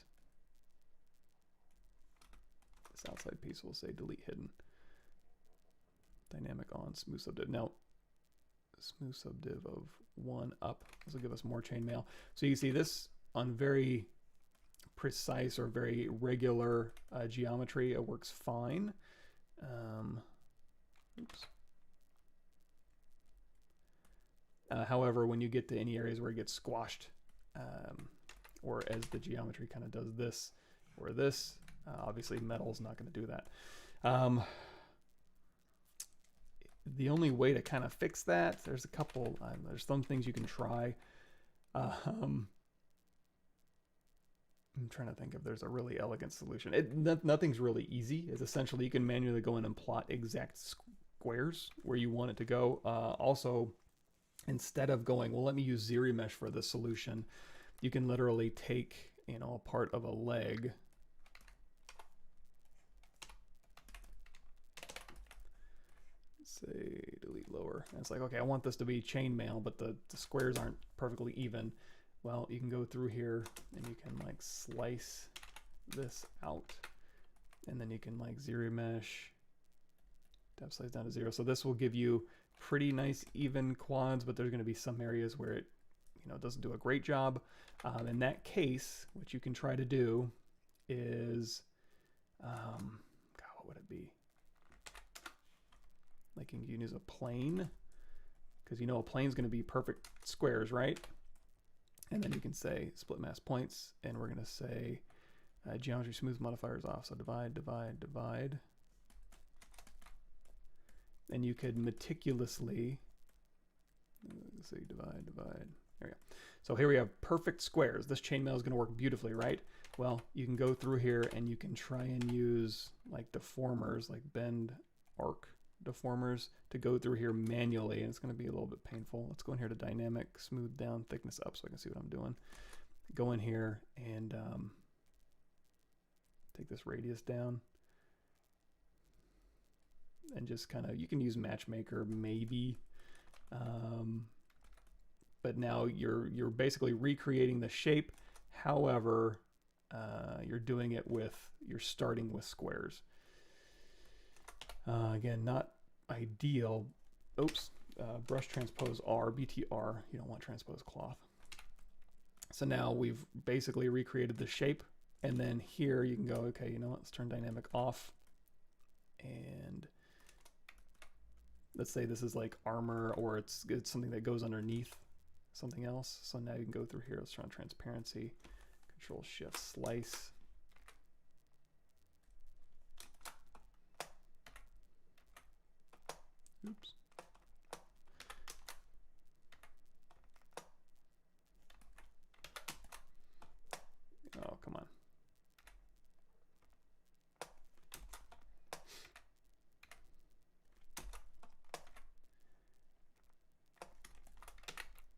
this outside piece. We'll say delete hidden. Dynamic on, smooth subdiv. Now, smooth subdiv of 1 up. This will give us more chainmail. So you can see this on very precise or very regular geometry, it works fine. Oops. However, when you get to any areas where it gets squashed, or as the geometry kind of does this or this, obviously metal is not going to do that. The only way to kind of fix that, there's a couple, there's some things you can try. I'm trying to think if there's a really elegant solution. Nothing's really easy. It's essentially you can manually go in and plot exact squares where you want it to go. Also, instead of going, well, let me use ZRemesh for the solution, you can literally take, you know, a part of a leg, say delete lower, and it's like, okay, I want this to be chainmail, but the squares aren't perfectly even. Well, you can go through here and you can like slice this out, and then you can like ZRemesh, depth slice down to 0. So this will give you pretty nice even quads, but there's going to be some areas where it, you know, doesn't do a great job. In that case, what you can try to do is, God, what would it be? Like you can use a plane, because you know a plane is going to be perfect squares, right? And then you can say split mass points, and we're going to say geometry smooth modifiers off. So divide, divide, divide. And you could meticulously, let's see, divide, divide. There we go. So here we have perfect squares. This chainmail is going to work beautifully, right? Well, you can go through here and you can try and use like deformers, like bend arc deformers, to go through here manually, and it's going to be a little bit painful. Let's go in here to dynamic, smooth down, thickness up, so I can see what I'm doing. Go in here and take this radius down, and just kind of, you can use matchmaker maybe, but now you're basically recreating the shape. However, you're doing it with, you're starting with squares. Again, not ideal. Oops, brush transpose R, BTR, you don't want transpose cloth. So now we've basically recreated the shape, and then here you can go, okay, you know what, let's turn dynamic off, and let's say this is like armor, or it's something that goes underneath something else. So now you can go through here, let's turn on transparency, Control Shift slice. Oops. Oh, come on.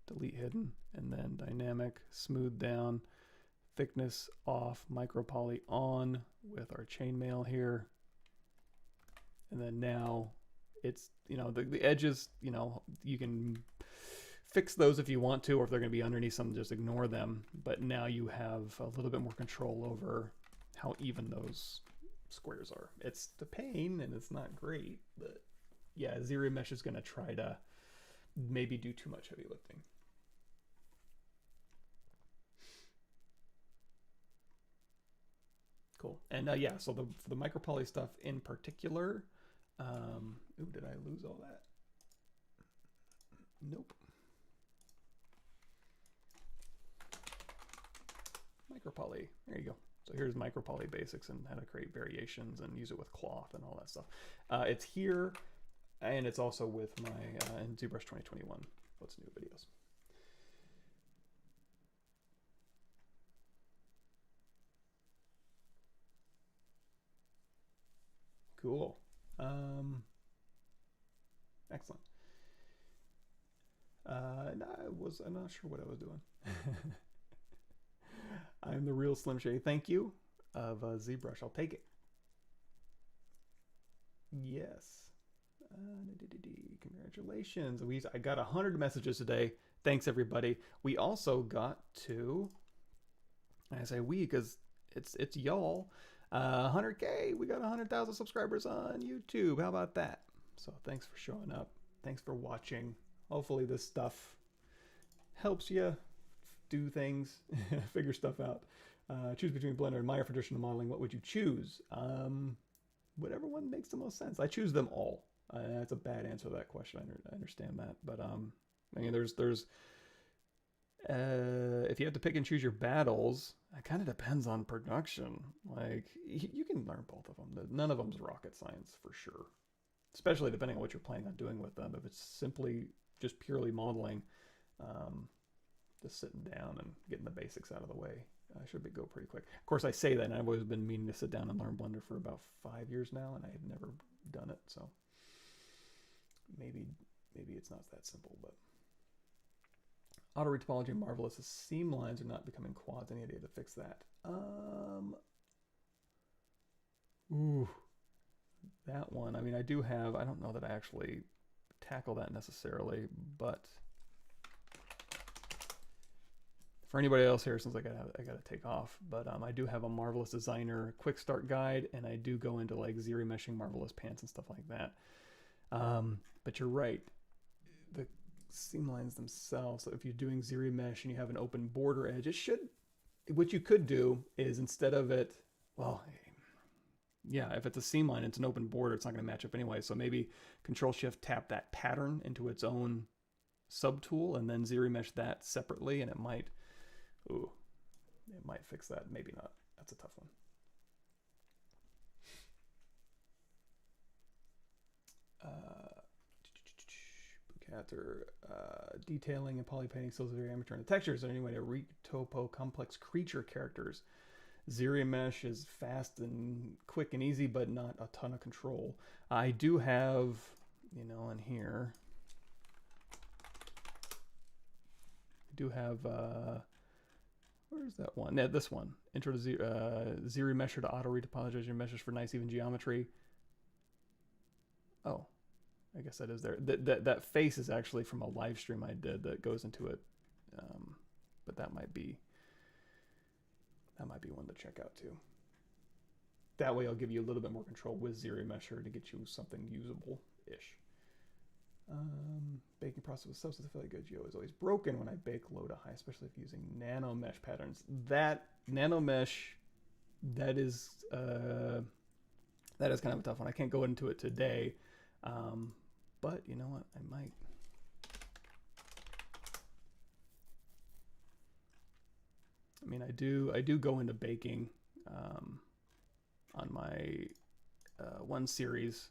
Delete hidden, and then dynamic, smooth down, thickness off, Micropoly on with our chainmail here. And then now it's, you know, the edges, you know, you can fix those if you want to, or if they're going to be underneath something, just ignore them. But now you have a little bit more control over how even those squares are. It's the pain and it's not great, but yeah, ZRemesh is going to try to maybe do too much heavy lifting. Cool. And yeah, so for the Micropoly stuff in particular, ooh, did I lose all that? Nope. Micropoly, there you go. So here's Micropoly basics and how to create variations and use it with cloth and all that stuff. It's here, and it's also with my in ZBrush 2021, What's New videos. Cool. Excellent. I'm not sure what I was doing. I'm the real Slim Shady. Thank you of ZBrush. I'll take it. Yes. Congratulations. I got 100 messages today. Thanks, everybody. We also got to, I say we because it's y'all, 100K. We got 100,000 subscribers on YouTube. How about that? So thanks for showing up. Thanks for watching. Hopefully this stuff helps you do things, figure stuff out. Choose between Blender and Maya for traditional modeling. What would you choose? Whatever one makes the most sense. I choose them all. That's a bad answer to that question. I understand that, but I mean, there's if you have to pick and choose your battles, it kind of depends on production. Like you can learn both of them. None of them's rocket science for sure. Especially depending on what you're planning on doing with them. If it's simply just purely modeling, just sitting down and getting the basics out of the way, should go pretty quick. Of course, I say that, and I've always been meaning to sit down and learn Blender for about 5 years now, and I have never done it. So maybe it's not that simple. But auto retopology and marvelous. The seam lines are not becoming quads. Any idea to fix that? Ooh. That one, I mean, I don't know that I actually tackle that necessarily, but for anybody else here, since I gotta take off, but I do have a Marvelous Designer quick start guide, and I do go into like ZRemeshing Marvelous pants and stuff like that. But you're right, the seam lines themselves, so if you're doing ZRemesh and you have an open border edge, what you could do is instead of it, well, yeah, if it's a seam line, it's an open border, it's not going to match up anyway. So maybe Control-Shift tap that pattern into its own subtool and then ZRemesh that separately, and it might fix that. Maybe not. That's a tough one. Detailing and poly painting still is very amateur in the textures. Is there any way to retopo complex creature characters? ZRemesh is fast and quick and easy, but not a ton of control. I do have, in here, I do have, where's that one? Yeah, this one. Intro to ZRemesher to auto retopologize your meshes for nice even geometry. Oh, I guess that is there. That face is actually from a live stream I did that goes into it, but that might be one to check out too. That way I'll give you a little bit more control with ZRemesher to get you something usable-ish. Baking process with substance fairly good. Geo is always broken when I bake low to high, especially if using Nanomesh patterns. That Nanomesh, that is kind of a tough one. I can't go into it today, but you know what? I might. I mean, I do go into baking on my one series.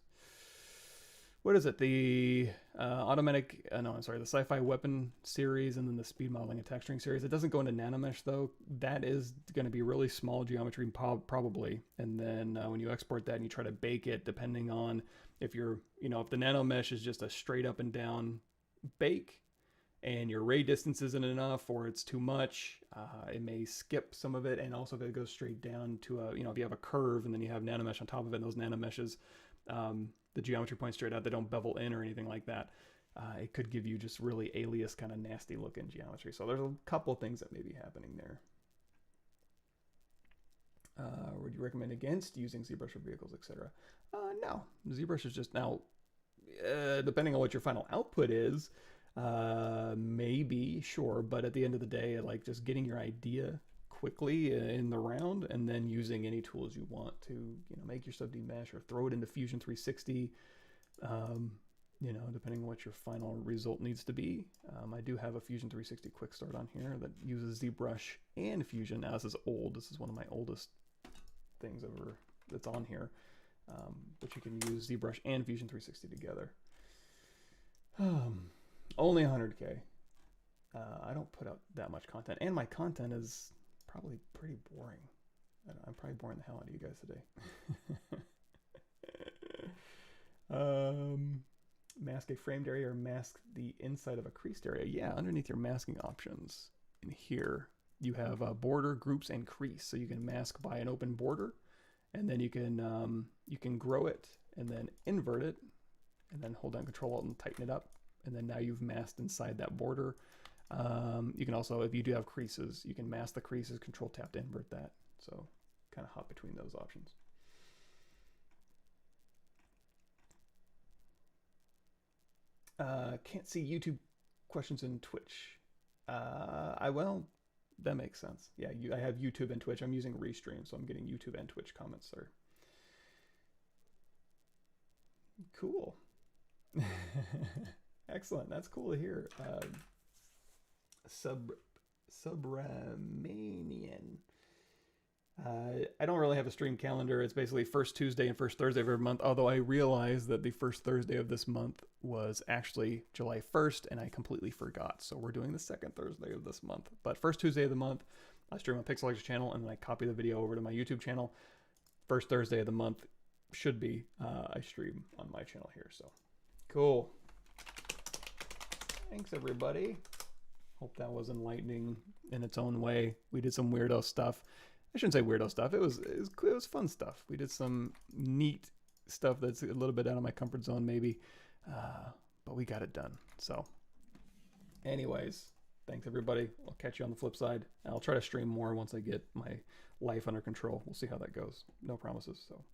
What is it? The automatic, no, I'm sorry, the sci-fi weapon series, and then the speed modeling and texturing series. It doesn't go into Nanomesh though. That is going to be really small geometry probably. And then when you export that and you try to bake it, depending on if you're, if the Nanomesh is just a straight up and down bake, and your ray distance isn't enough or it's too much, it may skip some of it. And also if it goes straight down to a, if you have a curve and then you have Nanomesh on top of it, and those Nanomeshes, the geometry points straight out, they don't bevel in or anything like that. it could give you just really alias kind of nasty looking geometry. So there's a couple things that may be happening there. Would you recommend against using ZBrush for vehicles, etc.? No, ZBrush is just now, depending on what your final output is, maybe, sure, but at the end of the day, like just getting your idea quickly in the round and then using any tools you want to, you know, make your stuff demesh or throw it into Fusion 360, you know, depending on what your final result needs to be. I do have a Fusion 360 quick start on here that uses ZBrush and Fusion. Now this is old. This is one of my oldest things ever that's on here. But you can use ZBrush and Fusion 360 together. Only 100K. I don't put out that much content, and my content is probably pretty boring. I'm probably boring the hell out of you guys today. Mask a framed area or mask the inside of a creased area. Yeah, underneath your masking options in here, you have border, groups, and crease. So you can mask by an open border, and then you can grow it and then invert it, and then hold down Control-Alt and tighten it up, and then now you've masked inside that border. You can also, if you do have creases, you can mask the creases, Control-Tap to invert that. So kind of hop between those options. Can't see YouTube questions in Twitch. Well, that makes sense. Yeah, I have YouTube and Twitch. I'm using Restream, so I'm getting YouTube and Twitch comments there. Cool. Excellent. That's cool to hear. Subramanian. I don't really have a stream calendar. It's basically first Tuesday and first Thursday of every month, although I realized that the first Thursday of this month was actually July 1st, and I completely forgot. So we're doing the second Thursday of this month. But first Tuesday of the month, I stream on Pixelar's channel, and then I copy the video over to my YouTube channel. First Thursday of the month should be, I stream on my channel here. So cool. Thanks, everybody. Hope that was enlightening in its own way. We did some weirdo stuff. I shouldn't say weirdo stuff. It was fun stuff. We did some neat stuff that's a little bit out of my comfort zone, maybe, but we got it done. So, anyways, thanks everybody. I'll catch you on the flip side. I'll try to stream more once I get my life under control. We'll see how that goes. No promises. So.